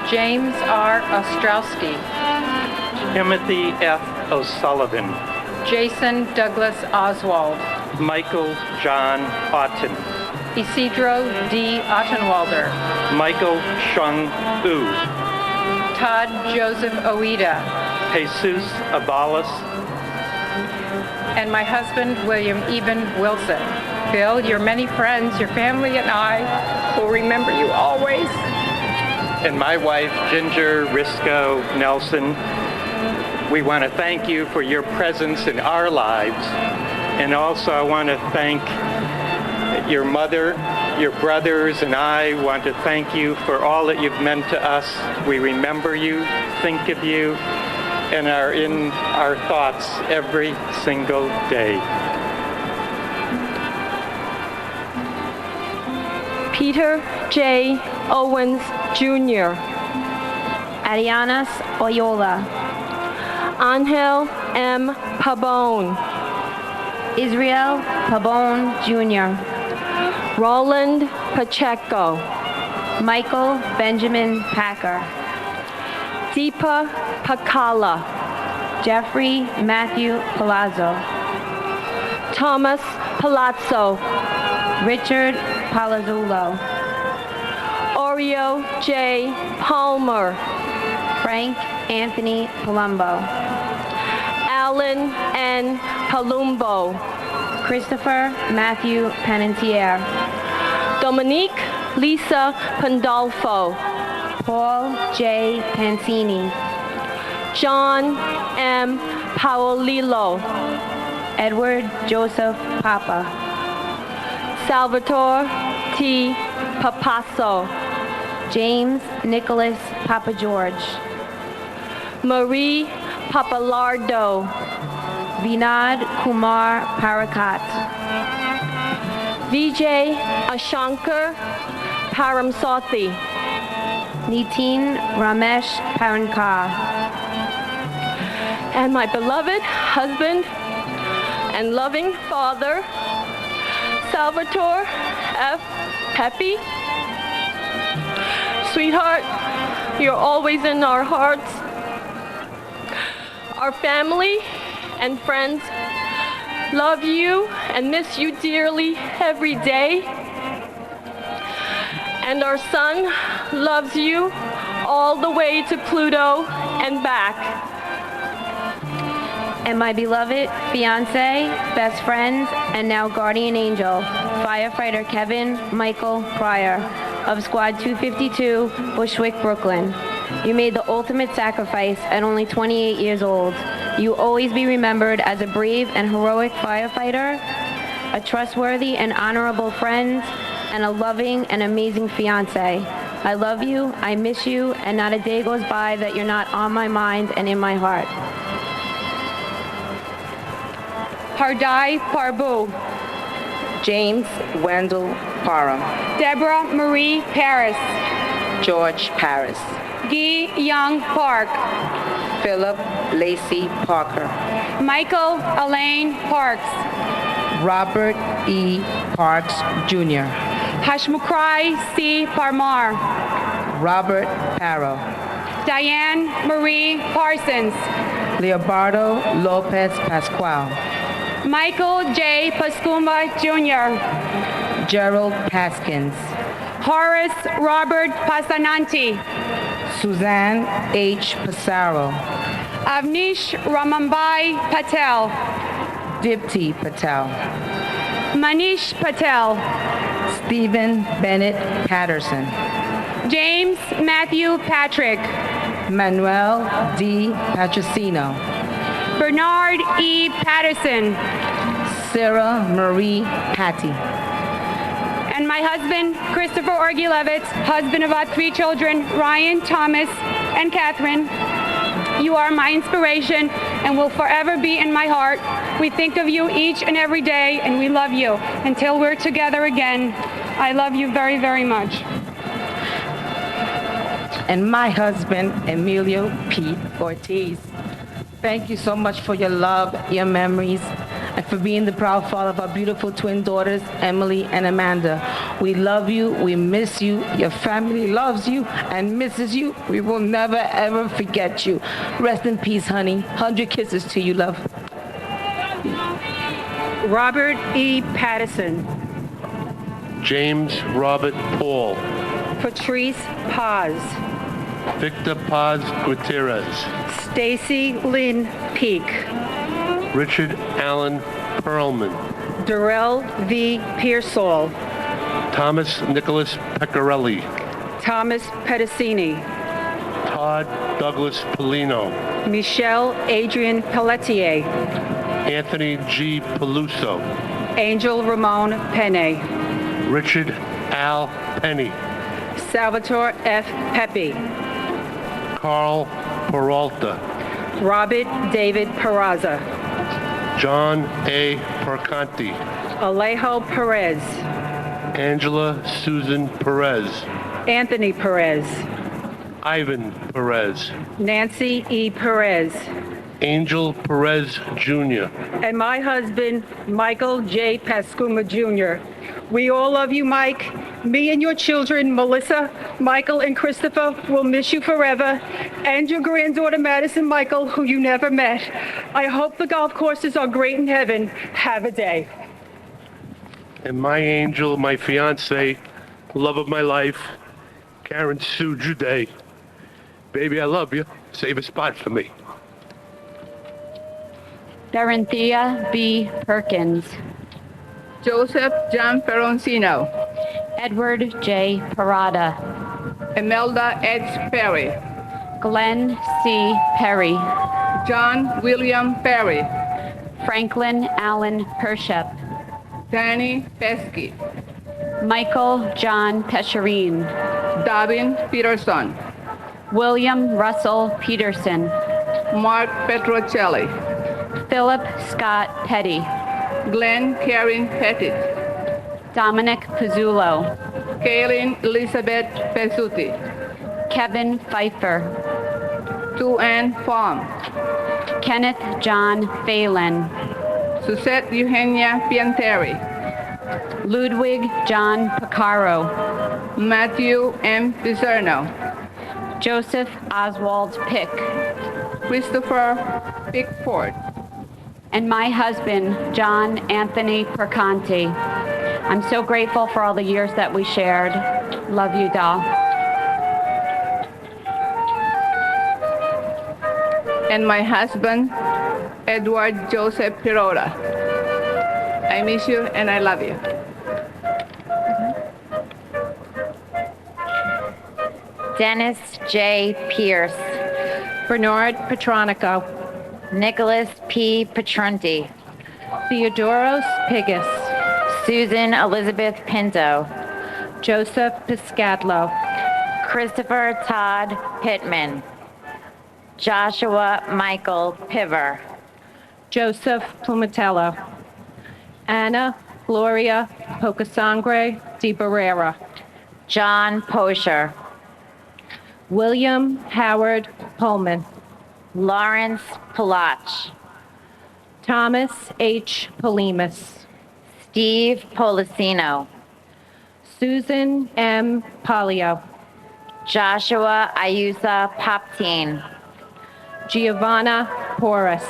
James R. Ostrowski, Timothy F. O'Sullivan, Jason Douglas Oswald, Michael John Otten, Isidro D. Ottenwalder, Michael Shung U, Todd Joseph Oida, Jesus Abalis, and my husband, William Eben Wilson. Bill, your many friends, your family, and I will remember you always. and my wife, Ginger Risco Nelson. We want to thank you for your presence in our lives. And also I want to thank your mother, your brothers, and I want to thank you for all that you've meant to us. We remember you, think of you, and are in our thoughts every single day. Peter J. Owens Jr., Arianas Oyola, Angel M. Pabon, Israel Pabon Jr., Roland Pacheco, Michael Benjamin Packer, Deepa Pakala, Jeffrey Matthew Palazzo, Thomas Palazzo, Richard Palazzulo, Oreo J. Palmer, Frank Anthony Palumbo, Alan N. Palumbo, Christopher Matthew Panettiere, Dominique Lisa Pandolfo, Paul J. Pansini, John M. Paolillo, Edward Joseph Papa, Salvatore T. Papasso, James Nicholas Papa George, Marie Papalardo, Vinod Kumar Parakat, Vijay Ashankar Paramsathi, Nitin Ramesh Parankar, and my beloved husband and loving father, Salvatore F. Pepe. Sweetheart, you're always in our hearts. Our family and friends love you and miss you dearly every day. And our son loves you all the way to Pluto and back. And my beloved fiance, best friends, and now guardian angel, firefighter Kevin Michael Pryor of Squad 252, Bushwick, Brooklyn. You made the ultimate sacrifice at only 28 years old. You will always be remembered as a brave and heroic firefighter, a trustworthy and honorable friend, and a loving and amazing fiance. I love you, I miss you, and not a day goes by that you're not on my mind and in my heart. Hardai Parbu. James Wendell Parham. Deborah Marie Paris. George Paris. Guy Young Park. Philip Lacey Parker. Michael Elaine Parks. Robert E. Parks Jr. Hashmukrai C. Parmar. Robert Parrow. Diane Marie Parsons. Leobardo Lopez Pascual. Michael J. Pascuma Jr. Gerald Paskins. Horace Robert Pasananti. Suzanne H. Passaro. Avnish Ramambai Patel. Dipti Patel. Manish Patel. Stephen Bennett Patterson. James Matthew Patrick. Manuel D. Patricino. Bernard E. Patterson. Sarah Marie Patty. And my husband, Christopher Orgulevitz, husband of our 3 children, Ryan, Thomas, and Catherine. You are my inspiration and will forever be in my heart. We think of you each and every day, and we love you until we're together again. I love you very, very much. And my husband, Emilio P. Ortiz. Thank you so much for your love, your memories, and for being the proud father of our beautiful twin daughters, Emily and Amanda. We love you, we miss you, your family loves you and misses you. We will never, ever forget you. Rest in peace, honey. 100 kisses to you, love. Robert E. Patterson. James Robert Paul. Patrice Paz. Victor Paz Gutierrez. Stacy Lynn Peak. Richard Allen Perlman. Darrell V. Pearsall. Thomas Nicholas Pecorelli. Thomas Pedicini. Todd Douglas Polino. Michelle Adrian Pelletier. Anthony G. Peluso. Angel Ramon Penne. Richard Al Penny. Salvatore F. Pepe. Carl Peralta. Robert David Peraza. John A. Percanti. Alejo Perez. Angela Susan Perez. Anthony Perez. Ivan Perez. Nancy E. Perez. Angel Perez Jr. And my husband, Michael J. Pascuma Jr. We all love you, Mike. Me and your children, Melissa, Michael, and Christopher, will miss you forever. And your granddaughter, Madison Michael, who you never met. I hope the golf courses are great in heaven. Have a day. And my angel, my fiance, love of my life, Karen Sue Jude. Baby, I love you. Save a spot for me. Berenthea B. Perkins. Joseph John Ferroncino. Edward J. Parada. Imelda H. Perry. Glenn C. Perry. John William Perry. Franklin Allen Pershep. Danny Pesky. Michael John Pescherine. Davin Peterson. William Russell Peterson. Mark Petrocelli. Philip Scott Petty. Glenn Karen Pettit. Dominic Pizzulo. Kaylin Elizabeth Pesuti. Kevin Pfeiffer. Tuan Pham. Kenneth John Phelan. Suzette Eugenia Pianteri. Ludwig John Picaro. Matthew M. Pizzerno. Joseph Oswald Pick. Christopher Pickford. And my husband, John Anthony Percanti. I'm so grateful for all the years that we shared. Love you, doll. And my husband, Edward Joseph Pirota. I miss you and I love you. Dennis J. Pierce. Bernard Petronico. Nicholas P. Petrunti. Theodoros Pigus. Susan Elizabeth Pinto. Joseph Piscadlo. Christopher Todd Pittman. Joshua Michael Piver. Joseph Plumatello. Anna Gloria Pocasangre de Barrera. John Posher. William Howard Pullman. Lawrence Palach. Thomas H. Polimas. Steve Policino. Susan M. Polio. Joshua Ayusa Poptine. Giovanna Porras.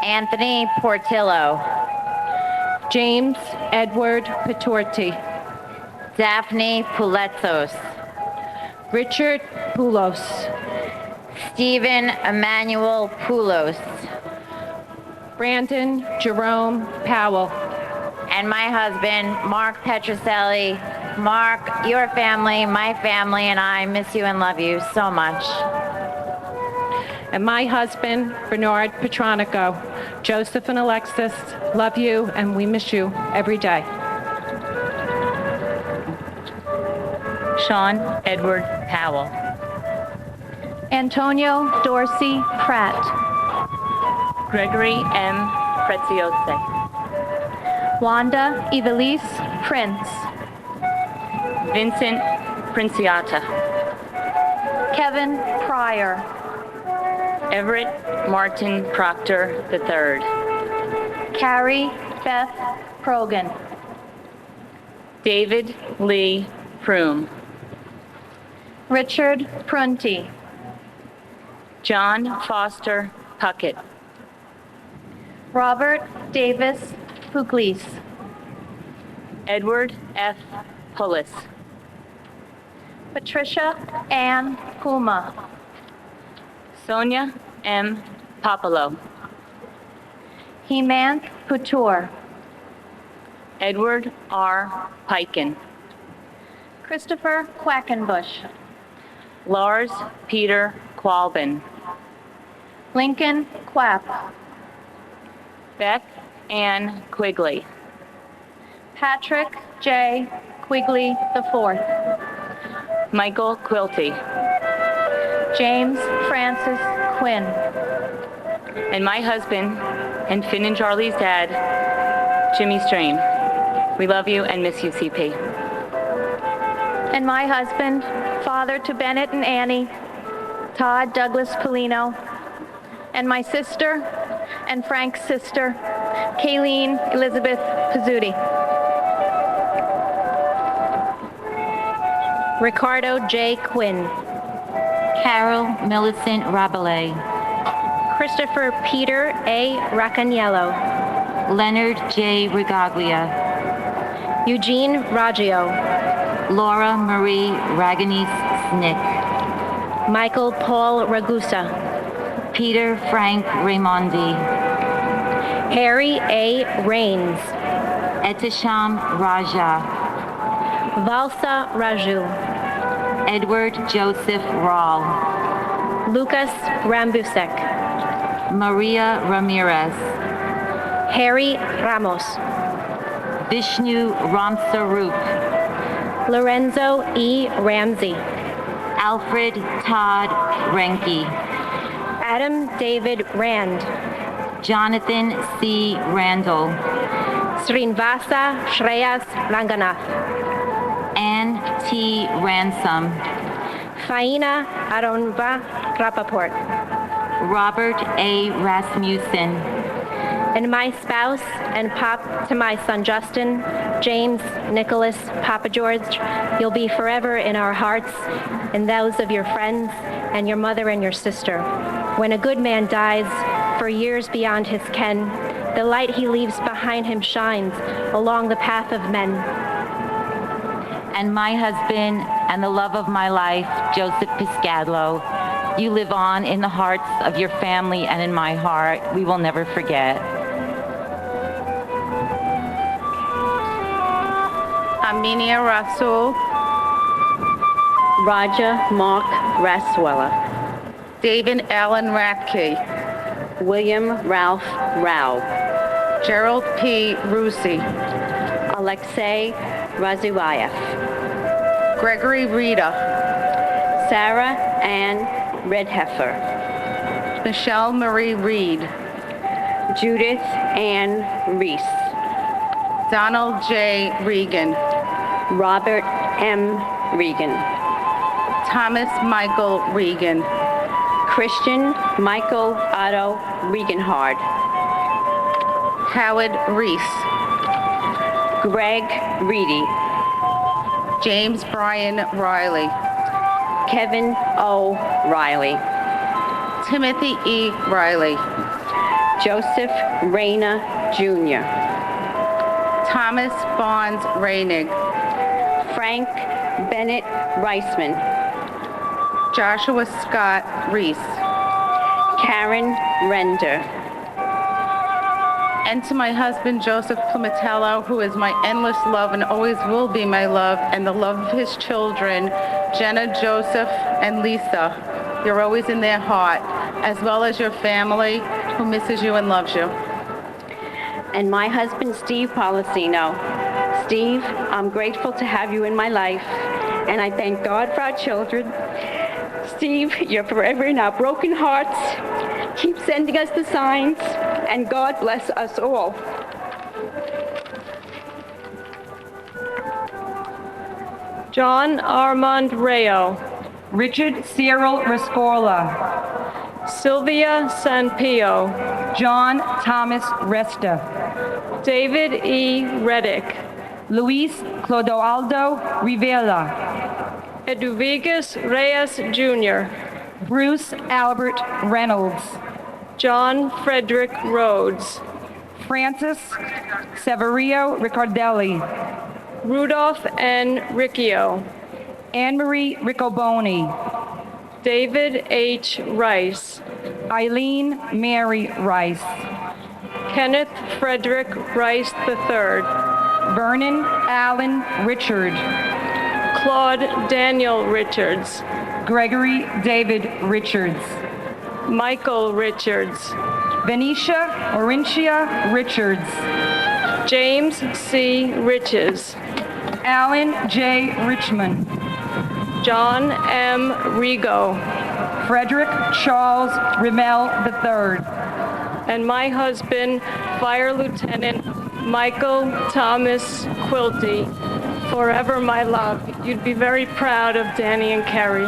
Anthony Portillo. James Edward Patorti. Daphne Puletzos. Richard Poulos. Stephen Emmanuel Poulos. Brandon Jerome Powell. And my husband, Mark Petroselli. Mark, your family, my family, and I miss you and love you so much. And my husband, Bernard Petronico. Joseph and Alexis, love you, and we miss you every day. Sean Edward Powell. Antonio Dorsey Pratt. Gregory M. Preziosi. Wanda Evelise Prince. Vincent Princiata. Kevin Pryor. Everett Martin Proctor III. Carrie Beth Krogan. David Lee Froome. Richard Prunty. John Foster Puckett. Robert Davis Pugliese. Edward F. Pullis. Patricia Ann Puma. Sonia M. Popolo. Hemant Couture. Edward R. Piken. Christopher Quackenbush. Lars Peter Qualbin. Lincoln Quapp. Beth Ann Quigley. Patrick J. Quigley IV. Michael Quilty. James Francis Quinn. And my husband, and Finn and Charlie's dad, Jimmy Stream. We love you and miss you, CP. And my husband, father to Bennett and Annie, Todd Douglas Polino. And my sister, and Frank's sister, Kayleen Elizabeth Pizzuti. Ricardo J. Quinn. Carol Millicent Rabelais. Christopher Peter A. Raccaniello. Leonard J. Rigaglia. Eugene Raggio. Laura Marie Raganis Snick. Michael Paul Ragusa. Peter Frank Raimondi. Harry A. Rains. Etisham Raja. Valsa Raju. Edward Joseph Rawl. Lucas Rambusek. Maria Ramirez. Harry Ramos. Vishnu Ramsarup. Lorenzo E. Ramsey. Alfred Todd Renke. Adam David Rand. Jonathan C. Randall. Srinivasa Shreyas Ranganath. Ann T. Ransom. Faina Aronva Rappaport. Robert A. Rasmussen. And my spouse and pop to my son Justin, James Nicholas Papa George, you'll be forever in our hearts and those of your friends and your mother and your sister. When a good man dies for years beyond his ken, the light he leaves behind him shines along the path of men. And my husband and the love of my life, Joseph Piscadlo, you live on in the hearts of your family and in my heart. We will never forget. Aminia Rasul. Roger Mark Raswella. David Allen Ratke. William Ralph Rao. Gerald P. Rusi. Alexei Razuayev. Gregory Rita. Sarah Ann Redheffer, Michelle Marie Reed, Judith Ann Reese, Donald J. Regan, Robert M. Regan, Thomas Michael Regan, Christian Michael Otto Regenhard, Howard Reese, Greg Reedy, James Brian Riley, Kevin O. Riley, Timothy E. Riley, Joseph Rayner Jr., Thomas Barnes Reinig, Frank Bennett Reisman, Joshua Scott Reese, Karen Render, and to my husband, Joseph Plumatello, who is my endless love and always will be my love, and the love of his children, Jenna, Joseph, and Lisa. You're always in their heart, as well as your family, who misses you and loves you. and my husband, Steve Policino. Steve, I'm grateful to have you in my life, and I thank God for our children. Steve, you're forever in our broken hearts. Keep sending us the signs, and God bless us all. John Armand Rayo. Richard Cyril Rescorla. Sylvia Sanpio. John Thomas Resta. David E. Reddick. Luis Clodoaldo Rivera. Eduviges Reyes Jr. Bruce Albert Reynolds. John Frederick Rhodes. Francis Severio Riccardelli. Rudolph N. Riccio. Anne-Marie Riccoboni. David H. Rice. Eileen Mary Rice. Kenneth Frederick Rice III. Vernon Allen Richard. Claude Daniel Richards. Gregory David Richards. Michael Richards. Venetia Orintia Richards. James C. Riches. Alan J. Richmond. John M. Rigo. Frederick Charles Rimmel III. And my husband, Fire Lieutenant Michael Thomas Quilty. Forever my love. You'd be very proud of Danny and Kerry.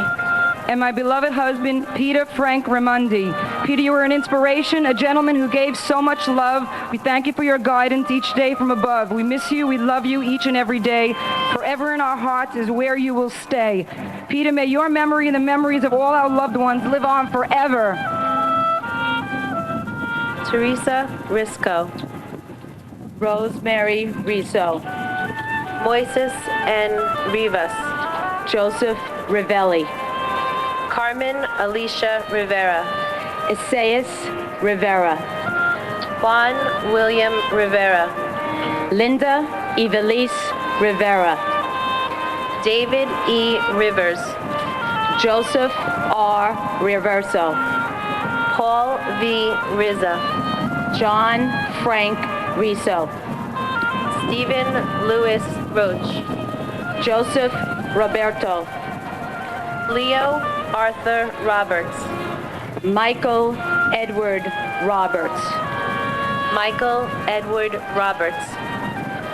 And my beloved husband, Peter Frank Ramundi. Peter, you were an inspiration, a gentleman who gave so much love. We thank you for your guidance each day from above. We miss you. We love you each and every day. Forever in our hearts is where you will stay. Peter, may your memory and the memories of all our loved ones live on forever. Teresa Risco. Rosemary Rizzo. Moises N. Rivas. Joseph Rivelli. Carmen Alicia Rivera. Isaias Rivera. Juan William Rivera. Linda Evelise Rivera. David E. Rivers. Joseph R. Reverso. Paul V. Rizza. John Frank Rizzo. Stephen Louis Roach. Joseph Roberto. Leo Arthur Roberts. Michael Edward Roberts. Michael Edward Roberts.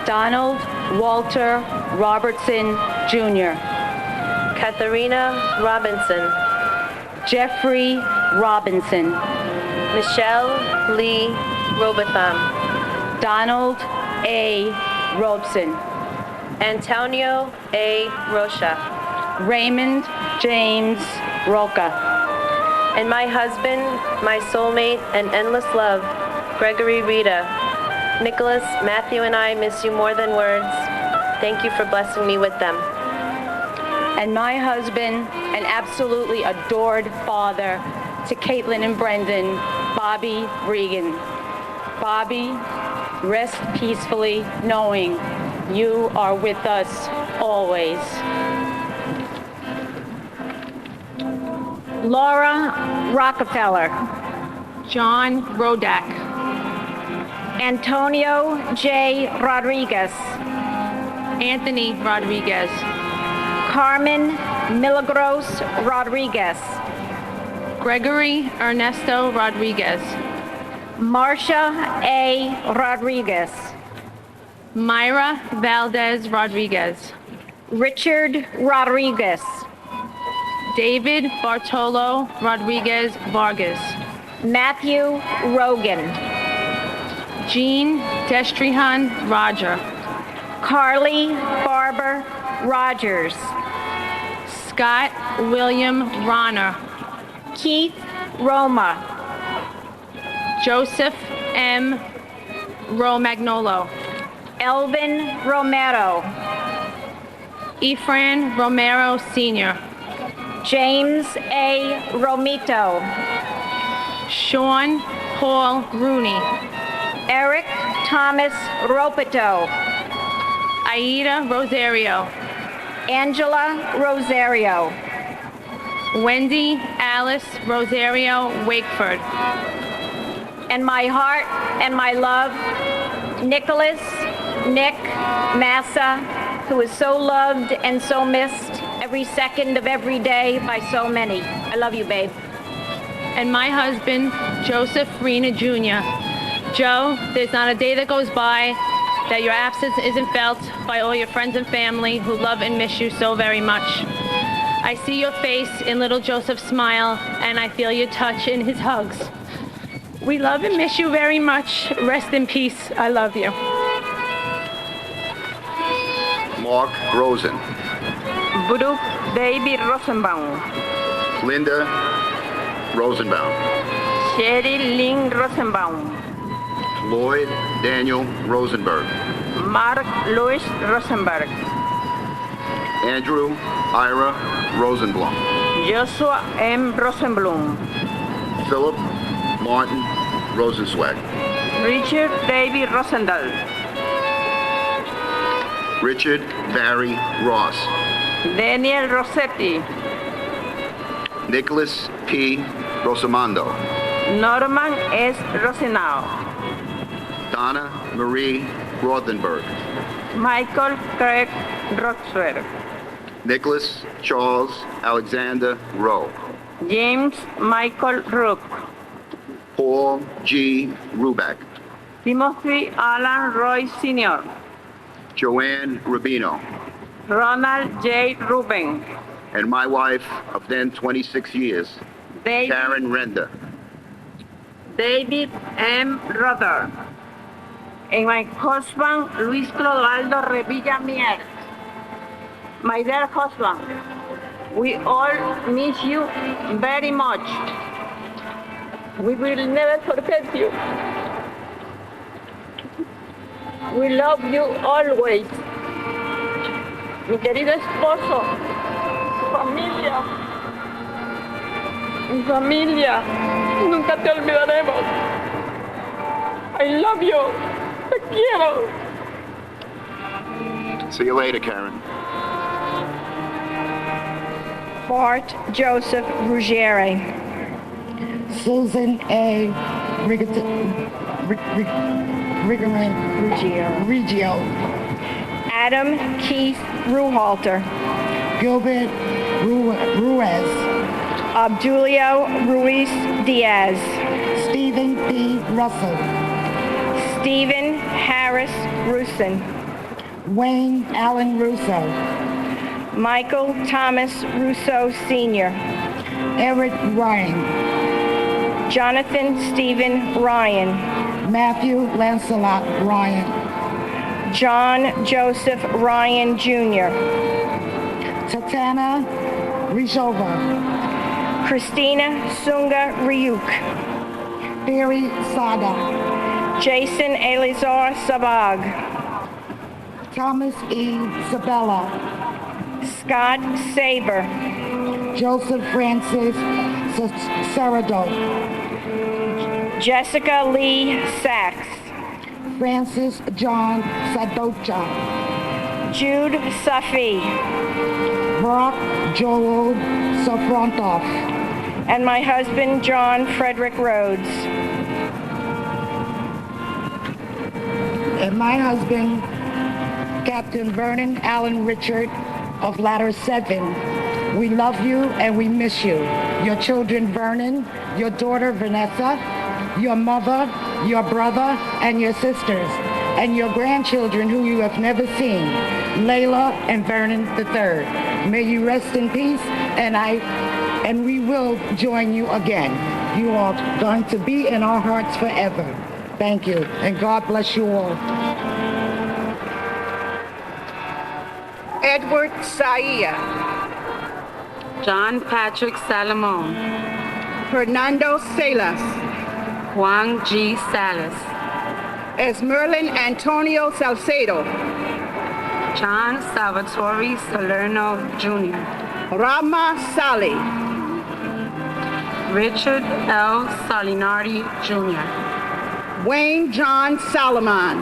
Donald Walter Robertson Jr. Katharina Robinson. Jeffrey Robinson. Michelle Lee Robotham. Donald A. Robeson. Antonio A. Rocha. Raymond James Roca. And my husband, my soulmate, and endless love, Gregory Rita. Nicholas, Matthew, and I miss you more than words. Thank you for blessing me with them. And my husband, an absolutely adored father, to Caitlin and Brendan, Bobby Regan. Bobby, rest peacefully knowing you are with us always. Laura Rockefeller. John Rodak. Antonio J. Rodriguez. Anthony Rodriguez. Carmen Milagros Rodriguez. Gregory Ernesto Rodriguez. Marcia A. Rodriguez. Myra Valdez Rodriguez. Richard Rodriguez. David Bartolo Rodriguez Vargas. Matthew Rogan. Jean Destrihan Roger. Carly Barber Rogers. Scott William Ronner. Keith Roma. Joseph M. Romagnolo. Elvin Romero. Efrain Romero Sr. James A. Romito. Sean Paul Rooney. Eric Thomas Ropito. Aida Rosario. Angela Rosario. Wendy Alice Rosario Wakeford. And my heart and my love, Nicholas Nick Massa, who is so loved and so missed every second of every day by so many. I love you, babe. And my husband, Joseph Rena Jr. Joe, there's not a day that goes by that your absence isn't felt by all your friends and family who love and miss you so very much. I see your face in little Joseph's smile, and I feel your touch in his hugs. We love and miss you very much. Rest in peace. I love you. Mark Rosen. Brooke David Rosenbaum. Linda Rosenbaum. Sherry Lynn Rosenbaum. Lloyd Daniel Rosenberg. Mark Louis Rosenberg. Andrew Ira Rosenblum. Joshua M. Rosenblum. Philip Martin Rosenzweig. Richard David Rosendahl. Richard Barry Ross. Daniel Rossetti. Nicholas P. Rosamando. Norman S. Rosenau. Donna Marie Rothenberg. Michael Craig Roxberg. Nicholas Charles Alexander Rowe. James Michael Rook. Paul G. Ruback. Timothy Alan Roy Sr. Joanne Rubino. Ronald J. Ruben. And my wife of then 26 years, Karen Renda. David M. Ruther. And my husband, Luis Clodoaldo Revilla Mier. My dear husband, we all miss you very much. We will never forget you. We love you always. Mi querido esposo, familia, mi familia, nunca te olvidaremos. I love you. Te quiero. See you later, Karen. Bart Joseph Ruggieri. Susan A. Reggio. Adam Keith Ruhalter. Gilbert Ruiz. Obdulio Ruiz Diaz. Stephen P. Russell. Stephen Harris Rusin. Wayne Allen Russo. Michael Thomas Russo Sr. Eric Ryan. Jonathan Stephen Ryan. Matthew Lancelot Ryan. John Joseph Ryan Jr. Tatana Rizhova. Christina Sunga Ryuk. Barry Sada. Jason Elizar Sabag. Thomas E. Sabella. Scott Saber. Joseph Francis Serrado. Jessica Lee Sachs. Francis John Sadocha. Jude Safi. Brock Joel Sofrontov. And my husband, John Frederick Rhodes. And my husband, Captain Vernon Allen Richard of Ladder 7, We love you and we miss you. Your children, Vernon, your daughter, Vanessa, your mother, your brother, and your sisters, and your grandchildren who you have never seen, Layla and Vernon III. May you rest in peace, and we will join you again. You are going to be in our hearts forever. Thank you, and God bless you all. Edward Saia. John Patrick Salomon. Fernando Salas. Juan G. Salas. Esmerlin Antonio Salcedo. John Salvatore Salerno Jr. Rama Sali. Richard L. Salinardi Jr. Wayne John Solomon.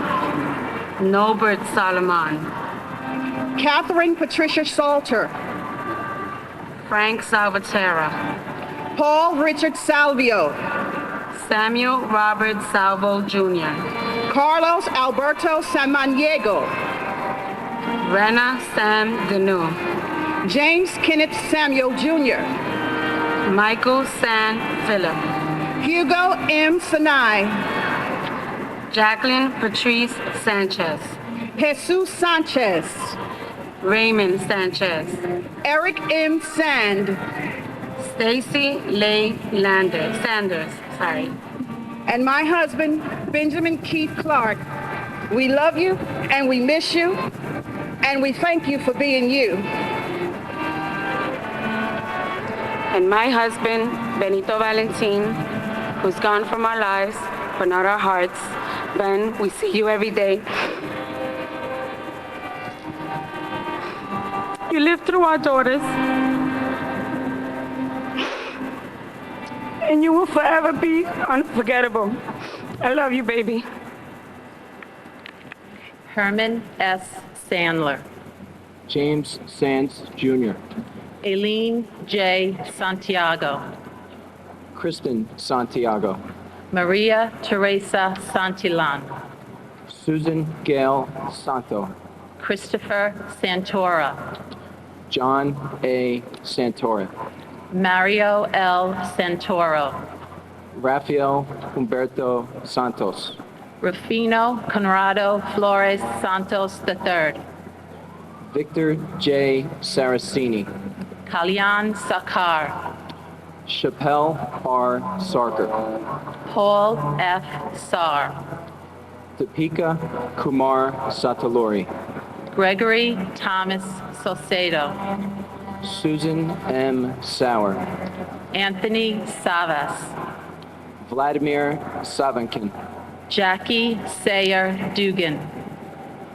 Norbert Solomon. Catherine Patricia Salter. Frank Salvatierra. Paul Richard Salvio. Samuel Robert Salvo Jr. Carlos Alberto Samaniego. Rena Sam Deneau. James Kenneth Samuel Jr. Michael San Philip. Hugo M. Sinai. Jacqueline Patrice Sanchez. Jesus Sanchez. Raymond Sanchez. Eric M. Sand. Stacy Leigh Sanders. And my husband, Benjamin Keith Clark. We love you and we miss you and we thank you for being you. And my husband, Benito Valentin, who's gone from our lives, but not our hearts. Ben, we see you every day. You live through our daughters. And you will forever be unforgettable. I love you, baby. Herman S. Sandler. James Sands Jr. Aileen J. Santiago. Kristen Santiago. Maria Teresa Santillan. Susan Gail Santo. Christopher Santora. John A. Santora. Mario L. Santoro. Rafael Humberto Santos. Rufino Conrado Flores Santos III. Victor J. Saraceni. Kalyan Sakar. Chappelle R. Sarker. Paul F. Sarr. Deepika Kumar Sataluri. Gregory Thomas Salcedo. Susan M. Sauer. Anthony Savas. Vladimir Savankin. Jackie Sayer Dugan.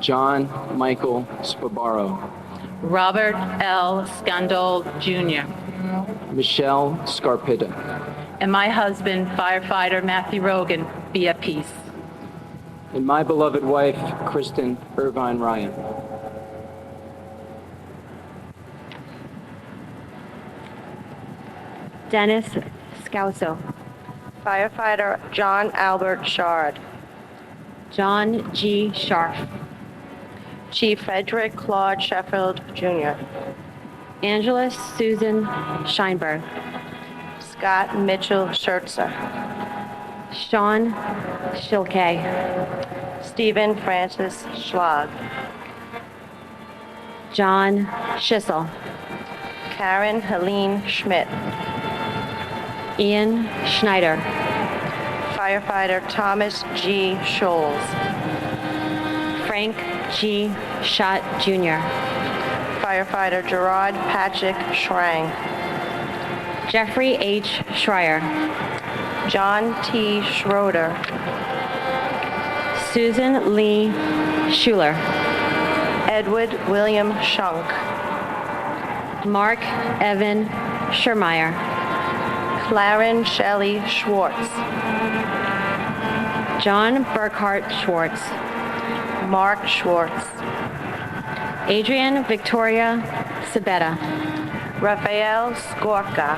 John Michael Spabaro. Robert L. Scandol Jr. Michelle Scarpita. And my husband, firefighter Matthew Rogan, be at peace. And my beloved wife, Kristen Irvine Ryan. Dennis Scouso. Firefighter John Albert Shard. John G. Scharf. Chief Frederick Claude Sheffield, Jr. Angela Susan Scheinberg. Scott Mitchell Schertzer. Sean Schilke. Stephen Francis Schlag. John Schissel. Karen Helene Schmidt. Ian Schneider. Firefighter Thomas G. Scholes. Frank G. Schott, Jr. Firefighter Gerard Patrick Schrang. Jeffrey H. Schreier. John T. Schroeder. Susan Lee Schuler. Edward William Shunk. Mark Evan Schermeyer. Claren Shelley Schwartz. John Burkhart Schwartz. Mark Schwartz. Adrian Victoria Sabetta. Raphael Skorka.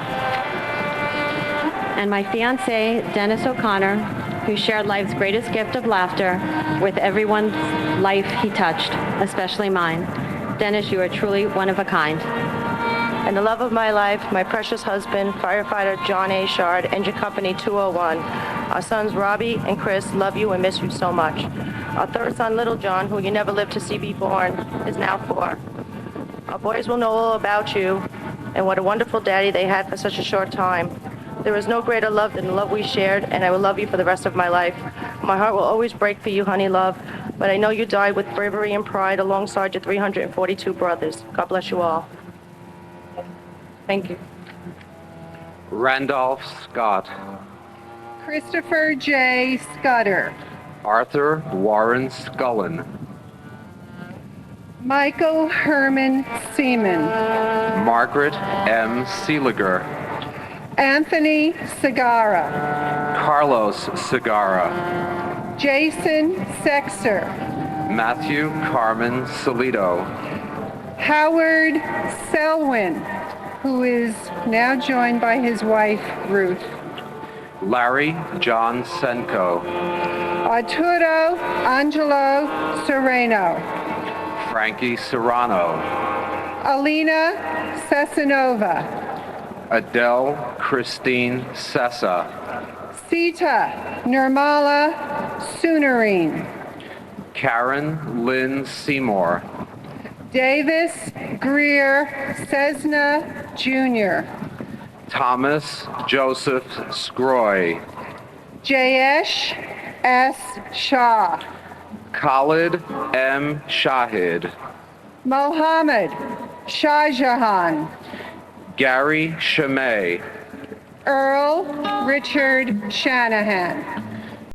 And my fiance, Dennis O'Connor, who shared life's greatest gift of laughter with everyone's life he touched, especially mine. Dennis, you are truly one of a kind. and the love of my life, my precious husband, firefighter John A. Shard, Engine Company 201. Our sons Robbie and Chris love you and miss you so much. Our third son, Little John, who you never lived to see be born, is now 4. Our boys will know all about you and what a wonderful daddy they had for such a short time. There is no greater love than the love we shared, and I will love you for the rest of my life. My heart will always break for you, honey love, but I know you died with bravery and pride alongside your 342 brothers. God bless you all. Thank you. Randolph Scott. Christopher J. Scudder. Arthur Warren Scullin. Michael Herman Seaman. Margaret M. Seeliger. Anthony Segarra. Carlos Segarra. Jason Sexer. Matthew Carmen Salido. Howard Selwyn, who is now joined by his wife, Ruth. Larry John Senko. Arturo Angelo Sereno. Frankie Serrano. Alina Cesanova. Adele Christine Sessa. Sita Nirmala Sunarine. Karen Lynn Seymour. Davis Greer Cessna Jr. Thomas Joseph Scroy. Jayesh S. Shah. Khalid M. Shahid. Mohammed Shahjahan. Gary Shamay. Earl Richard Shanahan.